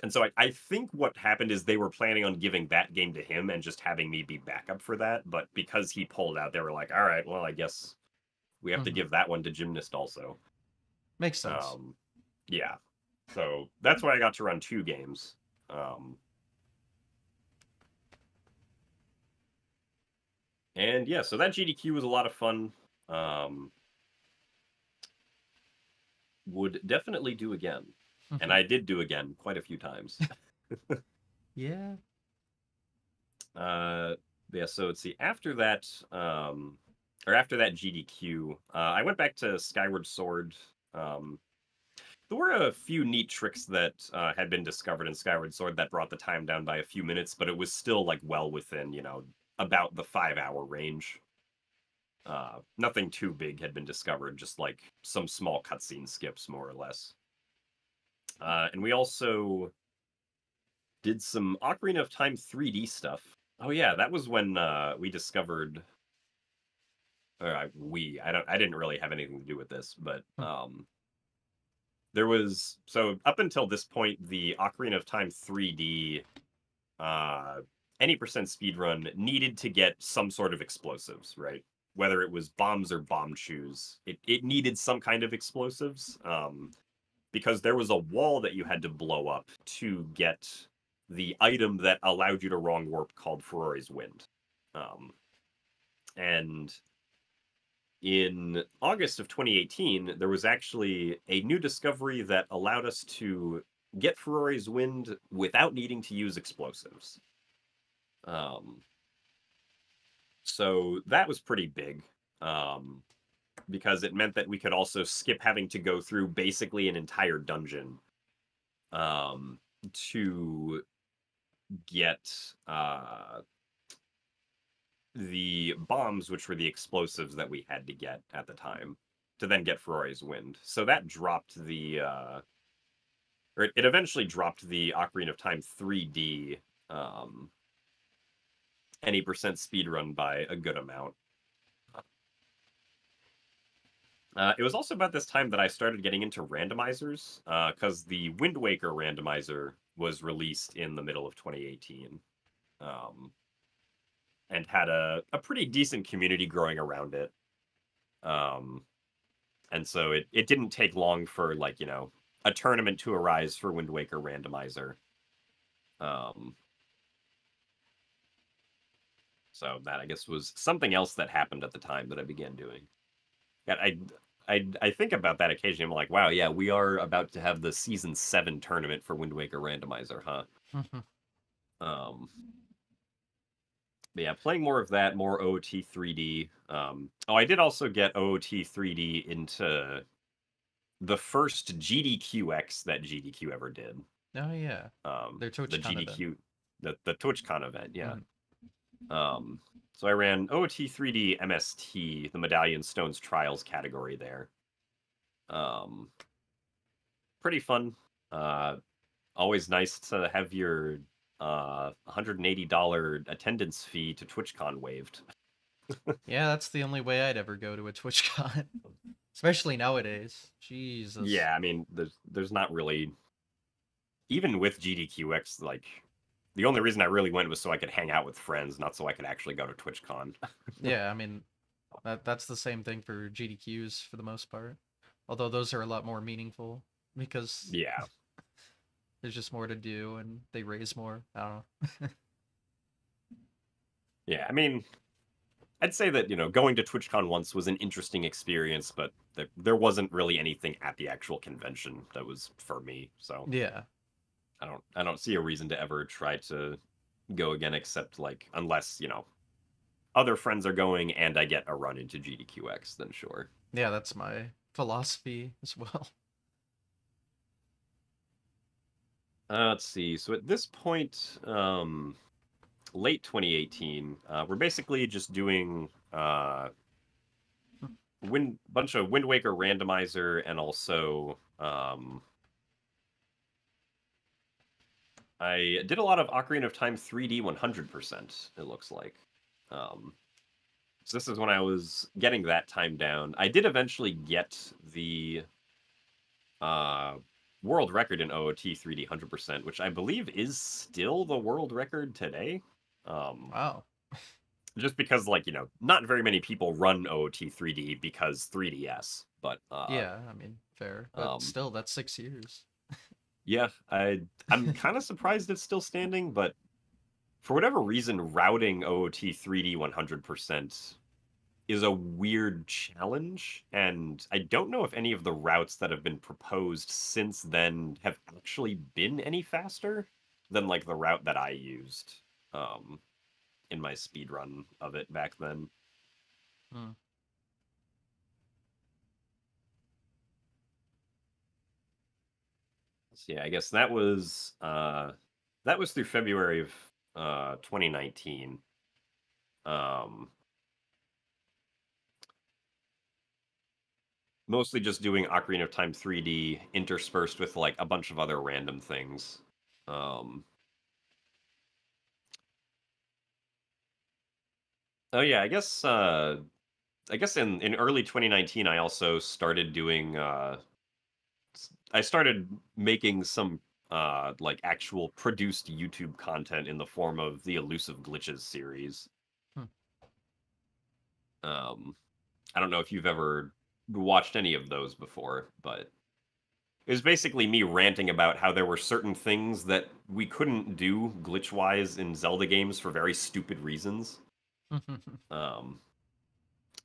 And so I think what happened is they were planning on giving that game to him and just having me be backup for that. But because he pulled out, they were like, all right, well, I guess we have to Mhm. give that one to Gymnast also. Makes sense. Yeah. So that's why I got to run 2 games. And yeah, so that GDQ was a lot of fun. Would definitely do again. And I did do again quite a few times. Yeah. Yeah, so let's see. After that, or after that GDQ, I went back to Skyward Sword. There were a few neat tricks that had been discovered in Skyward Sword that brought the time down by a few minutes, but it was still like well within, about the 5-hour range. Nothing too big had been discovered, just like some small cutscene skips, more or less. And we also did some Ocarina of Time 3D stuff. Oh yeah, that was when we discovered. I didn't really have anything to do with this, but there was up until this point the Ocarina of Time 3D any percent speedrun needed to get some sort of explosives, right? Whether it was bombs or bomb shoes, it needed some kind of explosives because there was a wall that you had to blow up to get the item that allowed you to wrong warp called Ferrari's Wind. And in August of 2018, there was actually a new discovery that allowed us to get Ferrari's Wind without needing to use explosives. So that was pretty big because it meant that we could also skip having to go through basically an entire dungeon to get the bombs, which were the explosives that we had to get at the time, to then get Ferrari's Wind. So that dropped or it eventually dropped the Ocarina of Time 3D any percent speedrun by a good amount. It was also about this time that I started getting into randomizers, because the Wind Waker randomizer was released in the middle of 2018, and had a pretty decent community growing around it. And so it didn't take long for a tournament to arise for Wind Waker randomizer. So that I guess was something else that happened at the time that I began doing. Yeah, I think about that occasionally. I'm like, wow, yeah, we are about to have the season 7 tournament for Wind Waker randomizer, huh? um, but yeah, playing more of that, more OOT 3D. I did also get OOT 3D into the first GDQX that GDQ ever did. Oh yeah. Their The TwitchCon event. GDQ, the TwitchCon event, yeah. Mm-hmm. So I ran OOT 3D MST, the Medallion Stones Trials category there. Pretty fun. Always nice to have your $180 attendance fee to TwitchCon waived. Yeah, that's the only way I'd ever go to a TwitchCon. Especially nowadays. Jesus. Yeah, I mean, there's not really, even with GDQX, like the only reason I really went was so I could hang out with friends, not so I could actually go to TwitchCon. Yeah, I mean, that's the same thing for GDQs for the most part. Although those are a lot more meaningful because Yeah. there's just more to do and they raise more. I don't know. Yeah, I mean, I'd say that, going to TwitchCon once was an interesting experience, but there wasn't really anything at the actual convention that was for me. So Yeah. I don't see a reason to ever try to go again, except like unless, other friends are going and I get a run into GDQX, then sure. Yeah, that's my philosophy as well. Let's see. So at this point, late 2018, we're basically just doing bunch of Wind Waker randomizer, and also I did a lot of Ocarina of Time 3D 100%, it looks like. So this is when I was getting that time down. I did eventually get the world record in OOT 3D 100%, which I believe is still the world record today. Wow. Just because, like, not very many people run OOT 3D because 3DS. But Yeah, I mean, fair, but um, still, that's 6 years. yeah, I'm kind of surprised it's still standing, but for whatever reason, routing OOT 3D 100% is a weird challenge, and I don't know if any of the routes that have been proposed since then have actually been any faster than like the route that I used um, in my speed run of it back then. Hmm. So yeah, I guess that was through February of 2019. Um, Mostly just doing Ocarina of Time 3D interspersed with like a bunch of other random things. Um, oh yeah, I guess in early 2019 I also started doing I started making some like actual produced YouTube content in the form of the Elusive Glitches series. Hmm. Um I don't know if you've ever watched any of those before, but it was basically me ranting about how there were certain things that we couldn't do glitch-wise in Zelda games for very stupid reasons. Um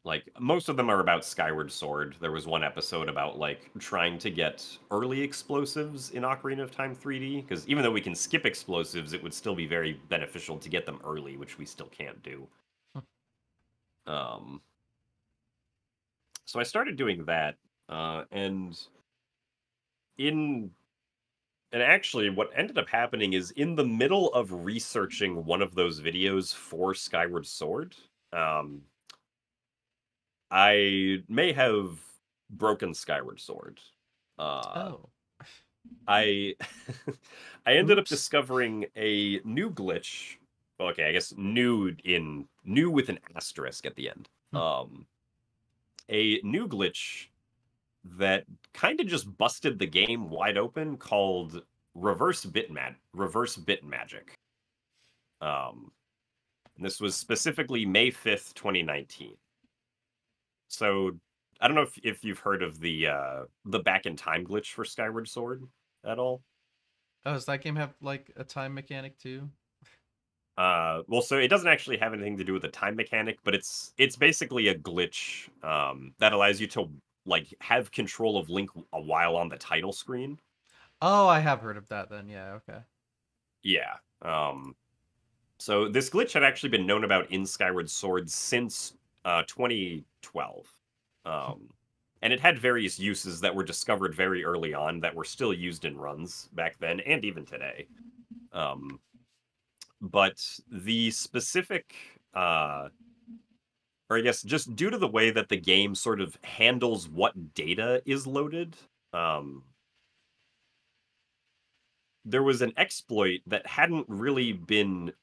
Like most of them are about Skyward Sword. There was one episode about like trying to get early explosives in Ocarina of Time 3D because even though we can skip explosives, it would still be very beneficial to get them early, which we still can't do. Um, so I started doing that, and in and actually, what ended up happening is in the middle of researching one of those videos for Skyward Sword, um, I may have broken Skyward Sword. Uh, Oh, I I ended up oops. discovering a new glitch. Well, okay, I guess new with an asterisk at the end. Hmm. A new glitch that kind of just busted the game wide open called reverse bit magic. Um, and this was specifically May 5th, 2019. So I don't know if you've heard of the back in time glitch for Skyward Sword at all. Oh, does that game have like a time mechanic too? Well, so it doesn't actually have anything to do with the time mechanic, but it's basically a glitch that allows you to like have control of Link a while on the title screen. Oh, I have heard of that then. Yeah, okay. Yeah. So this glitch had actually been known about in Skyward Sword since 2012. Um, and it had various uses that were discovered very early on that were still used in runs back then and even today. Um, but the specific or I guess just due to the way that the game sort of handles what data is loaded, um, there was an exploit that hadn't really been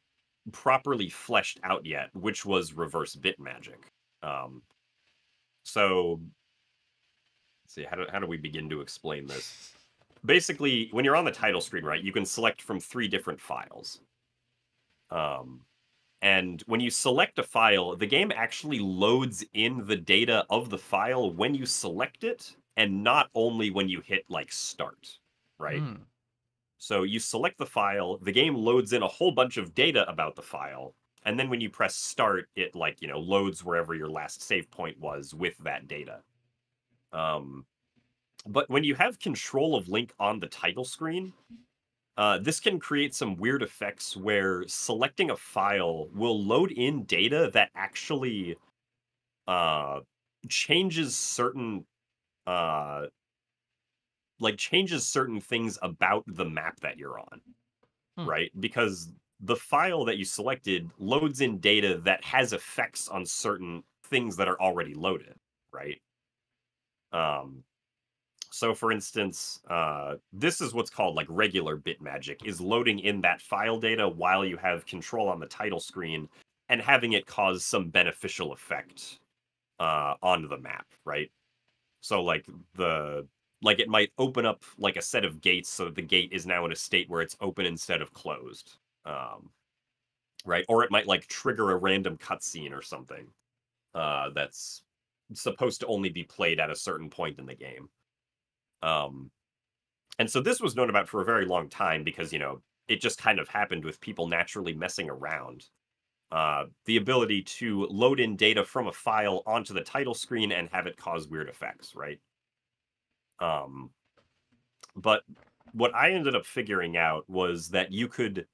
properly fleshed out yet, which was reverse bit magic. Um, so, let's see, how do we begin to explain this? Basically, when you're on the title screen, right, you can select from 3 different files. Um, And when you select a file, the game actually loads in the data of the file when you select it, and not only when you hit like start, right? Hmm. So you select the file, the game loads in a whole bunch of data about the file, and then when you press start, it like, loads wherever your last save point was with that data. Um, but when you have control of Link on the title screen, this can create some weird effects where selecting a file will load in data that actually uh, changes certain uh, changes certain things about the map that you're on, Hmm. right? Because the file that you selected loads in data that has effects on certain things that are already loaded, right? Um, So, for instance, this is what's called like regular bit magic, is loading in that file data while you have control on the title screen and having it cause some beneficial effect on the map, right? So, like the like it might open up like a set of gates so that the gate is now in a state where it's open instead of closed. Right? Or it might like trigger a random cutscene or something that's supposed to only be played at a certain point in the game. And so this was known about for a very long time because, it just kind of happened with people naturally messing around. The ability to load in data from a file onto the title screen and have it cause weird effects, right? But what I ended up figuring out was that you could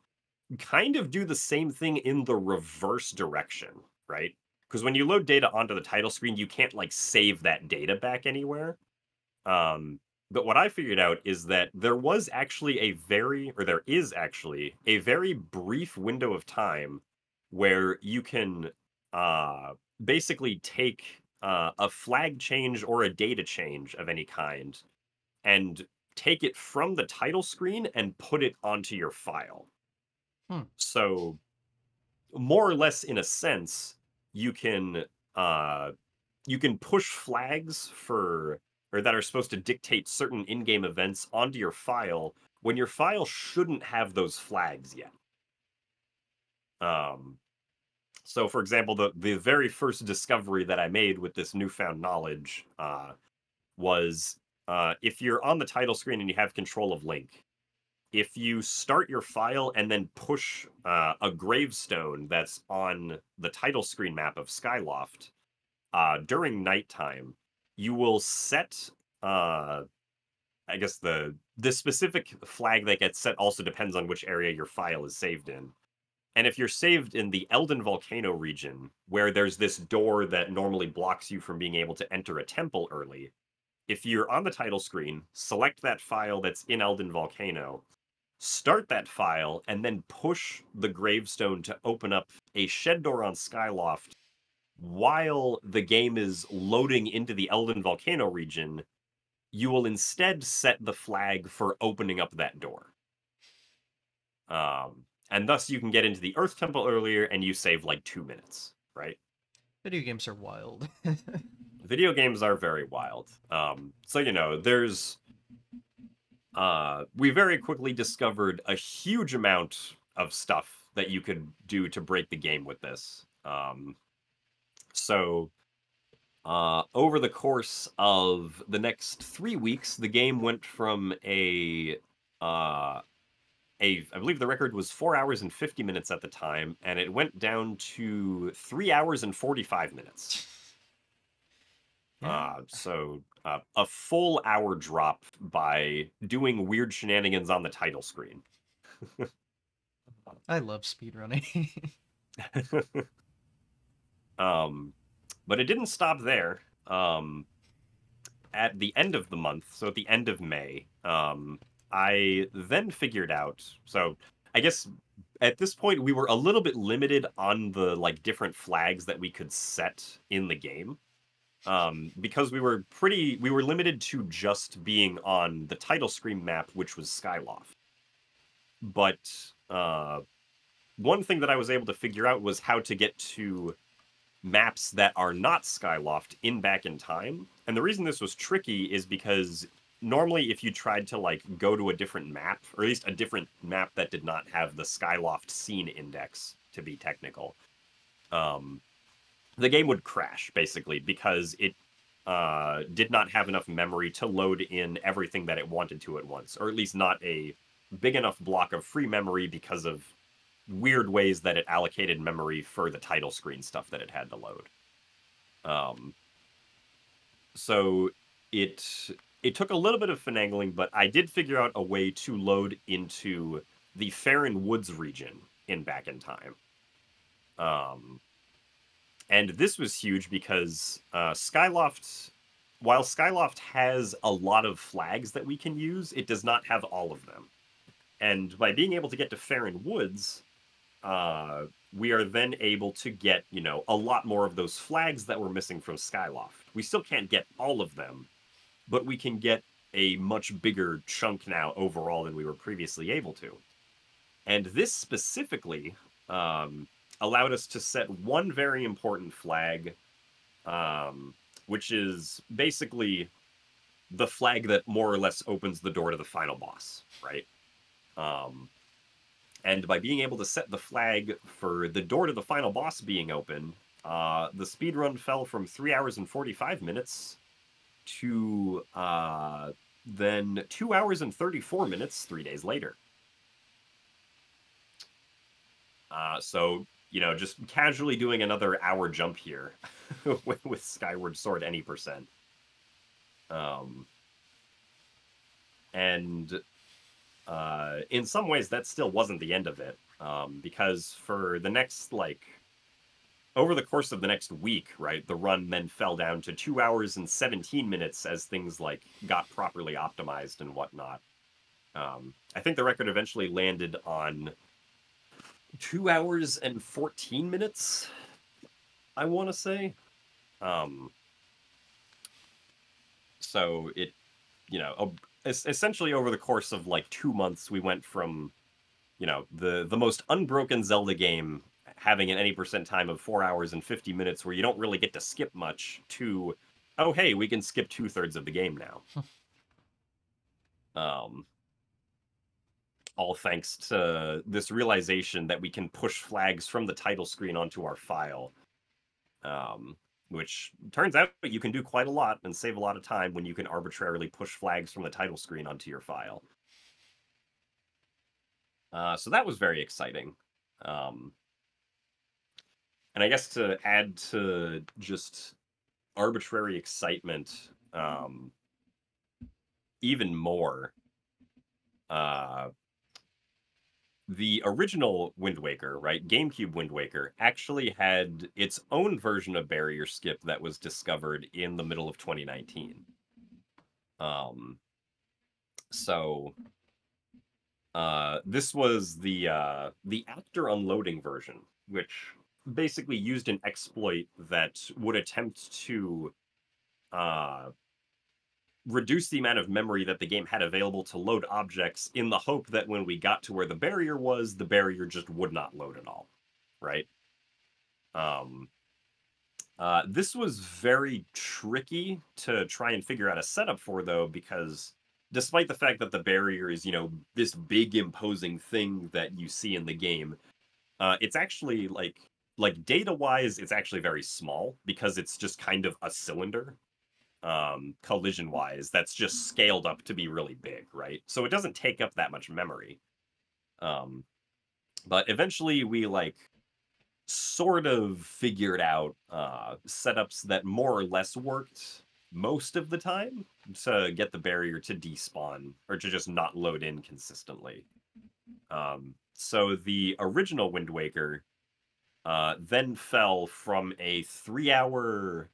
kind of do the same thing in the reverse direction, right? Because when you load data onto the title screen, you can't like save that data back anywhere. But what I figured out is that there is actually a very brief window of time where you can basically take a flag change or a data change of any kind and take it from the title screen and put it onto your file. So more or less in a sense, you can push flags or that are supposed to dictate certain in-game events onto your file when your file shouldn't have those flags yet. So for example, the very first discovery that I made with this newfound knowledge was if you're on the title screen and you have control of Link, if you start your file and then push a gravestone that's on the title screen map of Skyloft during nighttime, you will set, I guess the specific flag that gets set also depends on which area your file is saved in. And if you're saved in the Elden Volcano region, where there's this door that normally blocks you from being able to enter a temple early, if you're on the title screen, select that file that's in Elden Volcano, start that file, and then push the gravestone to open up a shed door on Skyloft while the game is loading into the Elden Volcano region, you will instead set the flag for opening up that door. And thus you can get into the Earth Temple earlier and you save like 2 minutes, right? Video games are wild. Video games are very wild. So, there's... we very quickly discovered a huge amount of stuff that you could do to break the game with this. So, over the course of the next 3 weeks, the game went from I believe the record was 4 hours and 50 minutes at the time, and it went down to 3 hours and 45 minutes. Yeah. So a full hour drop by doing weird shenanigans on the title screen. I love speedrunning. But it didn't stop there. At the end of the month, so at the end of May, I then figured out. So I guess at this point we were a little bit limited on the like different flags that we could set in the game. Because we were limited to just being on the title screen map, which was Skyloft. But one thing that I was able to figure out was how to get to maps that are not Skyloft in Back in Time. And the reason this was tricky is because normally if you tried to like go to a different map, or at least a different map that did not have the Skyloft scene index, to be technical, the game would crash, basically, because it did not have enough memory to load in everything that it wanted to at once, or at least not a big enough block of free memory because of weird ways that it allocated memory for the title screen stuff that it had to load. So it took a little bit of finagling, but I did figure out a way to load into the Farron Woods region in Back in Time. And this was huge because Skyloft, while Skyloft has a lot of flags that we can use, it does not have all of them. And by being able to get to Farron Woods, we are then able to get, a lot more of those flags that were missing from Skyloft. We still can't get all of them, but we can get a much bigger chunk now overall than we were previously able to. And this specifically allowed us to set one very important flag, which is basically the flag that more or less opens the door to the final boss, right? And by being able to set the flag for the door to the final boss being open, the speedrun fell from 3 hours and 45 minutes to then 2 hours and 34 minutes 3 days later. So, just casually doing another hour jump here with Skyward Sword any percent. And in some ways, that still wasn't the end of it, because for the next, over the course of the next week, right, the run then fell down to 2 hours and 17 minutes as things, got properly optimized and whatnot. I think the record eventually landed on 2 hours and 14 minutes, I want to say. So it, essentially over the course of 2 months, we went from, the most unbroken Zelda game having an any percent time of 4 hours and 50 minutes where you don't really get to skip much to, oh, hey, we can skip 2/3 of the game now. All thanks to this realization that we can push flags from the title screen onto our file. Which turns out you can do quite a lot and save a lot of time when you can arbitrarily push flags from the title screen onto your file. So that was very exciting. And I guess to add to just arbitrary excitement even more, the original Wind Waker, right, GameCube Wind Waker, actually had its own version of barrier skip that was discovered in the middle of 2019. So this was the actor unloading version, which basically used an exploit that would attempt to reduce the amount of memory that the game had available to load objects in the hope that when we got to where the barrier just would not load at all, right? This was very tricky to try and figure out a setup for, though, because despite the fact that the barrier is, this big imposing thing that you see in the game, it's actually data-wise, it's actually very small because it's just kind of a cylinder. Collision-wise, that's just scaled up to be really big, right? So it doesn't take up that much memory. But eventually we sort of figured out setups that more or less worked most of the time to get the barrier to despawn or to just not load in consistently. So the original Wind Waker then fell from a 3-hour,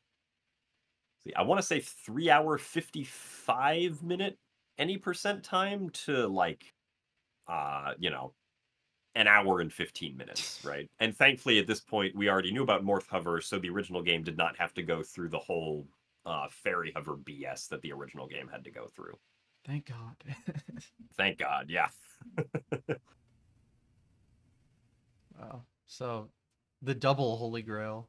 I want to say 3-hour 55-minute any percent time to an hour and 15 minutes, right? And thankfully at this point we already knew about Morph Hover, so the original game did not have to go through the whole fairy hover BS that the original game had to go through. Thank God. Thank God, yeah. Wow. So the double Holy Grail.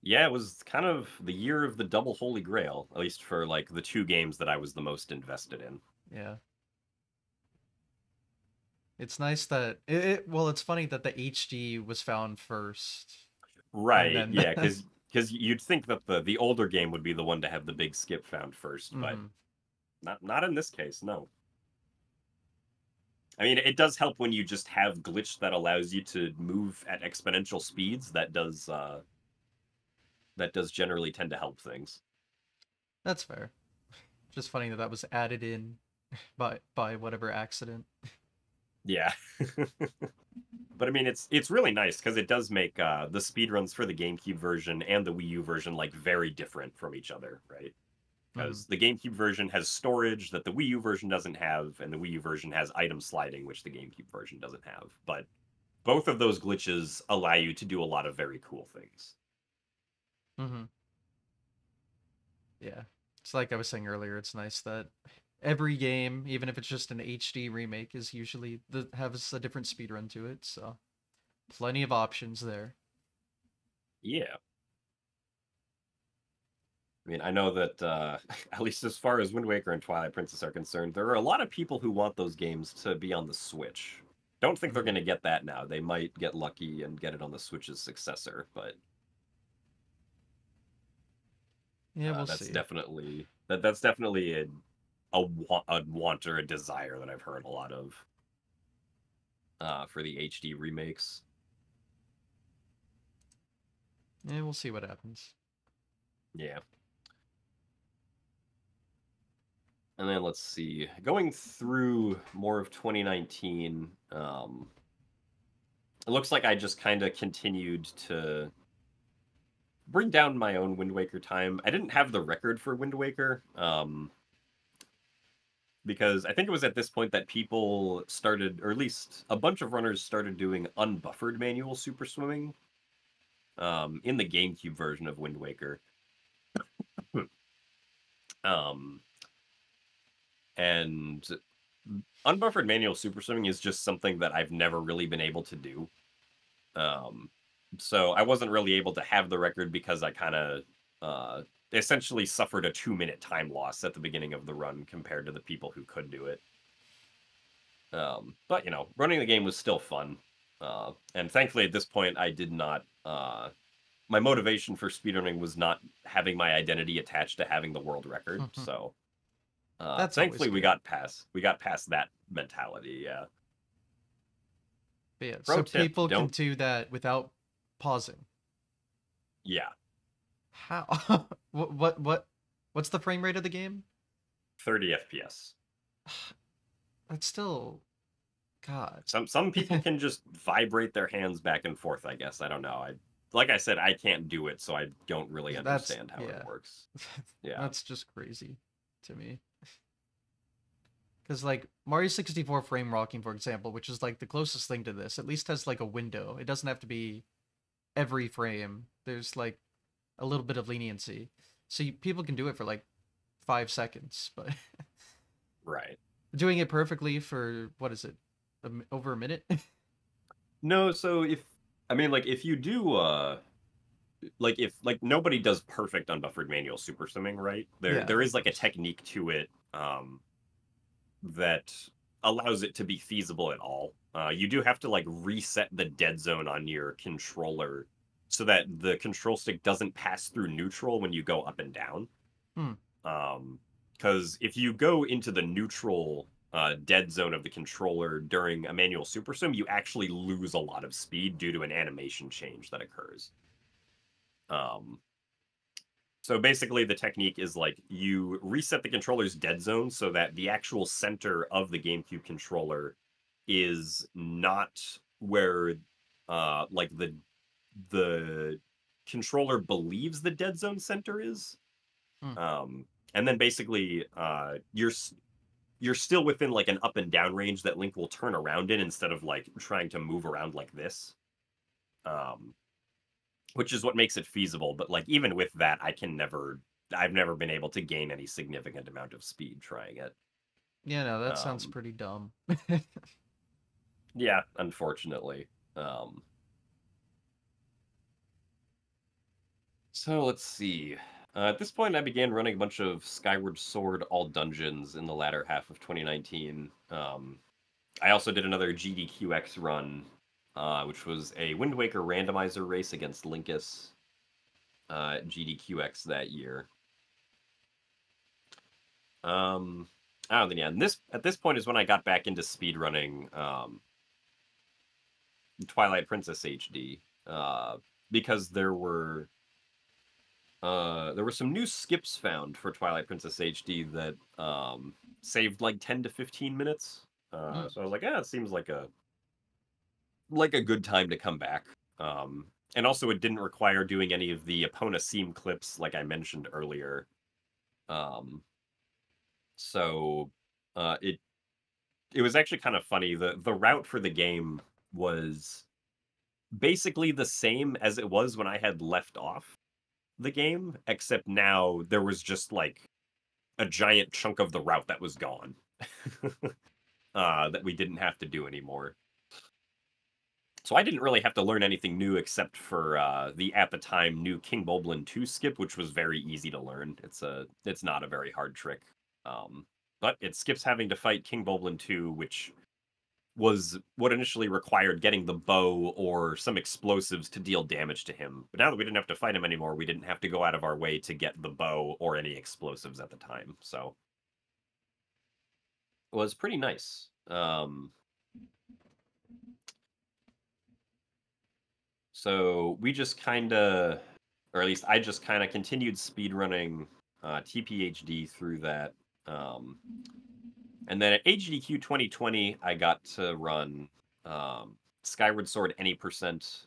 Yeah, it was kind of the year of the double Holy Grail, at least for the 2 games that I was the most invested in. Yeah. It's nice that well, it's funny that the HD was found first. And Right, then yeah, because you'd think that the older game would be the one to have the big skip found first, but not in this case, no. I mean, it does help when you just have glitch that allows you to move at exponential speeds. That does generally tend to help things. That's fair. Just funny that was added in by whatever accident. Yeah. But I mean, it's really nice because it does make the speedruns for the GameCube version and the Wii U version very different from each other, right? Because the GameCube version has storage that the Wii U version doesn't have, and the Wii U version has item sliding, which the GameCube version doesn't have. But both of those glitches allow you to do a lot of very cool things. Yeah. It's like I was saying earlier, it's nice that every game, even if it's just an HD remake, is usually has a different speedrun to it, so plenty of options there. Yeah. I mean, I know that at least as far as Wind Waker and Twilight Princess are concerned, there are a lot of people who want those games to be on the Switch. Don't think they're Mm. going to get that now. They might get lucky and get it on the Switch's successor, but Yeah, we'll that's see. definitely that's definitely a want or a desire that I've heard a lot of for the HD remakes. Yeah, we'll see what happens. Yeah. And then let's see, going through more of 2019, it looks like I just kind of continued to bring down my own Wind Waker time. I didn't have the record for Wind Waker, because I think it was at this point that people started, or at least a bunch of runners started doing unbuffered manual super swimming in the GameCube version of Wind Waker. um, and unbuffered manual super swimming is just something that I've never really been able to do. So I wasn't really able to have the record because I kind of essentially suffered a 2-minute time loss at the beginning of the run compared to the people who could do it. But, running the game was still fun. And thankfully, at this point, I did not. My motivation for speedrunning was not having my identity attached to having the world record. So, That's always thankfully, we good. got past that mentality. Yeah. But yeah, Pro so tip: people can don't. do that without pausing. Yeah, How? What's the frame rate of the game? 30 FPS. That's still, God. Some people can just vibrate their hands back and forth, I guess. I don't know. Like I said, I can't do it, so I don't really That's understand how it yeah. works. Yeah. That's just crazy to me. Because like Mario 64 frame rocking, for example, which is like the closest thing to this, at least has like a window. It doesn't have to be every frame. There's like a little bit of leniency, so people can do it for like 5 seconds, but Right. doing it perfectly for what is it, over a minute? No, so if you do if nobody does perfect unbuffered manual super swimming, right? There Yeah, there of is like a course. technique to it that allows it to be feasible at all. You do have to like reset the dead zone on your controller so that the control stick doesn't pass through neutral when you go up and down. Hmm. Because if you go into the neutral dead zone of the controller during a manual super sim, you actually lose a lot of speed due to an animation change that occurs. Um, so basically, the technique is like you reset the controller's dead zone so that the actual center of the GameCube controller is not where like the controller believes the dead zone center is. Hmm. Um, and then basically you're still within like an up and down range that Link will turn around in instead of like trying to move around like this. Um, which is what makes it feasible. But like even with that, I've never been able to gain any significant amount of speed trying it. Yeah, no, that sounds Um, pretty dumb. yeah, unfortunately. Um, so let's see. At this point, I began running a bunch of Skyward Sword all dungeons in the latter half of 2019. I also did another GDQX run, which was a Wind Waker randomizer race against Linkus GDQX that year. I don't think, yeah. And at this point is when I got back into speedrunning Twilight Princess HD, because there were some new skips found for Twilight Princess HD that saved like 10 to 15 minutes. Hmm. So I was like, yeah, it seems like a good time to come back. And also, it didn't require doing any of the Epona seam clips like I mentioned earlier. Um, so it was actually kind of funny. The route for the game was basically the same as it was when I had left off the game, except now there was just like a giant chunk of the route that was gone. That we didn't have to do anymore. So I didn't really have to learn anything new except for the at the time new King Bulblin 2 skip, which was very easy to learn. It's not a very hard trick. Um, but it skips having to fight King Bulblin 2, which was what initially required getting the bow or some explosives to deal damage to him. But now that we didn't have to fight him anymore, we didn't have to go out of our way to get the bow or any explosives at the time. So it was pretty nice. So we just kind of, or at least I just kind of continued speedrunning TPHD through that. And then at AGDQ 2020, I got to run Skyward Sword any percent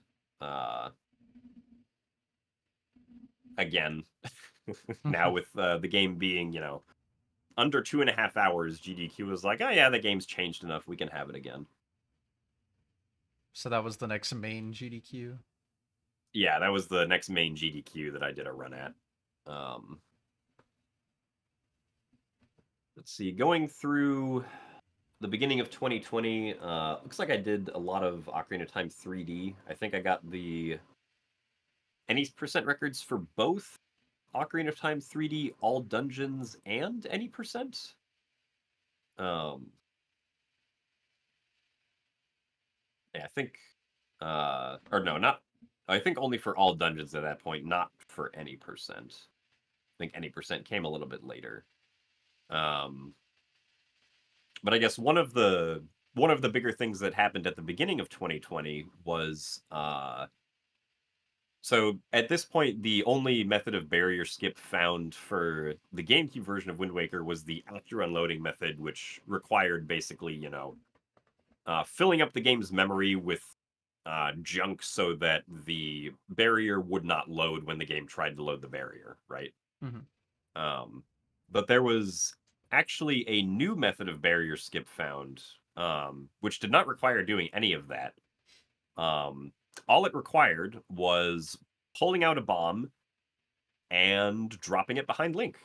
again. Now with the game being, under 2.5 hours, GDQ was like, oh yeah, the game's changed enough. We can have it again. So that was the next main GDQ. Yeah, that was the next main GDQ that I did a run at. Let's see, going through the beginning of 2020, looks like I did a lot of Ocarina of Time 3D. I think I got the any percent records for both Ocarina of Time 3D, all dungeons, and any percent. Yeah, I think, or no, not. I think only for all dungeons at that point, not for any percent. I think any percent came a little bit later. But I guess one of the bigger things that happened at the beginning of 2020 was so at this point the only method of barrier skip found for the GameCube version of Wind Waker was the after unloading method, which required basically filling up the game's memory with junk so that the barrier would not load when the game tried to load the barrier, right? But there was actually a new method of barrier skip found, which did not require doing any of that. All it required was pulling out a bomb and dropping it behind Link.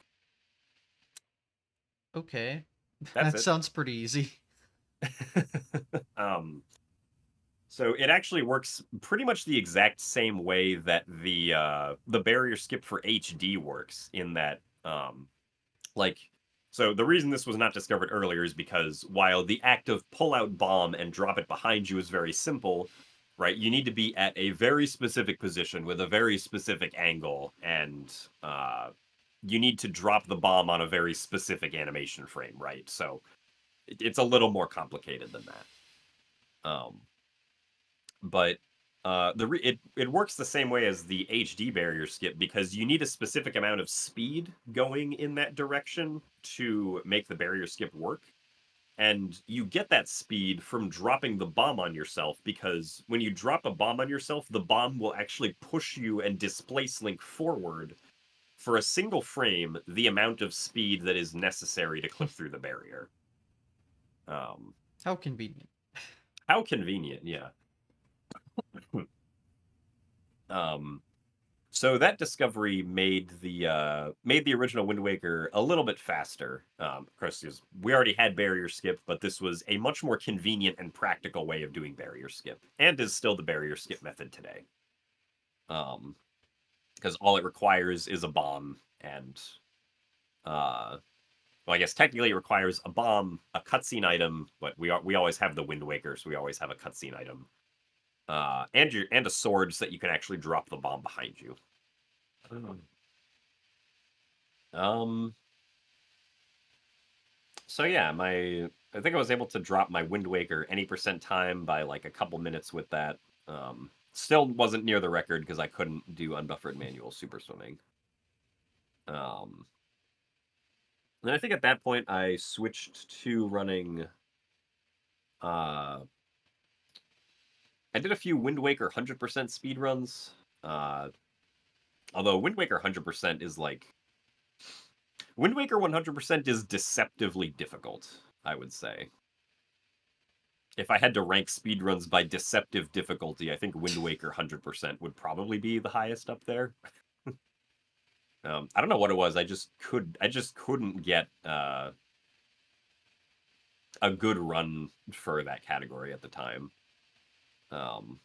Okay. That's That it. sounds pretty easy. So it actually works pretty much the exact same way that the barrier skip for HD works, in that so the reason this was not discovered earlier is because while the act of pull out bomb and drop it behind you is very simple, right? You need to be at a very specific position with a very specific angle, and you need to drop the bomb on a very specific animation frame, right? So it's a little more complicated than that. But it works the same way as the HD barrier skip, because you need a specific amount of speed going in that direction to make the barrier skip work. And you get that speed from dropping the bomb on yourself, because when you drop a bomb on yourself, the bomb will actually push you and displace Link forward for a single frame the amount of speed that is necessary to clip through the barrier. How convenient. How convenient, yeah. So that discovery made the original Wind Waker a little bit faster. Of course, we already had barrier skip, but this was a much more convenient and practical way of doing barrier skip, and is still the barrier skip method today. Because all it requires is a bomb, and well, I guess technically it requires a bomb, a cutscene item, but we always have the Wind Waker, so we always have a cutscene item. And a sword so that you can actually drop the bomb behind you. So yeah, I think I was able to drop my Wind Waker any percent time by like a couple minutes with that. Still wasn't near the record because I couldn't do unbuffered manual super swimming. And I think at that point I switched to running. I did a few Wind Waker 100% speed runs. Although Wind Waker 100% is like Wind Waker 100% is deceptively difficult, I would say. If I had to rank speedruns by deceptive difficulty, I think Wind Waker 100% would probably be the highest up there. I don't know what it was. I just couldn't get a good run for that category at the time. um,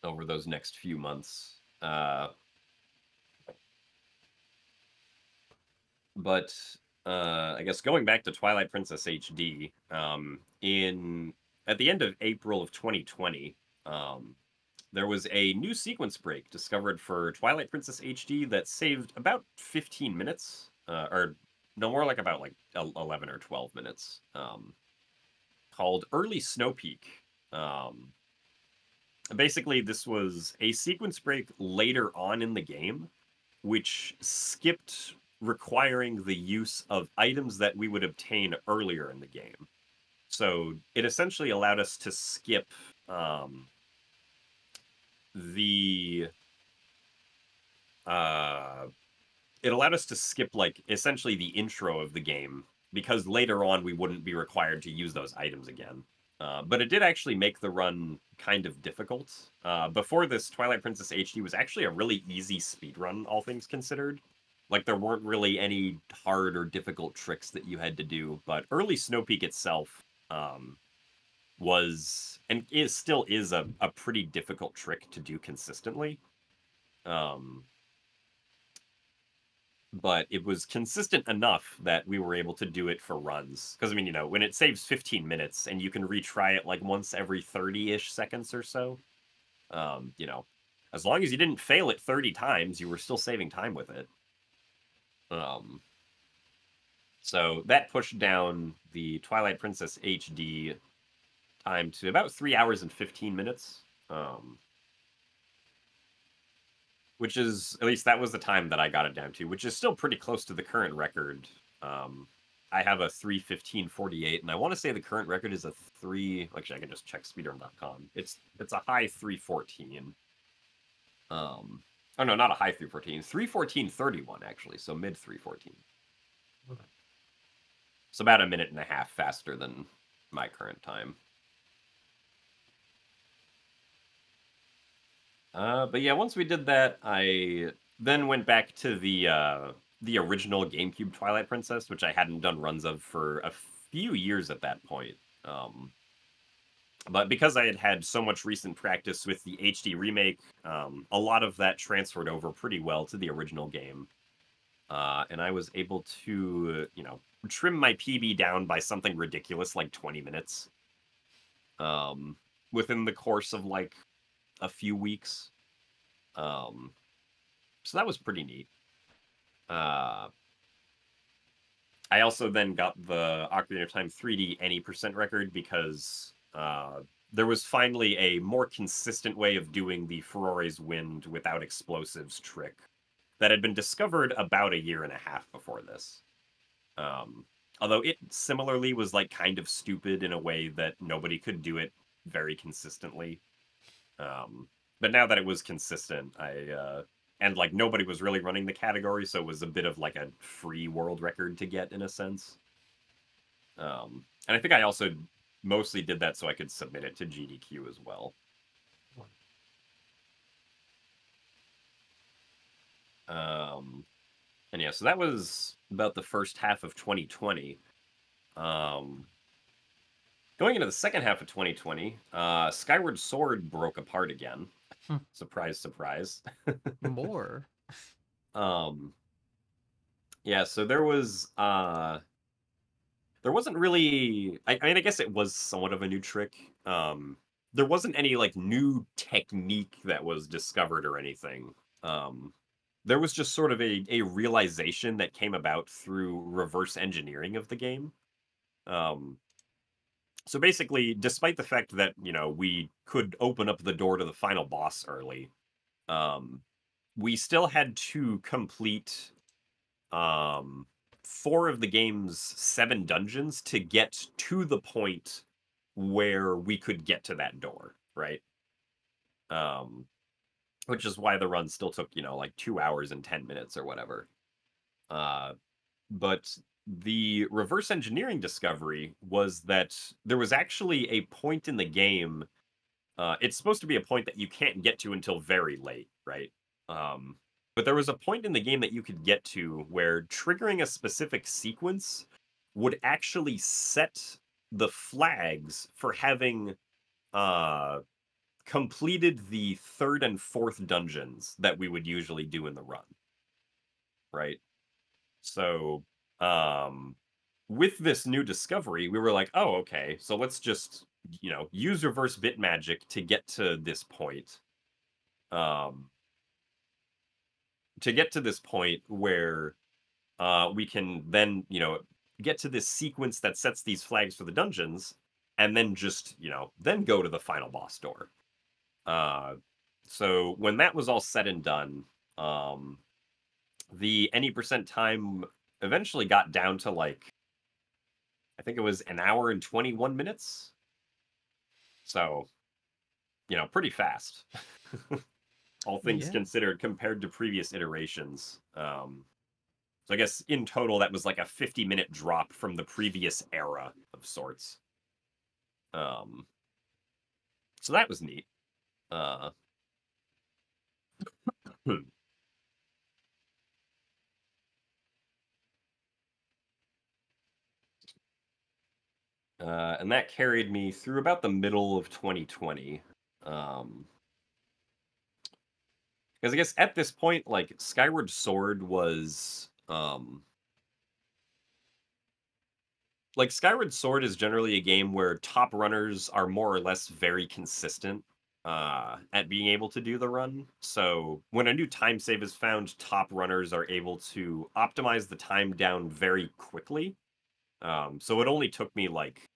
over those next few months. But I guess going back to Twilight Princess HD, at the end of April of 2020, there was a new sequence break discovered for Twilight Princess HD that saved about 15 minutes, or no more like about like 11 or 12 minutes, called Early Snow Peak. Basically, this was a sequence break later on in the game, which skipped requiring the use of items that we would obtain earlier in the game. So it essentially allowed us to skip the it allowed us to skip like essentially the intro of the game because later on we wouldn't be required to use those items again. But it did actually make the run kind of difficult. Before this, Twilight Princess HD was actually a really easy speedrun, all things considered. Like, there weren't really any hard or difficult tricks that you had to do, but early Snow Peak itself was, and still is, a pretty difficult trick to do consistently. But it was consistent enough that we were able to do it for runs. Because, I mean, when it saves 15 minutes and you can retry it like once every 30-ish seconds or so, as long as you didn't fail it 30 times, you were still saving time with it. So that pushed down the Twilight Princess HD time to about 3 hours and 15 minutes. Which is, at least that was the time that I got it down to, which is still pretty close to the current record. I have a 3:15:48, and I want to say the current record is a 3. Actually, I can just check speedrun.com. It's a high 3:14. Oh no, not a high 3:14. 3:14:31 actually, so mid 3:14. So about a minute and a half faster than my current time. But yeah, once we did that, I then went back to the original GameCube Twilight Princess, which I hadn't done runs of for a few years at that point. But because I had had so much recent practice with the HD remake, a lot of that transferred over pretty well to the original game. And I was able to, trim my PB down by something ridiculous like 20 minutes. Within the course of like a few weeks. So that was pretty neat. I also then got the Ocarina of Time 3D any percent record because there was finally a more consistent way of doing the Furore's Wind without explosives trick that had been discovered about a year and a half before this. Although it similarly was like kind of stupid in a way that nobody could do it very consistently. But now that it was consistent, and like nobody was really running the category, so it was a bit of like a free world record to get in a sense. And I think I also mostly did that so I could submit it to GDQ as well. And yeah, so that was about the first half of 2020. Going into the second half of 2020, Skyward Sword broke apart again. Surprise, surprise. More. Yeah, so there wasn't really, I mean, I guess it was somewhat of a new trick. There wasn't any like new technique that was discovered or anything. There was just sort of a realization that came about through reverse engineering of the game. So basically, despite the fact that, we could open up the door to the final boss early, we still had to complete 4 of the game's 7 dungeons to get to the point where we could get to that door, right? Which is why the run still took, like 2 hours and 10 minutes or whatever. But the reverse engineering discovery was that there was actually a point in the game. It's supposed to be a point that you can't get to until very late, right? But there was a point in the game that you could get to where triggering a specific sequence would actually set the flags for having completed the third and fourth dungeons that we would usually do in the run, right? So, with this new discovery, we were like, oh, okay, so let's just, use reverse bit magic to get to this point. To get to this point where we can then, get to this sequence that sets these flags for the dungeons, and then just, then go to the final boss door. So when that was all said and done, the any percent time eventually got down to like, I think it was an hour and 21 minutes. So, pretty fast. All things Yeah. considered compared to previous iterations. So I guess in total that was like a 50-minute drop from the previous era of sorts. So that was neat. Hmm. And that carried me through about the middle of 2020. Because I guess at this point, like Skyward Sword was like Skyward Sword is generally a game where top runners are more or less very consistent at being able to do the run. So when a new time save is found, top runners are able to optimize the time down very quickly. So it only took me like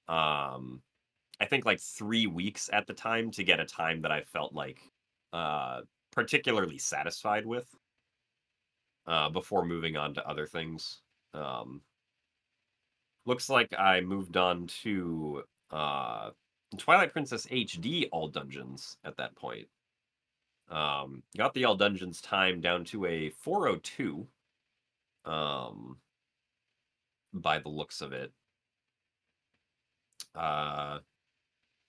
I think like 3 weeks at the time to get a time that I felt like particularly satisfied with before moving on to other things. Looks like I moved on to Twilight Princess HD all dungeons at that point. Got the all dungeons time down to a 402 by the looks of it.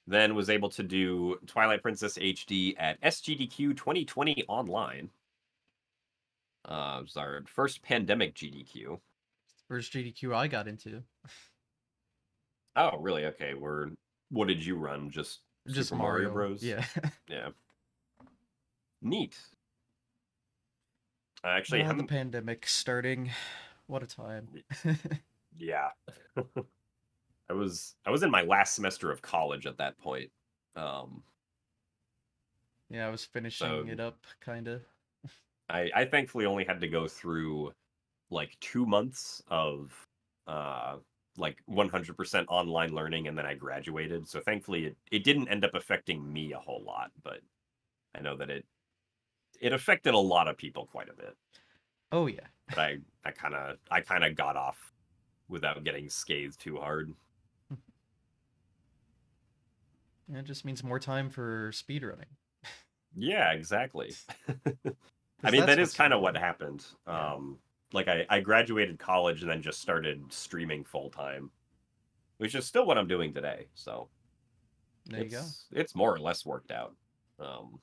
Then was able to do Twilight Princess HD at SGDQ 2020 online. It was our first pandemic GDQ. First GDQ I got into. Oh, really? Okay. What did you run? Just Just Super Mario Mario. Bros? Yeah. Yeah. Neat. I actually The haven't. pandemic starting. What a time. Yeah. I was in my last semester of college at that point. Um, Yeah, I was finishing so it up, kind of. I thankfully only had to go through like 2 months of uh like 100% online learning, and then I graduated. So thankfully it didn't end up affecting me a whole lot, but I know that it affected a lot of people quite a bit. Oh yeah. But I kind of got off without getting scathed too hard. It just means more time for speedrunning. Yeah, exactly. I Because mean, that's that is what's kind of what fun. happened. Yeah. Like I graduated college and then just started streaming full time, which is still what I'm doing today. So There you go. it's more or less worked out. Um,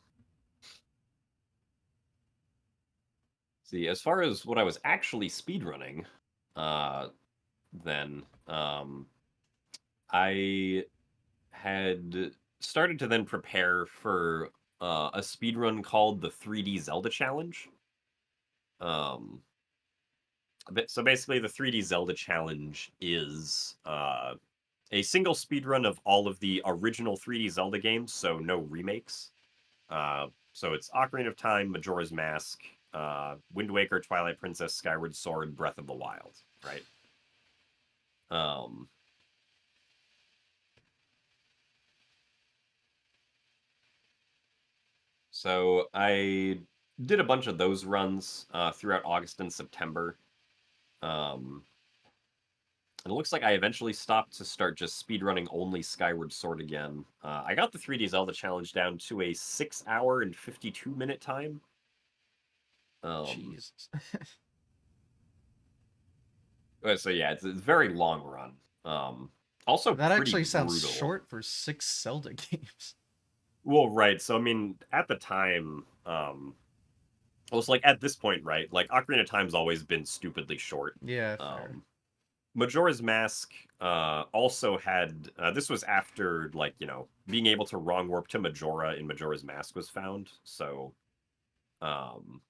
see, as far as what I was actually speedrunning, uh, then I had started to then prepare for a speedrun called the 3D Zelda Challenge. Um, so basically, the 3D Zelda Challenge is a single speedrun of all of the original 3D Zelda games, so no remakes. So it's Ocarina of Time, Majora's Mask, Wind Waker, Twilight Princess, Skyward Sword, Breath of the Wild, right? Um, so I did a bunch of those runs throughout August and September. Um, and it looks like I eventually stopped to start just speedrunning only Skyward Sword again. I got the 3D Zelda challenge down to a 6 hour and 52-minute time. Jesus. So yeah, it's a very long run. Also That pretty actually sounds brutal. short for 6 Zelda games. Well, right. So I mean, at the time, it was like at this point, right? Like Ocarina of Time's always been stupidly short. Yeah, fair. Um, Majora's Mask also had this was after like being able to wrong warp to Majora in Majora's Mask was found. So um,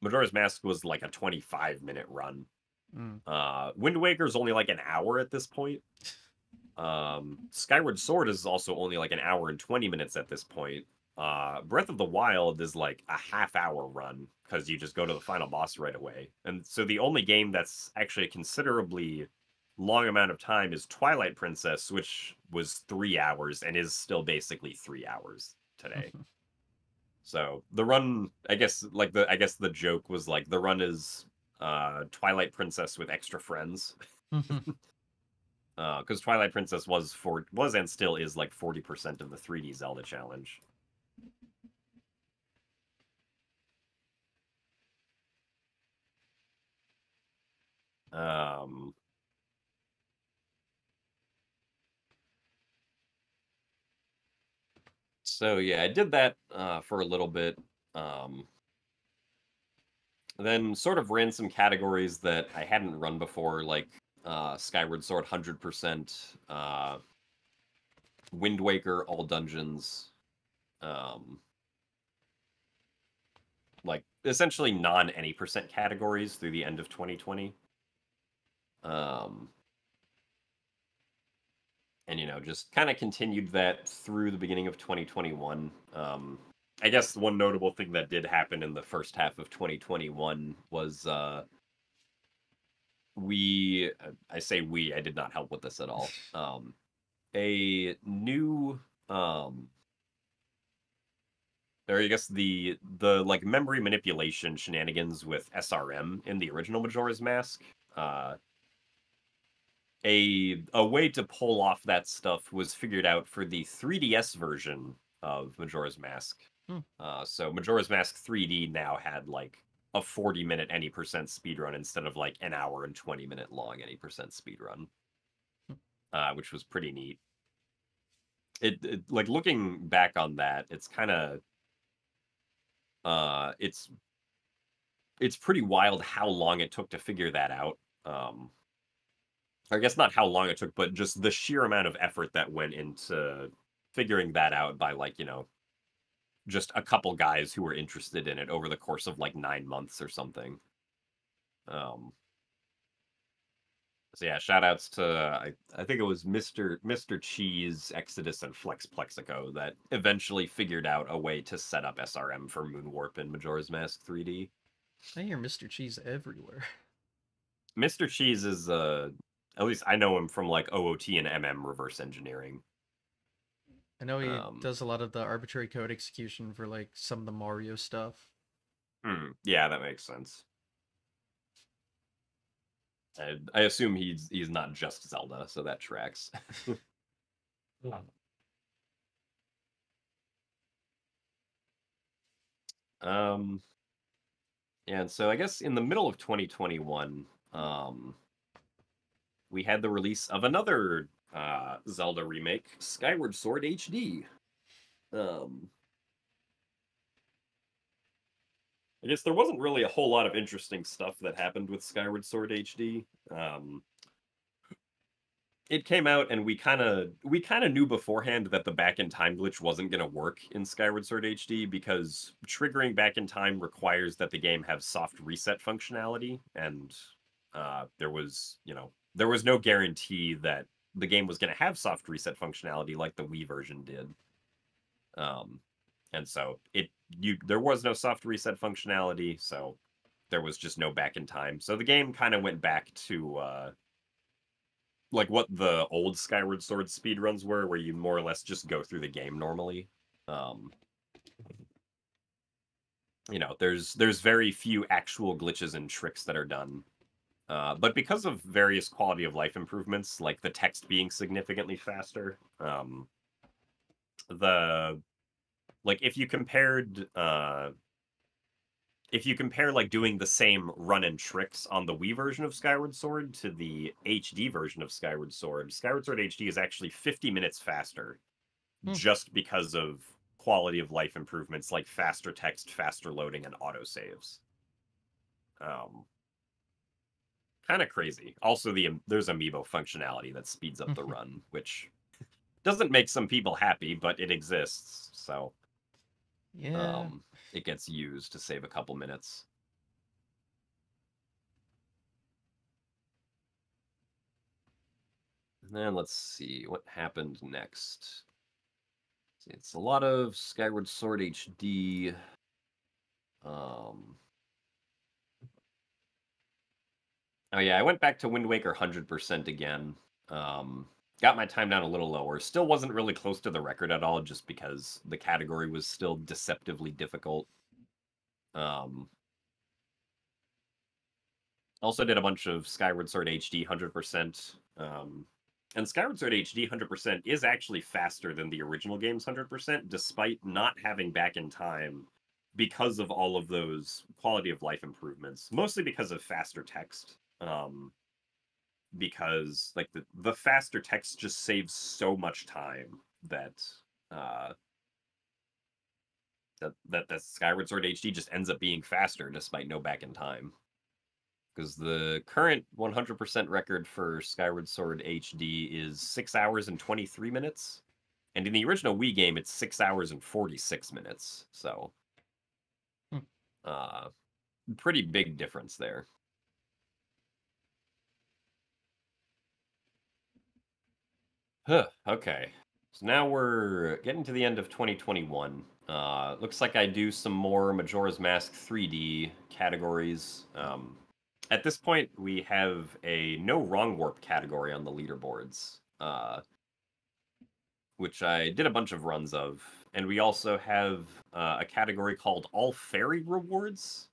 Majora's Mask was like a 25-minute run. Mm. Wind Waker's only like an hour at this point. Skyward Sword is also only like an hour and 20 minutes at this point. Breath of the Wild is like a half-hour run because you just go to the final boss right away. And so the only game that's actually a considerably long amount of time is Twilight Princess, which was 3 hours and is still basically 3 hours today. So the run, I guess the joke was like the run is Twilight Princess with extra friends. Because Twilight Princess was and still is like 40% of the 3D Zelda challenge. So yeah, I did that for a little bit. Then sort of ran some categories that I hadn't run before, like Skyward Sword 100%, Wind Waker all dungeons, like essentially non any percent categories through the end of 2020. And just kind of continued that through the beginning of 2021. I guess one notable thing that did happen in the first half of 2021 was I say we, I did not help with this at all. A new or I guess the like memory manipulation shenanigans with SRM in the original Majora's Mask. A way to pull off that stuff was figured out for the 3DS version of Majora's Mask. So Majora's Mask 3D now had like a 40-minute any percent speedrun instead of like an hour and 20-minute long any percent speedrun, which was pretty neat. It like looking back on that, it's kind of it's pretty wild how long it took to figure that out. I guess not how long it took, but just the sheer amount of effort that went into figuring that out by like, just a couple guys who were interested in it over the course of like 9 months or something. So yeah, shout outs to I think it was Mr. Cheese, Exodus, and Flex Plexico that eventually figured out a way to set up SRM for Moonwarp in Majora's Mask 3D. I hear Mr. Cheese everywhere. Mr. Cheese is at least I know him from like OOT and MM reverse engineering. I know he does a lot of the arbitrary code execution for like some of the Mario stuff. Yeah, that makes sense. I assume he's not just Zelda, so that tracks. And so I guess in the middle of 2021, we had the release of another Zelda remake, Skyward Sword HD. I guess there wasn't really a whole lot of interesting stuff that happened with Skyward Sword HD. It came out and we kind of knew beforehand that the back in time glitch wasn't going to work in Skyward Sword HD because triggering back in time requires that the game have soft reset functionality, and there was no guarantee that the game was going to have soft reset functionality like the Wii version did. And so there was no soft reset functionality, so there was just no back in time. So the game kind of went back to like what the old Skyward Sword speedruns were, where you more or less just go through the game normally. There's very few actual glitches and tricks that are done. But because of various quality of life improvements, like the text being significantly faster, if you compare like doing the same run and tricks on the Wii version of Skyward Sword to the HD version of Skyward Sword HD is actually 50 minutes faster just because of quality of life improvements like faster text, faster loading, and autosaves. kind of crazy. Also, there's amiibo functionality that speeds up the run, which doesn't make some people happy, but it exists. So Yeah. it gets used to save a couple minutes. And then let's see what happened next. It's a lot of Skyward Sword HD. Oh yeah, I went back to Wind Waker 100% again. Got my time down a little lower. Still wasn't really close to the record at all, just because the category was still deceptively difficult. Also did a bunch of Skyward Sword HD 100%. And Skyward Sword HD 100% is actually faster than the original game's 100%, despite not having back in time because of all of those quality of life improvements, mostly because of faster text. Because like the faster text just saves so much time that that Skyward Sword HD just ends up being faster despite no back in time. Because the current 100% record for Skyward Sword HD is 6 hours and 23 minutes. And in the original Wii game, it's 6 hours and 46 minutes. So, pretty big difference there. Okay. So now we're getting to the end of 2021. Looks like I do some more Majora's Mask 3D categories. At this point, we have a no wrong warp category on the leaderboards, which I did a bunch of runs of. And we also have a category called All Fairy Rewards,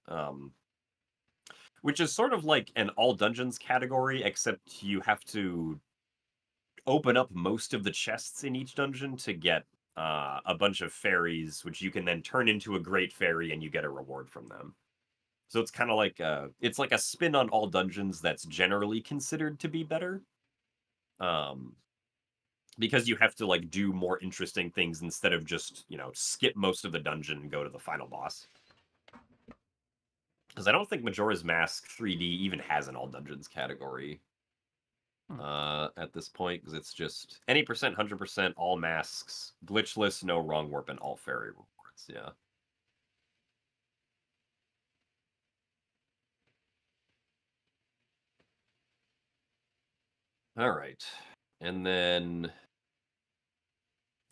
which is sort of like an all dungeons category, except you have to open up most of the chests in each dungeon to get a bunch of fairies, which you can then turn into a great fairy and you get a reward from them. So it's kind of like it's like a spin on all dungeons that's generally considered to be better. Because you have to like do more interesting things instead of just, skip most of the dungeon and go to the final boss. Because I don't think Majora's Mask 3D even has an all dungeons category at this point, because it's just any percent, 100%, all masks, glitchless, no wrong warp, and all fairy rewards. Yeah. All right. And then,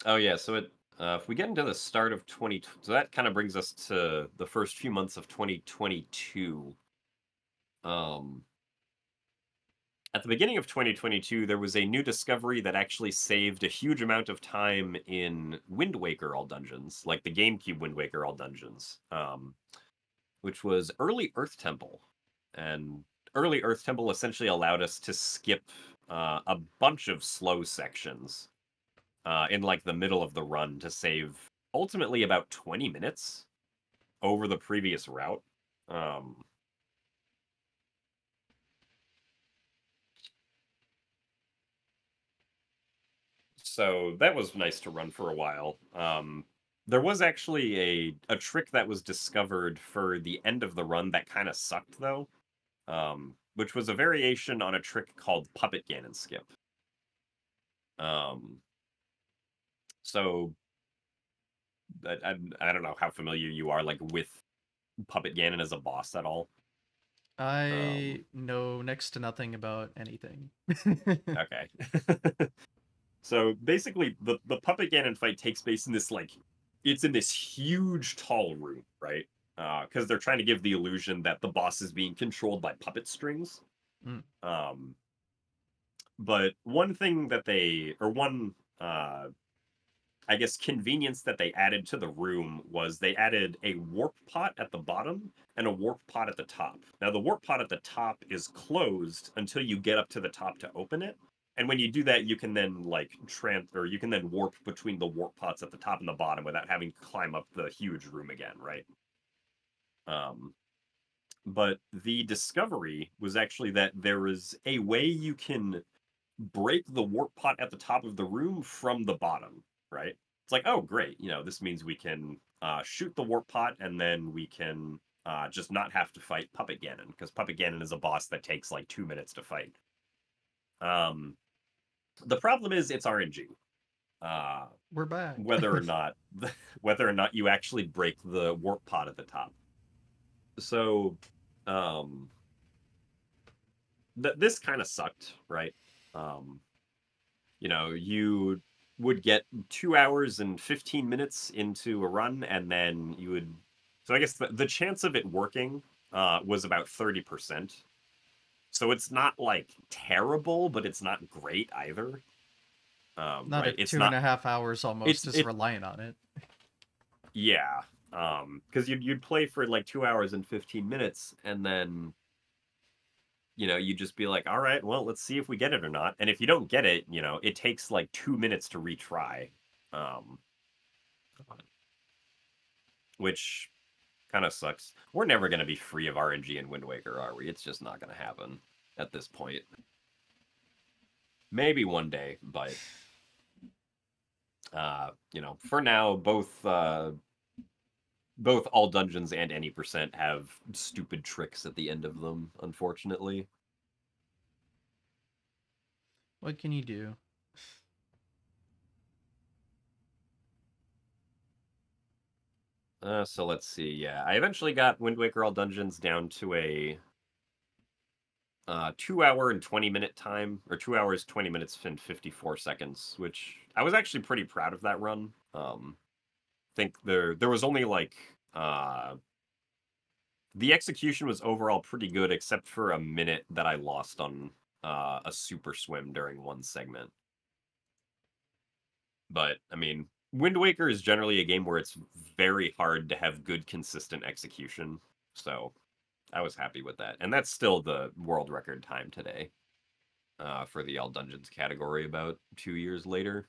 oh yeah, so if we get into the start of so that kind of brings us to the first few months of 2022. At the beginning of 2022, there was a new discovery that actually saved a huge amount of time in Wind Waker all dungeons, like the GameCube Wind Waker all dungeons, which was Early Earth Temple. And Early Earth Temple essentially allowed us to skip a bunch of slow sections in like the middle of the run to save ultimately about 20 minutes over the previous route. So that was nice to run for a while. There was actually a trick that was discovered for the end of the run that kind of sucked though, which was a variation on a trick called Puppet Ganon Skip. So I don't know how familiar you are like with Puppet Ganon as a boss at all. I know next to nothing about anything. Okay. So basically, the Puppet Ganon fight takes place in this it's in this huge tall room, right? Because they're trying to give the illusion that the boss is being controlled by puppet strings. Mm. But one thing that one I guess convenience that they added to the room was they added a warp pot at the bottom and a warp pot at the top. Now the warp pot at the top is closed until you get up to the top to open it. And when you do that, you can then you can then warp between the warp pots at the top and the bottom without having to climb up the huge room again, right? But the discovery was actually that there is a way you can break the warp pot at the top of the room from the bottom, right? It's like, oh, great. This means we can shoot the warp pot and then we can just not have to fight Puppet Ganon, because Puppet Ganon is a boss that takes like 2 minutes to fight. The problem is it's RNG. We're back. Whether or not you actually break the warp pod at the top. So, this kind of sucked, right? You would get 2 hours and 15 minutes into a run, and then you would. So I guess the chance of it working was about 30%. So it's not like terrible, but it's not great either. Not Right? at It's two and not. a half hours almost, just It relying on it. Yeah. Because you'd play for like 2 hours and 15 minutes, and then you'd just be like, all right, well, let's see if we get it or not. And if you don't get it, it takes like 2 minutes to retry. Um, which kind of sucks. We're never going to be free of RNG in Wind Waker, are we? It's just not going to happen at this point. Maybe one day, but for now, both all dungeons and any percent have stupid tricks at the end of them, unfortunately. What can you do? So let's see. Yeah, I eventually got Wind Waker All Dungeons down to a 2 hour and 20-minute time, or 2 hours, 20 minutes, and 54 seconds, which I was actually pretty proud of that run. I think there was only like the execution was overall pretty good, except for a minute that I lost on a super swim during one segment. But I mean, Wind Waker is generally a game where it's very hard to have good, consistent execution. So I was happy with that. And that's still the world record time today for the All Dungeons category about 2 years later.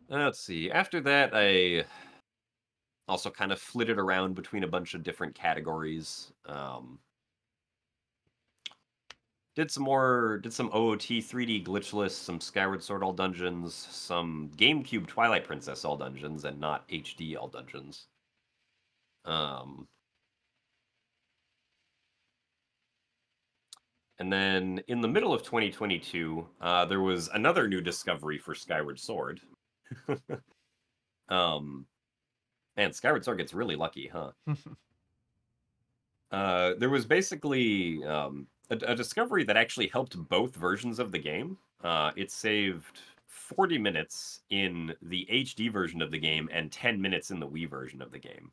Let's see. After that, I also kind of flitted around between a bunch of different categories. Did some OOT 3D glitchless, some Skyward Sword All Dungeons, some GameCube Twilight Princess All Dungeons, and not HD All Dungeons. And then in the middle of 2022, there was another new discovery for Skyward Sword. Man, Skyward Sword gets really lucky, huh? There was basically a discovery that actually helped both versions of the game. It saved 40 minutes in the HD version of the game and 10 minutes in the Wii version of the game.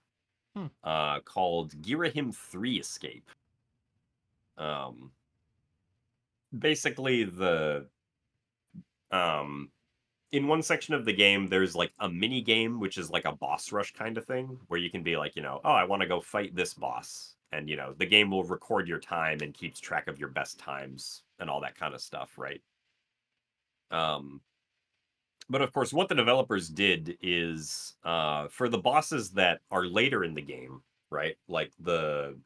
Called Girahim 3 Escape. Basically, in one section of the game, there's like a mini game, which is like a boss rush kind of thing, where you can be like, oh, I want to go fight this boss. And, the game will record your time and keeps track of your best times and all that kind of stuff, right? But of course, what the developers did is for the bosses that are later in the game, right? Like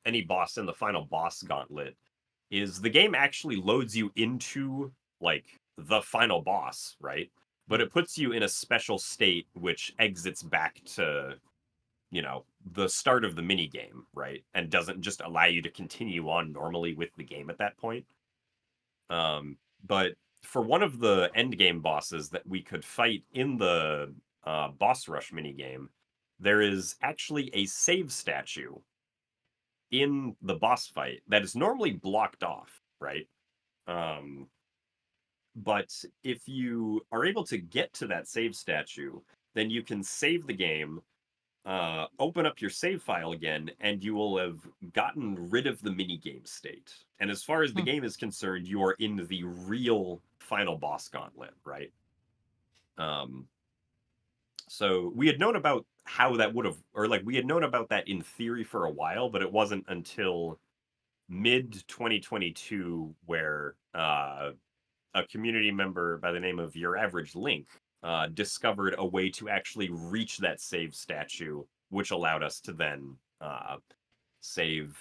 any boss in the final boss gauntlet, is the game actually loads you into like the final boss, right? But it puts you in a special state which exits back to the start of the mini game, right? And doesn't just allow you to continue on normally with the game at that point. But for one of the end game bosses that we could fight in the boss rush mini game, there is actually a save statue in the boss fight that is normally blocked off, right? But if you are able to get to that save statue, then you can save the game, open up your save file again, and you will have gotten rid of the minigame state. And as far as the game is concerned, you are in the real final boss gauntlet, right? So we had known about how that would have, or like we had known about that in theory for a while, but it wasn't until mid 2022 where a community member by the name of Your Average Link discovered a way to actually reach that save statue, which allowed us to then save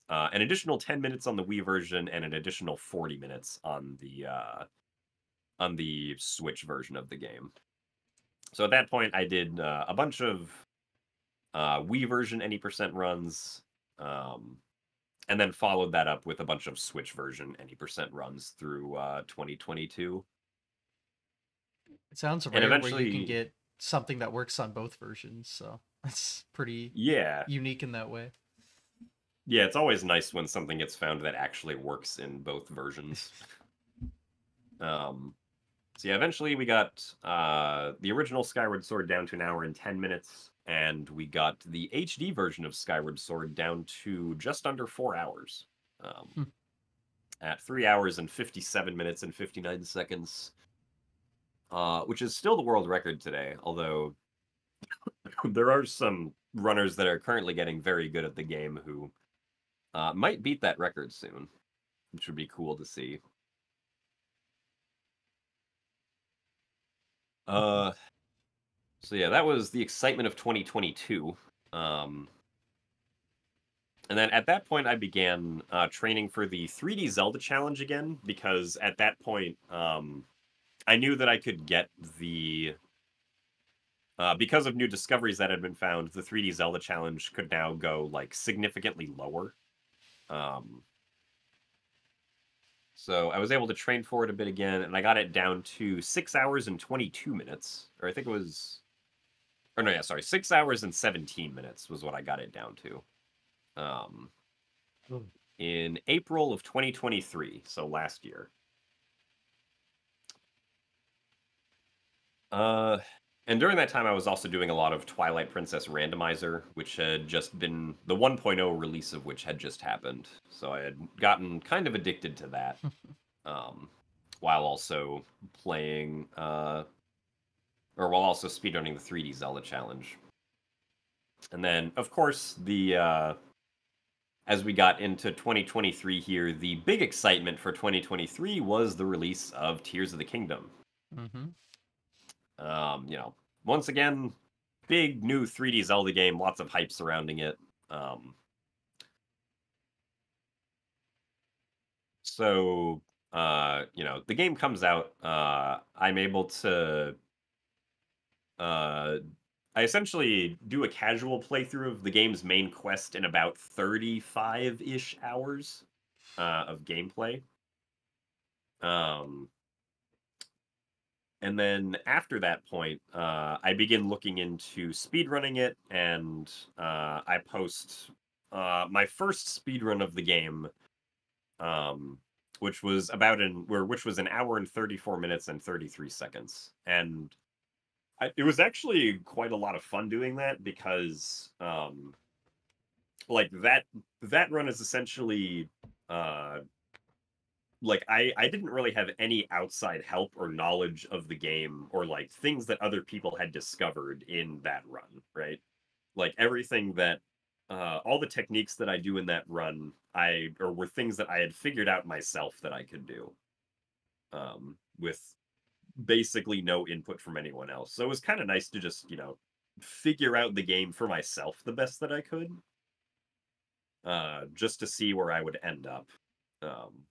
an additional 10 minutes on the Wii version and an additional 40 minutes on the Switch version of the game. So at that point, I did a bunch of Wii version any percent runs, and then followed that up with a bunch of Switch version any percent runs through 2022. It sounds And rare where you can eventually, get something that works on both versions, so that's pretty yeah, unique in that way. yeah, it's always nice when something gets found that actually works in both versions. Um, so yeah, eventually we got the original Skyward Sword down to an hour and 10 minutes, and we got the HD version of Skyward Sword down to just under 4 hours. Hmm. At 3 hours and 57 minutes and 59 seconds, which is still the world record today, although there are some runners that are currently getting very good at the game who might beat that record soon, which would be cool to see. Uh, so yeah, that was the excitement of 2022. Um, and then at that point, I began training for the 3D Zelda challenge again because at that point, I knew that I could get the because of new discoveries that had been found, the 3D Zelda challenge could now go like significantly lower. Um, so I was able to train for it a bit again, and I got it down to 6 hours and 22 minutes, or I think it was, or no, yeah, sorry, 6 hours and 17 minutes was what I got it down to. Um, in April of 2023, so last year. Uh, and during that time, I was also doing a lot of Twilight Princess Randomizer, which had just been the 1.0 release of which had just happened. So I had gotten kind of addicted to that, while also playing, or while also speedrunning the 3D Zelda challenge. And then, of course, as we got into 2023 here, the big excitement for 2023 was the release of Tears of the Kingdom. Mm-hmm. You know, once again, big new 3D Zelda game, lots of hype surrounding it. Um, so, you know, the game comes out. I'm able to, uh, I essentially do a casual playthrough of the game's main quest in about 35-ish hours of gameplay. Um, and then after that point, I begin looking into speedrunning it, and I post my first speedrun of the game, um, which was an hour and 34 minutes and 33 seconds, and it was actually quite a lot of fun doing that because, like that run is essentially, uh, like I didn't really have any outside help or knowledge of the game or like things that other people had discovered in that run, right? Like everything that all the techniques that I do in that run were things that I had figured out myself that I could do. With basically no input from anyone else. So it was kind of nice to just, you know, figure out the game for myself the best that I could. Just to see where I would end up. Um,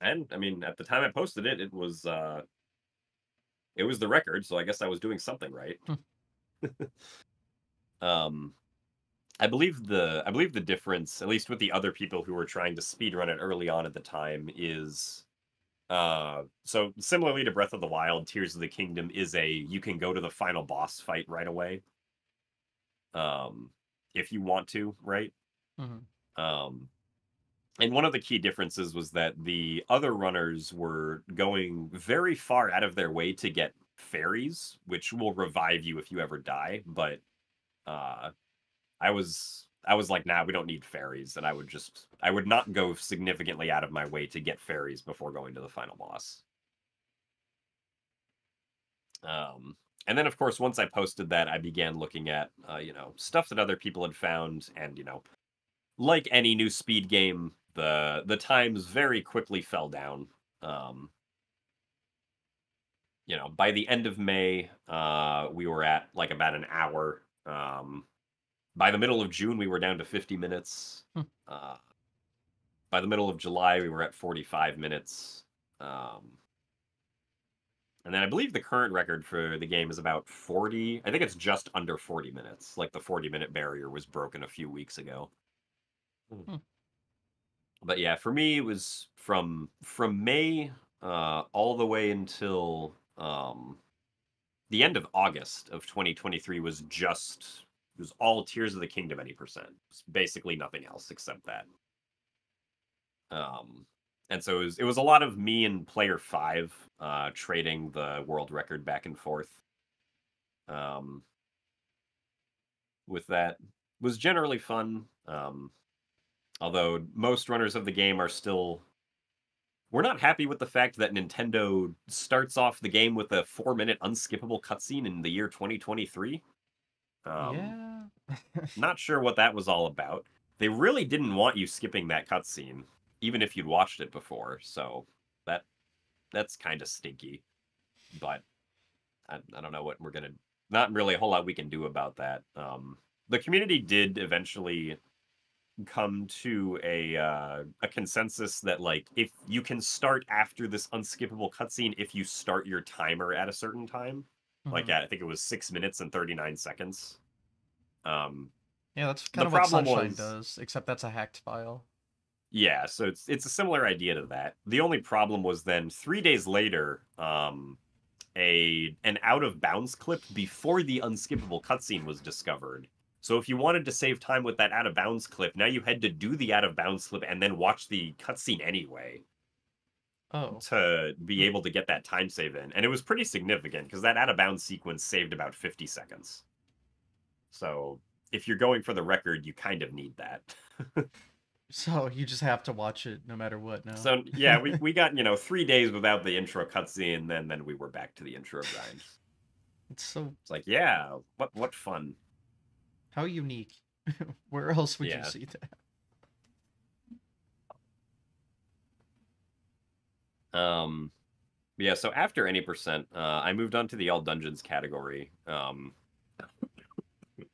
and I mean, at the time I posted it, it was the record, so I guess I was doing something right. Um, I believe the difference, at least with the other people who were trying to speedrun it early on at the time, is so similarly to Breath of the Wild, Tears of the Kingdom is you can go to the final boss fight right away. Um, if you want to, right? Mm-hmm. Um, and one of the key differences was that the other runners were going very far out of their way to get fairies, which will revive you if you ever die. But uh, I was like, nah, we don't need fairies, and I would not go significantly out of my way to get fairies before going to the final boss. Um, and then, of course, once I posted that, I began looking at, you know, stuff that other people had found, and you know, like any new speed game, the times very quickly fell down. Um, you know, by the end of May, we were at like about an hour. By the middle of June, we were down to 50 minutes. Uh, by the middle of July, we were at 45 minutes. Um, And then I believe the current record for the game is about 40. I think it's just under 40 minutes. Like the 40-minute barrier was broken a few weeks ago. Hmm. But yeah, for me it was from May all the way until the end of August of 2023 was just it was all Tears of the Kingdom any percent. It's basically nothing else except that. Um, and so it was a lot of me and player 5 trading the world record back and forth. Um, with that was generally fun. Although most runners of the game are still we're not happy with the fact that Nintendo starts off the game with a 4-minute unskippable cutscene in the year 2023. Yeah. Not sure what that was all about. They really didn't want you skipping that cutscene, even if you'd watched it before. So that that's kind of stinky. But I don't know what we're gonna. Not really a whole lot we can do about that. The community did eventually come to a consensus that like if you can start after this unskippable cutscene if you start your timer at a certain time, like Mhm. I think it was 6 minutes and 39 seconds. Um, Yeah, that's the kind of what problem Sunshine was does, except that's a hacked file. yeah, so it's a similar idea to that. The only problem was then 3 days later, an out of bounds clip before the unskippable cutscene was discovered. So if you wanted to save time with that out of bounds clip, now you had to do the out of bounds clip and then watch the cutscene anyway Oh. to be Hmm. able to get that time save in. And it was pretty significant because that out of bounds sequence saved about 50 seconds. So if you're going for the record, you kind of need that. So you just have to watch it no matter what now. So yeah, we got 3 days without the intro cutscene, then we were back to the intro grind. It's so It's like yeah, what fun. how unique. Where else would you Yeah. see that? Um, yeah. So after any percent, I moved on to the all dungeons category.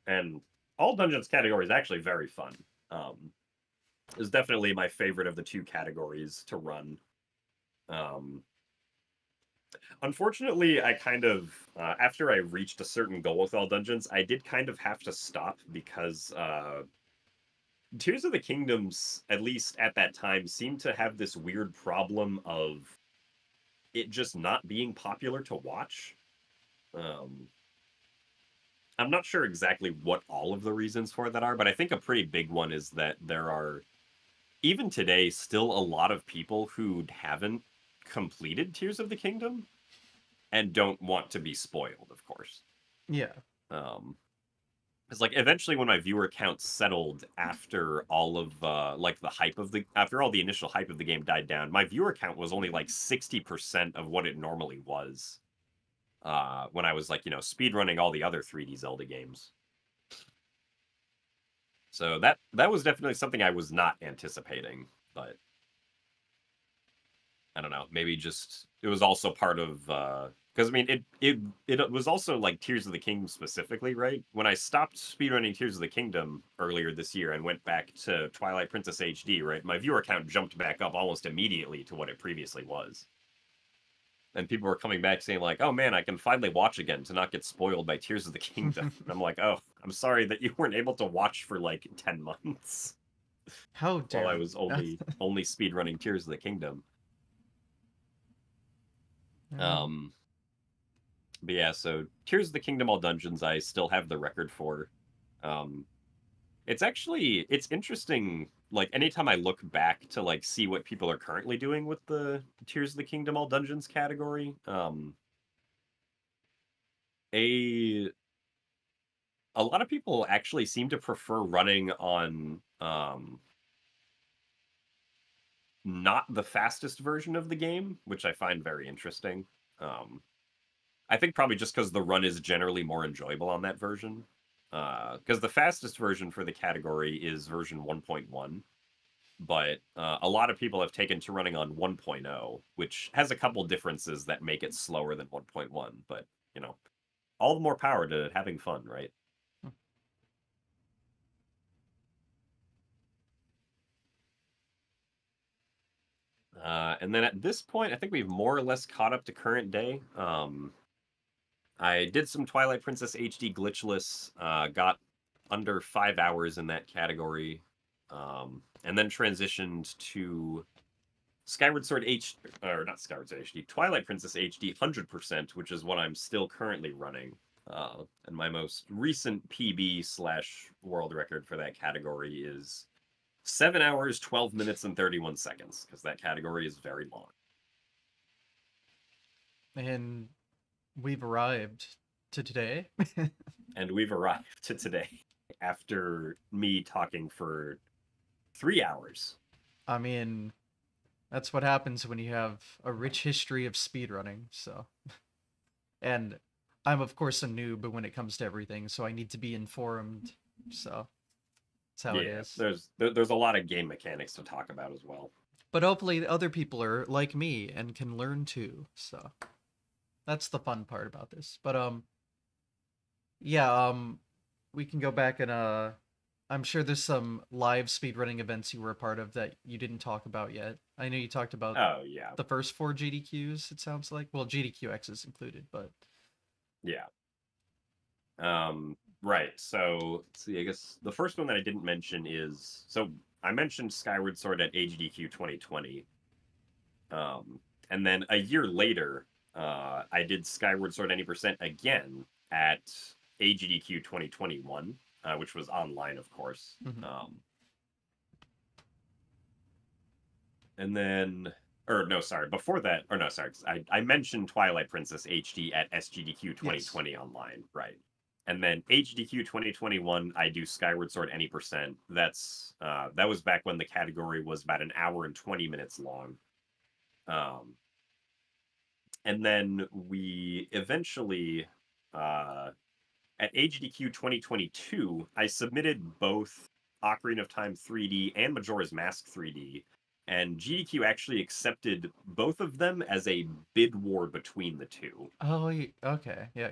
And all dungeons category is actually very fun. Is definitely my favorite of the two categories to run. Um, Unfortunately, I kind of after I reached a certain goal with all dungeons, I did kind of have to stop because Tears of the Kingdoms, at least at that time, seemed to have this weird problem of it just not being popular to watch. Um, I'm not sure exactly what all of the reasons for that are, but I think a pretty big one is that there are, even today, still a lot of people who haven't completed Tears of the Kingdom and don't want to be spoiled, of course. Yeah. Um, It's like eventually when my viewer count settled after all of like the hype of the after all the initial hype of the game died down, my viewer count was only like 60% of what it normally was. When I was like, speedrunning all the other 3D Zelda games. So that was definitely something I was not anticipating, but I don't know, maybe just it was also part of because I mean it was also like Tears of the Kingdom specifically, right? When I stopped speedrunning Tears of the Kingdom earlier this year and went back to Twilight Princess HD, right? My viewer count jumped back up almost immediately to what it previously was. And people were coming back saying like, "Oh man, I can finally watch again to not get spoiled by Tears of the Kingdom." And I'm like, "Oh, I'm sorry that you weren't able to watch for like 10 months How while dare I you? was only speedrunning Tears of the Kingdom." Yeah. Um But yeah, so Tears of the Kingdom all dungeons I still have the record for. Um it's interesting like anytime I look back to like see what people are currently doing with the Tears of the Kingdom all dungeons category. A a lot of people actually seem to prefer running on not the fastest version of the game, which I find very interesting. Um I think probably just because the run is generally more enjoyable on that version. Because the fastest version for the category is version 1.1, but a lot of people have taken to running on 1.0, which has a couple differences that make it slower than 1.1. But, all the more power to having fun, right? And then at this point, I think we've more or less caught up to current day. I did some Twilight Princess HD glitchless, got under 5 hours in that category, and then transitioned to Skyward Sword H, or not Skyward Sword HD, Twilight Princess HD 100%, which is what I'm still currently running. And my most recent PB slash world record for that category is 7 hours, 12 minutes, and 31 seconds, because that category is very long. And we've arrived to today. And we've arrived to today after me talking for 3 hours. I mean, that's what happens when you have a rich history of speedrunning, so. And I'm, of course, a noob when it comes to everything, so I need to be informed, so that's how it is. There's a lot of game mechanics to talk about as well. But hopefully other people are like me and can learn too, so. That's the fun part about this. But yeah, we can go back and I'm sure there's some live speedrunning events you were a part of that you didn't talk about yet. I know you talked about the first 4 GDQs, it sounds like. Well, GDQX is included, but yeah. Right. So let's see, I guess the first one that I didn't mention is, so I mentioned Skyward Sword at AGDQ 2020. And then a year later, I did Skyward Sword any percent again at AGDQ 2021, which was online, of course. mm-hmm. And then, or no, sorry, before that, or no, sorry, I mentioned Twilight Princess HD at SGDQ 2020 yes. Online, right? And then AGDQ 2021, I do Skyward Sword any percent. That was back when the category was about an hour and 20 minutes long. And then we eventually, at AGDQ 2022, I submitted both Ocarina of Time 3D and Majora's Mask 3D, and GDQ actually accepted both of them as a bid war between the two. Oh, okay. Yeah.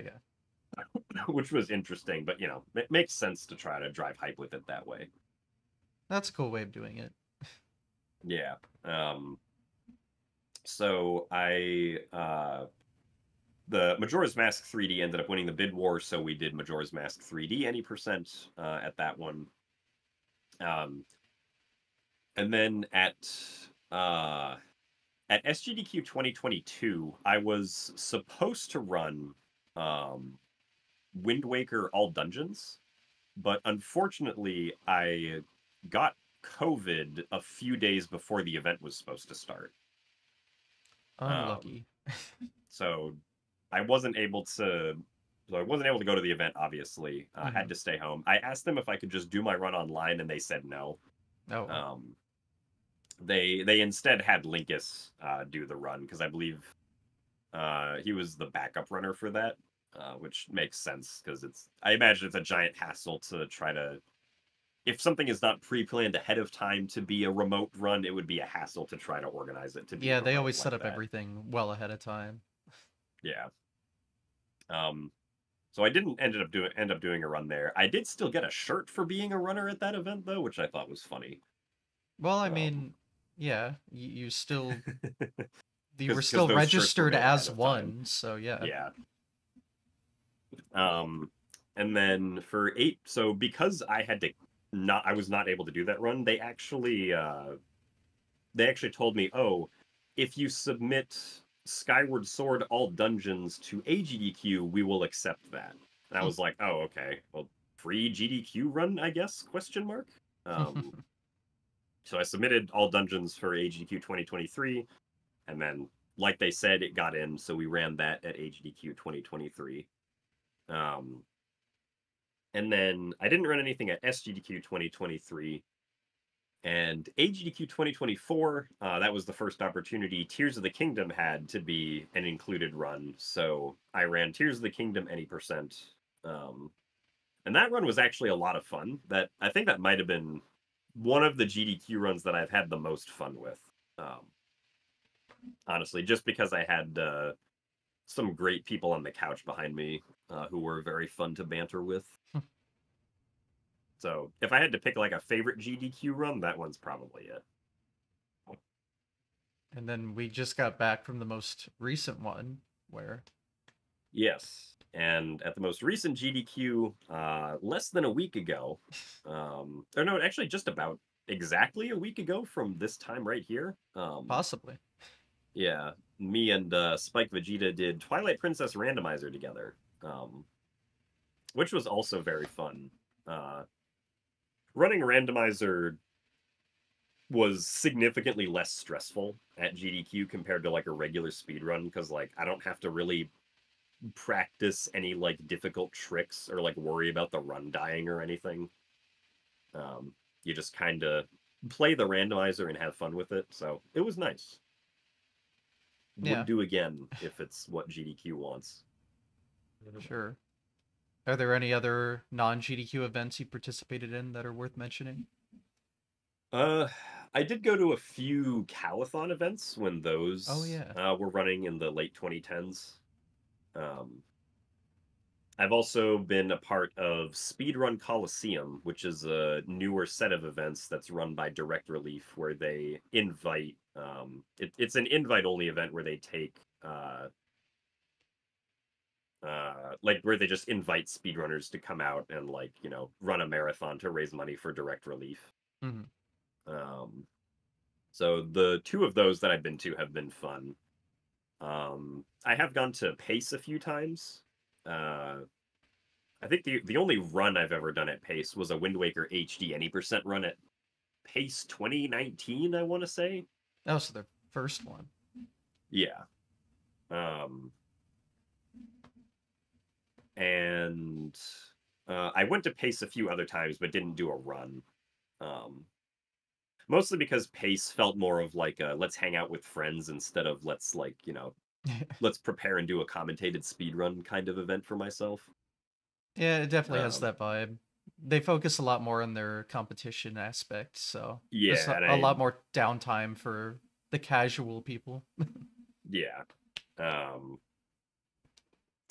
Which was interesting, but, you know, it makes sense to try to drive hype with it that way. That's a cool way of doing it. Yeah. So the Majora's Mask 3D ended up winning the bid war, so we did Majora's Mask 3D any percent at that one. And then at SGDQ 2022, I was supposed to run Wind Waker all dungeons, but unfortunately, I got COVID a few days before the event was supposed to start. Unlucky. So I wasn't able to. So I wasn't able to go to the event. Obviously, I had to stay home. I asked them if I could just do my run online, and they said no. Oh. They instead had Linkus do the run because I believe he was the backup runner for that, which makes sense because I imagine it's a giant hassle to try to. If something is not pre-planned ahead of time to be a remote run, it would be a hassle to try to organize it to be. Yeah, they always set up everything well ahead of time. Yeah. So I didn't end up doing a run there. I did still get a shirt for being a runner at that event though, which I thought was funny. Well, I mean, yeah, you still you were still registered as one, so yeah. Yeah. And then for 8, so because I was not able to do that run, they actually told me, oh, if you submit Skyward Sword all dungeons to AGDQ, we will accept that. And I was like, oh, okay, well, free GDQ run, I guess? ? So I submitted all dungeons for AGDQ 2023, and then, like they said, it got in, so we ran that at AGDQ 2023. And then I didn't run anything at SGDQ 2023. And AGDQ 2024, that was the first opportunity Tears of the Kingdom had to be an included run. So I ran Tears of the Kingdom any percent. And that run was actually a lot of fun. I think that might have been one of the GDQ runs that I've had the most fun with. Honestly, just because I had some great people on the couch behind me who were very fun to banter with. So if I had to pick like a favorite GDQ run, that one's probably it. And then we just got back from the most recent one where Yes. And at the most recent GDQ, less than a week ago, or no, actually just about exactly a week ago from this time right here. possibly. Yeah, me and Spike Vegeta did Twilight Princess Randomizer together, which was also very fun. Uh, Running randomizer was significantly less stressful at GDQ compared to like a regular speed run because like I don't have to really practice any like difficult tricks or like worry about the run dying or anything. You just kind of play the randomizer and have fun with it. So it was nice. Would Yeah, do again if it's what GDQ wants. sure. Are there any other non-GDQ events you participated in that are worth mentioning? Uh, I did go to a few Calathon events when Oh those yeah. were running in the late 2010s. Um, I've also been a part of Speedrun Coliseum, which is a newer set of events that's run by Direct Relief, where they invite. It's an invite-only event where they take, like where they just invite speedrunners to come out and like run a marathon to raise money for Direct Relief. Hmm. Um, so the two of those that I've been to have been fun. I have gone to Pace a few times. Uh, I think the only run I've ever done at Pace was a Wind Waker HD any percent run at Pace 2019, I want to say. That was the first one. Yeah. Um, and I went to Pace a few other times, but didn't do a run. Um, Mostly because Pace felt more of like a let's hang out with friends instead of let's like, let's prepare and do a commentated speed run kind of event for myself. Yeah, it definitely has Um, that vibe. They focus a lot more on their competition aspect, so there's yeah, and a I lot more downtime for the casual people. yeah. Um,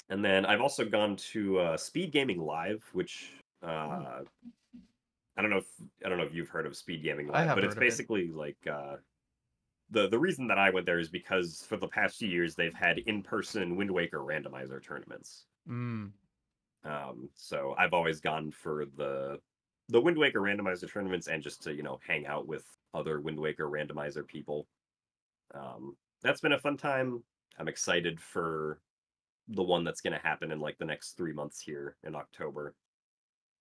and then I've also gone to Speed Gaming Live, which Ooh, I don't know if I don't know if you've heard of Speed Gaming I Live, have but it's heard of it. basically like the reason that I went there is because for the past few years they've had in-person Wind Waker randomizer tournaments. Mm. So I've always gone for the Wind Waker randomizer tournaments and just to hang out with other Wind Waker randomizer people. That's been a fun time. I'm excited for the one that's going to happen in like the next 3 months here in October.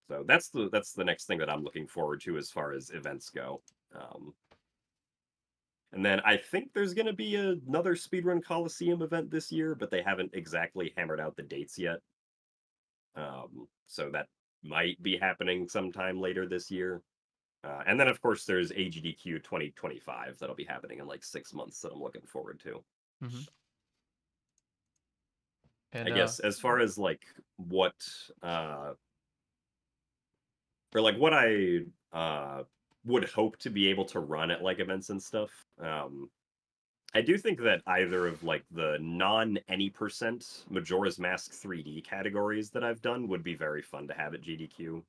So that's the next thing that I'm looking forward to as far as events go. Um, and then I think there's going to be another Speedrun Coliseum event this year, but they haven't exactly hammered out the dates yet. So that might be happening sometime later this year. And then, of course, there's AGDQ 2025 that'll be happening in like 6 months that I'm looking forward to. Hmm. I And guess as far as like what uh or like what I would hope to be able to run at like events and stuff. I do think that either of like the non any percent Majora's Mask 3D categories that I've done would be very fun to have at GDQ.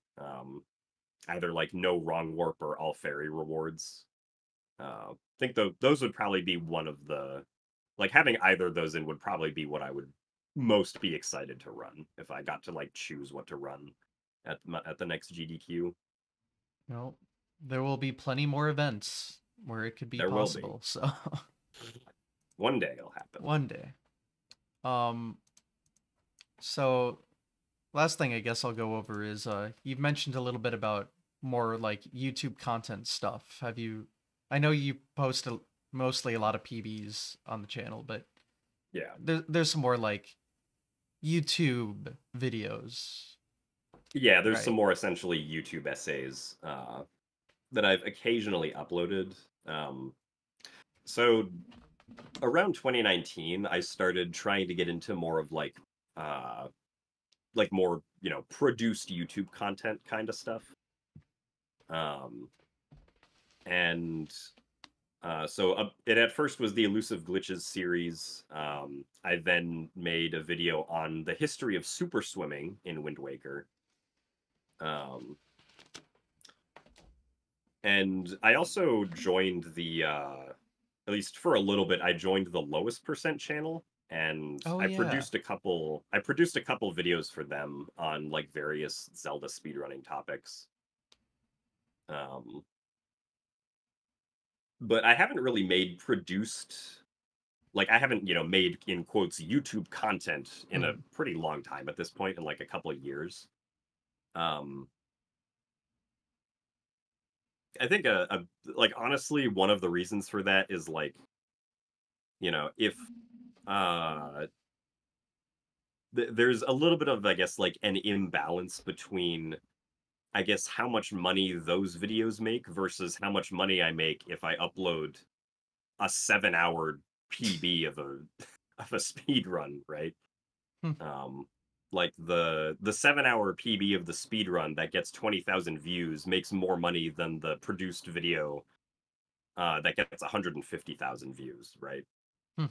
Either like no wrong warp or all fairy rewards. I think those would probably be one of the like having either of those in would probably be what I would most be excited to run if I got to like choose what to run at the next GDQ. well, there will be plenty more events where it could be There will be. possible. So One day it'll happen. one day. Um. So last thing I guess I'll go over is you've mentioned a little bit about more like YouTube content stuff. Have you? I know you post mostly a lot of PBs on the channel, but Yeah. there's some more like YouTube videos, Yeah, there's some right? more essentially YouTube essays that I've occasionally uploaded. Um, so around 2019, I started trying to get into more of uh, like more produced YouTube content kind of stuff. Um, and so it at first was the Elusive Glitches series. I then made a video on the history of super swimming in Wind Waker. Um, and I also joined the at least for a little bit, I joined the lowest percent channel, and Oh I yeah. produced a couple. I produced a couple videos for them on like various Zelda speedrunning topics. Um, but I haven't really made produced like I haven't made in quotes YouTube content in a Mhm. pretty long time at this point, in like a couple of years. Um, I think like honestly, one of the reasons for that is like if uh there's a little bit of, I guess, like an imbalance between, I guess, how much money those videos make versus how much money I make if I upload a 7-hour PB of a of a speed run, right? Hmm. Um, like the 7-hour PB of the speed run that gets 20,000 views makes more money than the produced video that gets 150,000 views, right? Hmm.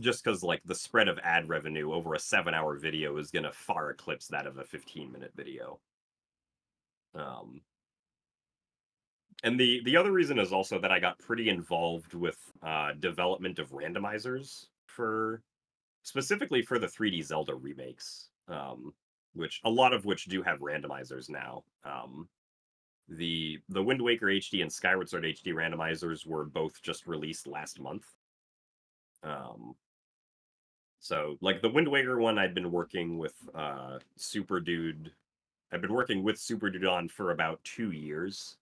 Just because like the spread of ad revenue over a 7-hour video is going to far eclipse that of a 15-minute video. Um, and the other reason is also that I got pretty involved with development of randomizers for specifically for the 3D Zelda remakes, which a lot of which do have randomizers now. The Wind Waker HD and Skyward Sword HD randomizers were both just released last month. Um, so like the Wind Waker one, I'd been working with Super Dude. I've been working with Super Dude on for about 2 years.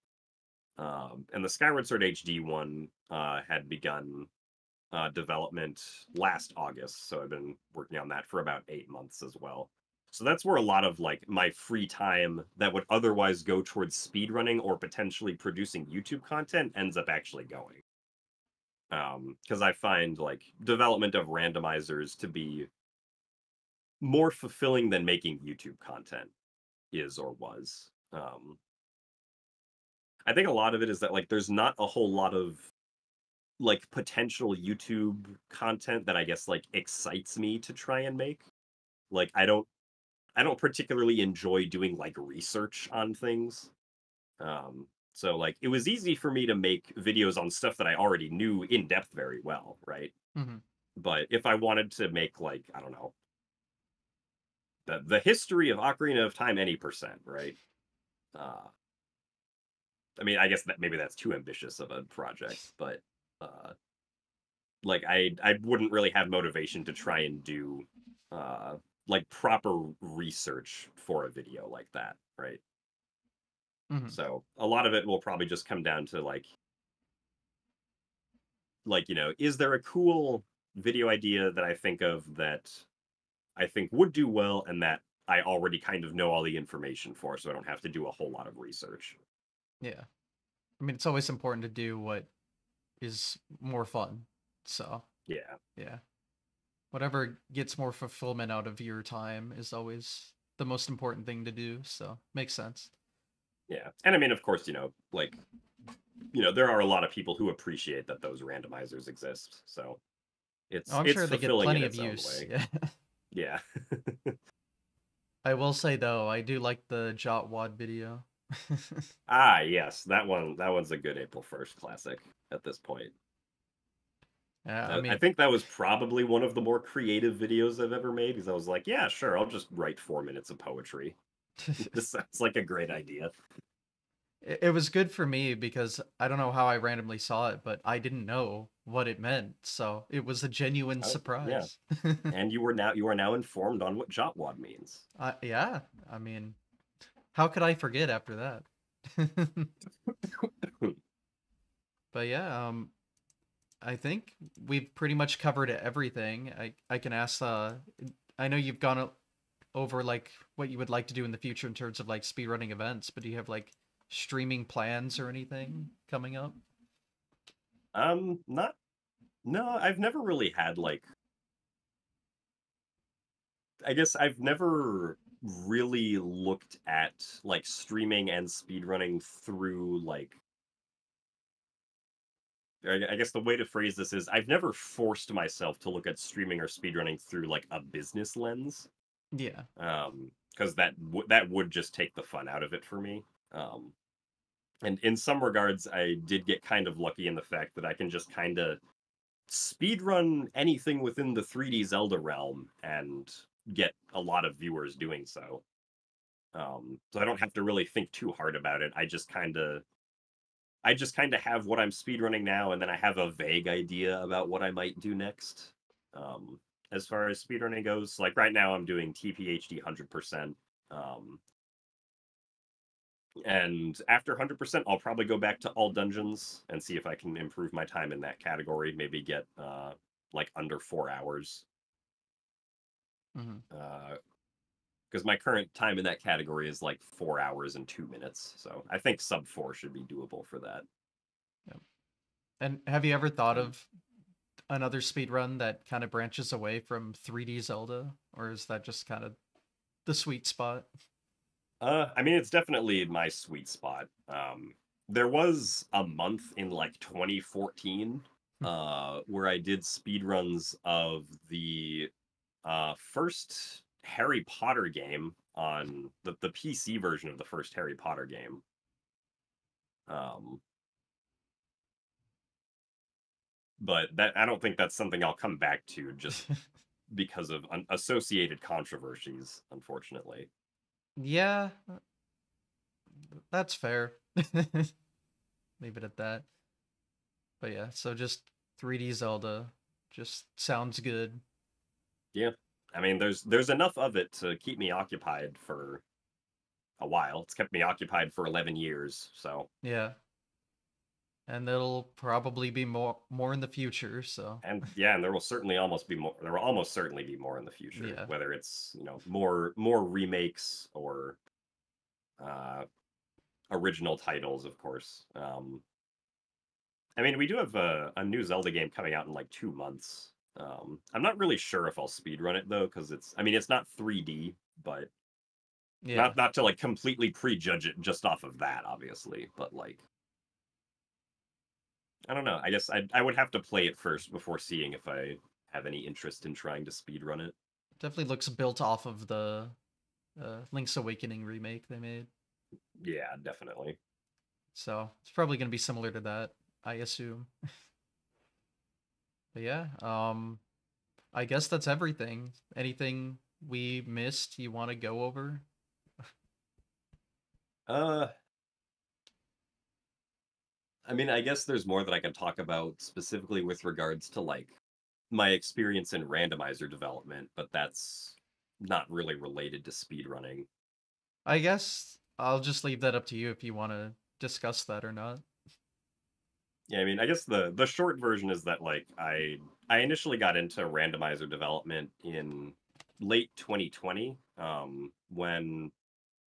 And the Skyward Sword HD one had begun development last August, so I've been working on that for about 8 months as well. So that's where a lot of like my free time that would otherwise go towards speedrunning or potentially producing YouTube content ends up actually going. Because I find like development of randomizers to be more fulfilling than making YouTube content is or was. I think a lot of it is that like there's not a whole lot of like potential YouTube content that I guess like excites me to try and make. Like I don't particularly enjoy doing like research on things. So like it was easy for me to make videos on stuff that I already knew in depth very well, right? Mhm. But if I wanted to make like, I don't know, the history of Ocarina of Time any percent, right? Uh I mean, I guess that maybe that's too ambitious of a project, but uh like I wouldn't really have motivation to try and do uh like proper research for a video like that, right? Mhm. So a lot of it will probably just come down to like is there a cool video idea that I think of that I think would do well and that I already kind of know all the information for, so I don't have to do a whole lot of research. Yeah. I mean, it's always important to do what is more fun. So, Yeah. yeah. Whatever gets more fulfillment out of your time is always the most important thing to do. So, makes sense. Yeah. And I mean, of course, like there are a lot of people who appreciate that those randomizers exist. So Oh, it's I'm it's sure they get fulfilling in plenty of its own use. way. Yeah. Yeah. I will say though, I do like the Jot Wad video. Ah, yes, that one's a good April 1st classic at this point. Yeah, I I mean, think that was probably one of the more creative videos I've ever made because I was like, yeah, sure, I'll just write 4 minutes of poetry. This sounds like a great idea. it was good for me because I don't know how I randomly saw it, but I didn't know what it meant. So it was a genuine Oh, yeah. surprise. And you are now informed on what Jotwad means. Yeah, I mean, how could I forget after that? But yeah, I think we've pretty much covered everything. I can ask. I know you've gone over like what you would like to do in the future in terms of like speedrunning events, but do you have like streaming plans or anything coming up? Not no, I've never really had like I guess I've never really looked at like streaming and speedrunning through like I guess the way to phrase this is I've never forced myself to look at streaming or speedrunning through like a business lens. Yeah. Because that would just take the fun out of it for me. Um, And in some regards, I did get kind of lucky in the fact that I can just kind of speedrun anything within the 3D Zelda realm and get a lot of viewers doing so. So I don't have to really think too hard about it. I just kind of have what I'm speedrunning now, and then I have a vague idea about what I might do next. Um, as far as speedrunning goes, like right now I'm doing TPHD 100%. Um, and after 100%, I'll probably go back to all dungeons and see if I can improve my time in that category. Maybe get like under 4 hours. Hmm. Because my current time in that category is like 4 hours and 2 minutes. So I think sub 4 should be doable for that. Yep. And have you ever thought And of another speed run that kind of branches away from 3D Zelda, or is that just kind of the sweet spot? I mean, it's definitely my sweet spot. There was a month in like 2014 where I did speedruns of the first Harry Potter game on the PC version of the first Harry Potter game. Um, but that I don't think that's something I'll come back to just because of associated controversies, unfortunately. Yeah, that's fair. Leave it at that. But yeah, so just 3D Zelda just sounds good. Yeah. I mean, there's enough of it to keep me occupied for a while. It's kept me occupied for 11 years, so. Yeah. And there'll probably be more in the future, so And yeah, and there will certainly almost be more. There will almost certainly be more in the future, yeah. whether it's more remakes or uh, original titles, of course. I mean, we do have a new Zelda game coming out in like 2 months. I'm not really sure if I'll speedrun it though, because I mean, it's not 3D, but Yeah. not to like completely prejudge it just off of that, obviously. But like, I don't know. I guess I would have to play it first before seeing if I have any interest in trying to speedrun it. Definitely looks built off of the Link's Awakening remake they made. Yeah, definitely. So it's probably going to be similar to that, I assume. But yeah, I guess that's everything. Anything we missed you want to go over? Uh, I mean, I guess there's more that I can talk about specifically with regards to like my experience in randomizer development, but that's not really related to speedrunning. I guess I'll just leave that up to you if you want to discuss that or not. Yeah, I mean, I guess the short version is that like I initially got into randomizer development in late 2020, when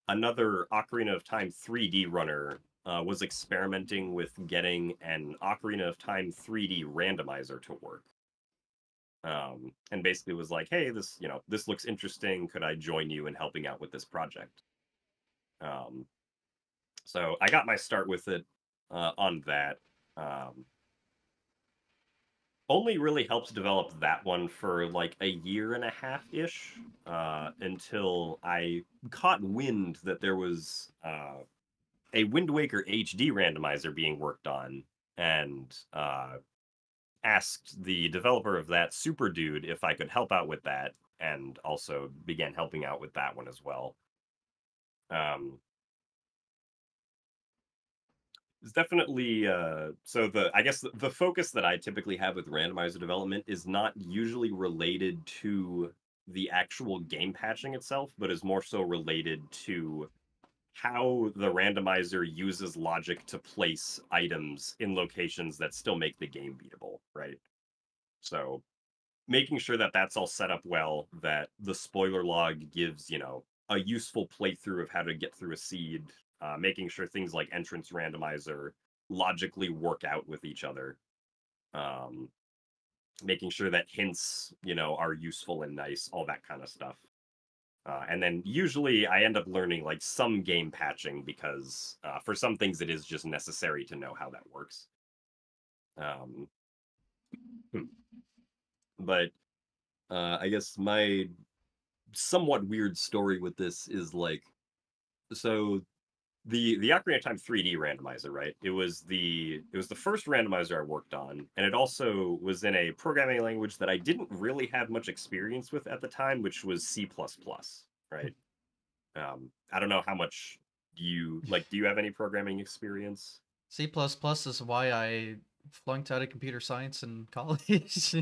another Ocarina of Time 3D runner was experimenting with getting an Ocarina of Time 3D randomizer to work. And basically was like, hey, this looks interesting. Could I join you in helping out with this project? Um, so I got my start with it on that. Um, Only really helped develop that one for like a year and a half ish, until I caught wind that there was a Wind Waker HD randomizer being worked on, and asked the developer of that, Super Dude, if I could help out with that, and also began helping out with that one as well. Um, it's definitely so the I guess the focus that I typically have with randomizer development is not usually related to the actual game patching itself, but is more so related to how the randomizer uses logic to place items in locations that still make the game beatable, right? So making sure that that's all set up well, that the spoiler log gives, a useful playthrough of how to get through a seed, making sure things like entrance randomizer logically work out with each other, um, making sure that hints, are useful and nice, all that kind of stuff. And then usually I end up learning like some game patching because for some things it is just necessary to know how that works. Um, hmm. but I guess my somewhat weird story with this is like, so the Ocarina of Time 3D randomizer, right? It was the first randomizer I worked on, and it also was in a programming language that I didn't really have much experience with at the time, which was C++, right? I don't know how much you like. Do you have any programming experience? C++ is why I flunked out of computer science in college.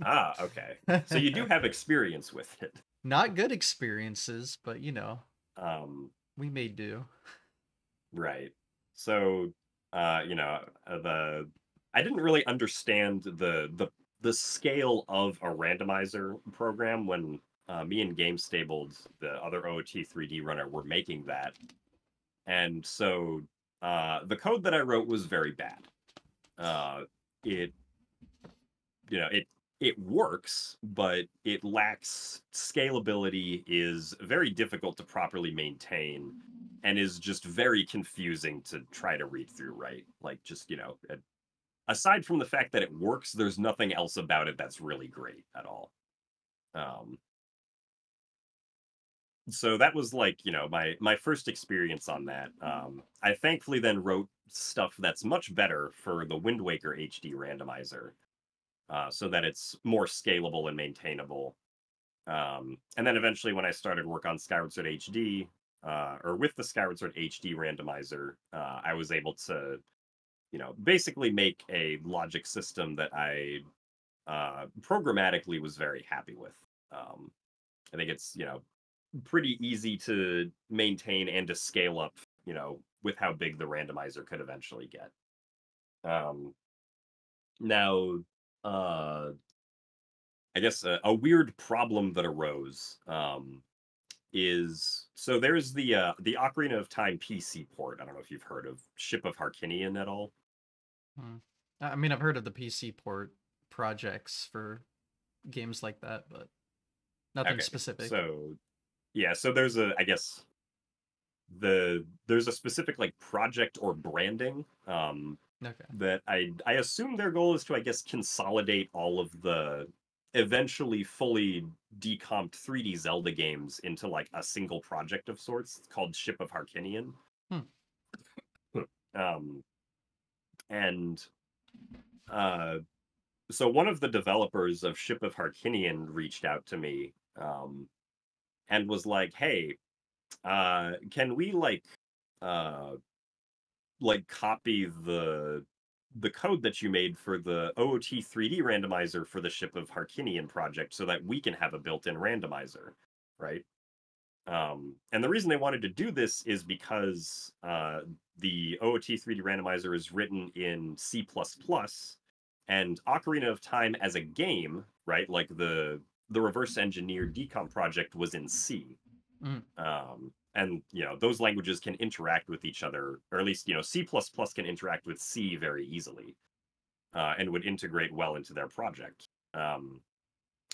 Ah, okay. So you do have experience with it. Not good experiences, but Um, we made do. right. So, the I didn't really understand the scale of a randomizer program when me and GameStabled, the other OOT 3D runner, were making that, and so the code that I wrote was very bad. It it works, but it lacks scalability, is very difficult to properly maintain, and is just very confusing to try to read through, right? Like, just, aside from the fact that it works, there's nothing else about it that's really great at all. Um, so that was like, my first experience on that. I thankfully then wrote stuff that's much better for the Wind Waker HD randomizer, so that it's more scalable and maintainable. And then eventually, when I started work on Skyward Sword HD, or with the Skyward Sword HD randomizer, I was able to, basically make a logic system that I programmatically was very happy with. I think it's, pretty easy to maintain and to scale up, with how big the randomizer could eventually get. Um, now, uh, I guess a weird problem that arose, is so there's the Ocarina of Time PC port. I don't know if you've heard of Ship of Harkinian at all. Hmm. I mean, I've heard of the PC port projects for games like that, but nothing Okay, specific. so yeah, so there's a I guess there's a specific like project or branding, Okay. that I assume their goal is to, I guess, consolidate all of the eventually fully decomped 3D Zelda games into like a single project of sorts called Ship of Harkinian. Hmm. Um, and uh, so one of the developers of Ship of Harkinian reached out to me, and was like, "Hey, can we uh, copy the code that you made for the OOT 3D randomizer for the Ship of Harkinian project so that we can have a built-in randomizer, right?" And the reason they wanted to do this is because the OOT 3D randomizer is written in C++, and Ocarina of Time as a game, right? Like the reverse engineered decomp project was in C. Mm. And those languages can interact with each other, or at least C++ can interact with C very easily, and would integrate well into their project.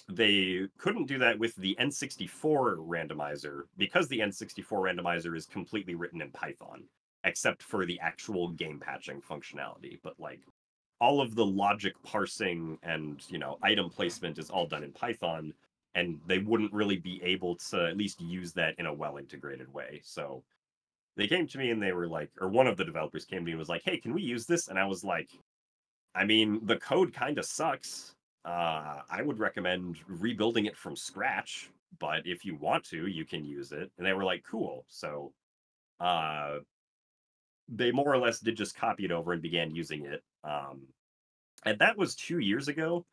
They couldn't do that with the N64 randomizer because the N64 randomizer is completely written in Python, except for the actual game patching functionality. But like all of the logic parsing and item placement is all done in Python, and they wouldn't really be able to at least use that in a well integrated way. So they came to me and they were like, or one of the developers came to me and was like, "Hey, can we use this?" And I was like, I mean, the code kind of sucks. I would recommend rebuilding it from scratch, but if you want to, you can use it. And they were like, "Cool." So uh, they more or less did just copy it over and began using it. And that was 2 years ago.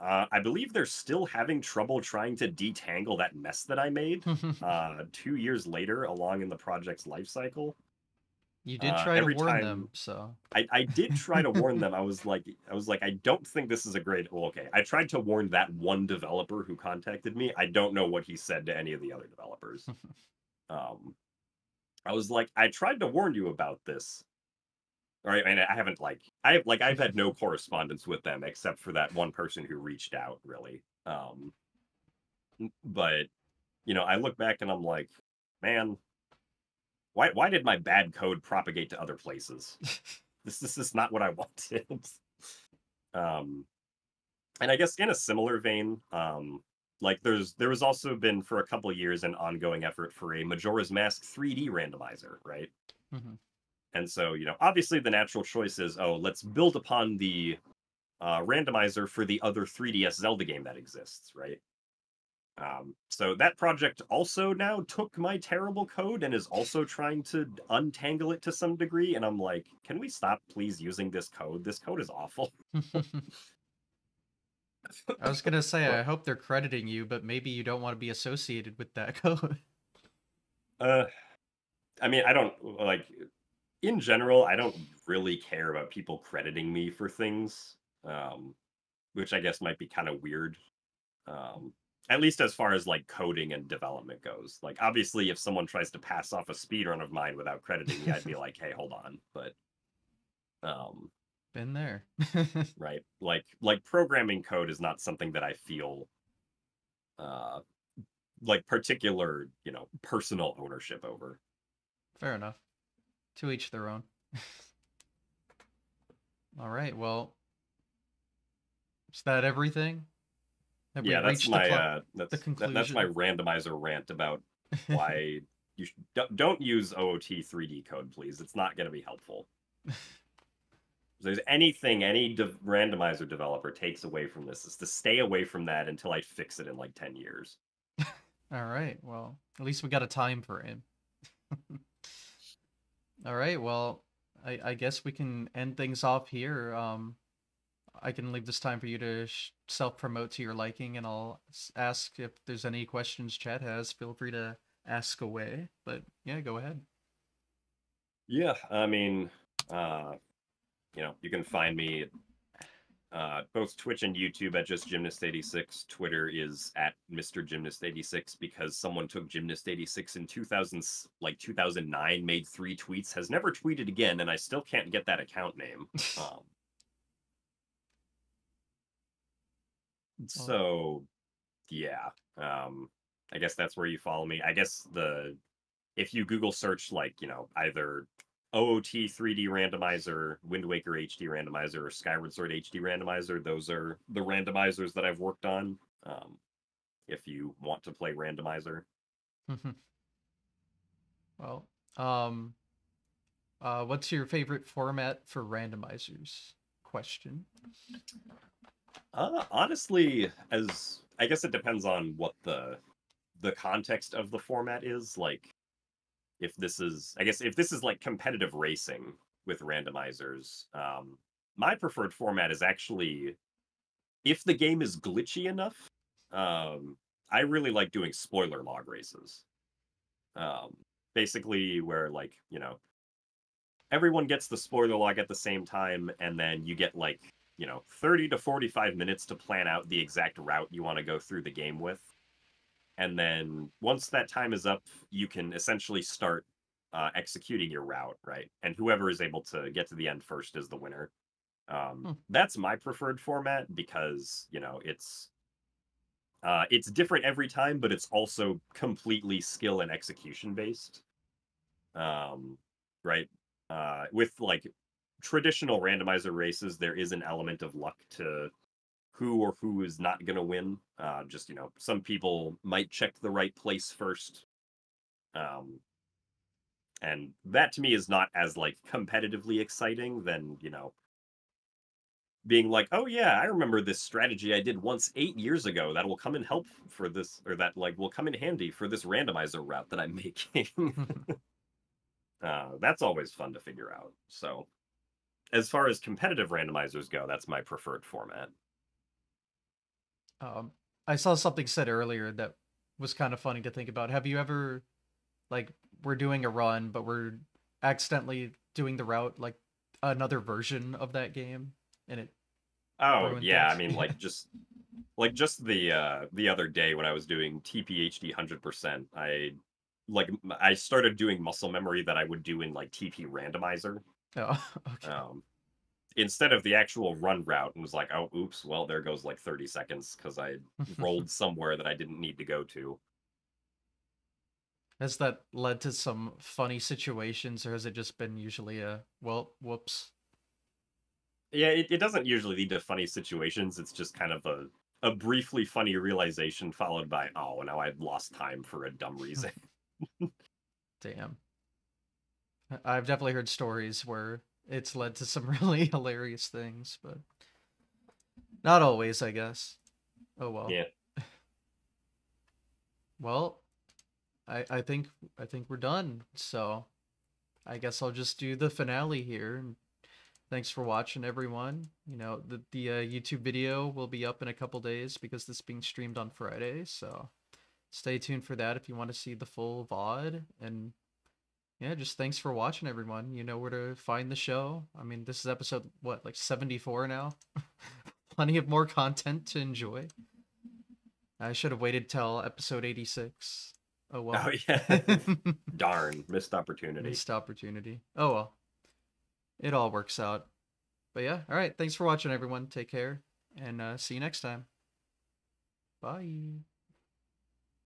I believe they're still having trouble trying to detangle that mess that I made 2 years later, along in the project's life cycle. You did try to Every warn time them, so. I did try to warn them. I was like, I don't think this is a great. Well, okay. I tried to warn that one developer who contacted me. I don't know what he said to any of the other developers. Um, I was like, I tried to warn you about this. All right, and I haven't I've had no correspondence with them except for that one person who reached out, really. But I look back and I'm like, man, why did my bad code propagate to other places? This is not what I wanted. um, and I guess in a similar vein, like there was also been for a couple of years an ongoing effort for a Majora's Mask 3D randomizer, right? Hmm. And so, obviously the natural choice is, oh, let's build upon the randomizer for the other 3DS Zelda game that exists, right? So that project also now took my terrible code and is also trying to untangle it to some degree. And I'm like, can we stop please using this code? This code is awful. I was gonna say, I But hope they're crediting you, but maybe you don't want to be associated with that code. uh, I mean, I don't like in general. I don't really care about people crediting me for things, um, which I guess might be kind of weird. Um, at least as far as like coding and development goes. Like obviously if someone tries to pass off a speedrun of mine without crediting me, I'd be like, hey, hold on. But um Been there. right. Like programming code is not something that I feel uh like particular, personal ownership over. Fair enough. To each their own. All right. Well, is that everything? Have we Yeah, that's reached the my the that's my conclusion? randomizer rant about why don't use OOT 3D code, please. It's not going to be helpful. If there's anything any randomizer developer takes away from this is to stay away from that until I fix it in like 10 years. All right. Well, at least we got a time frame. All right. Well, I guess we can end things off here. I can leave this time for you to self promote to your liking, and I'll ask if there's any questions Chad has. Feel free to ask away. But yeah, go ahead. Yeah, I mean, you can find me both Twitch and YouTube at just gymnast86. Twitter is at Mr. Gymnast86 because someone took Gymnast86 in 2009, made 3 tweets, has never tweeted again, and I still can't get that account name. Um, Well, so yeah, I guess that's where you follow me. I guess if you Google search like either OOT 3D randomizer, Wind Waker HD randomizer, or Skyward Sword HD randomizer, those are the randomizers that I've worked on. If you want to play randomizer, well, um, what's your favorite format for randomizers? Question. honestly, as I guess it depends on what the context of the format is. Like, if this is like competitive racing with randomizers, my preferred format is actually if the game is glitchy enough. Um, I really like doing spoiler log races. Um, Basically, where like everyone gets the spoiler log at the same time, and then you get like 30 to 45 minutes to plan out the exact route you want to go through the game with. And then once that time is up, you can essentially start executing your route, right? And whoever is able to get to the end first is the winner. Hmm. That's my preferred format because it's different every time, but it's also completely skill and execution based. Um, right? With like traditional randomizer races, there is an element of luck to who is not going to win. Just some people might check the right place first, um, and that to me is not as like competitively exciting than being like, oh yeah, I remember this strategy I did once 8 years ago that will come in help for this, or that like will come in handy for this randomizer route that I'm making. That's always fun to figure out. So as far as competitive randomizers go, that's my preferred format. um, I saw something said earlier that was kind of funny to think about. Have you ever like we're doing a run, but we're accidentally doing the route like another version of that game, and it Oh ruined yeah, I things? mean just the other day when I was doing TPHD 100%, I started doing muscle memory that I would do in like TP randomizer. Oh, okay. Um, Instead of the actual run route and was like, oh oops, well there goes like 30 seconds because I rolled somewhere that I didn't need to go to. Has that led to some funny situations, or has it just been usually a well, whoops? Yeah, it doesn't usually lead to funny situations. It's just kind of a briefly funny realization followed by, oh, now I've lost time for a dumb reason. Damn. I've definitely heard stories where it's led to some really hilarious things, but not always, I guess. Oh well. Yeah. Well, I think we're done. So I guess I'll just do the finale here. And thanks for watching, everyone. The YouTube video will be up in a couple days because this is being streamed on Friday. So stay tuned for that if you want to see the full VOD. And yeah, just thanks for watching, everyone. You know where to find the show. I mean, this is episode, what, like 74 now? Plenty of more content to enjoy. I should have waited till episode 86. Oh well. Oh yeah. Darn, missed opportunity. Missed opportunity. Oh well. It all works out. But yeah, all right. Thanks for watching, everyone. Take care, and see you next time. Bye.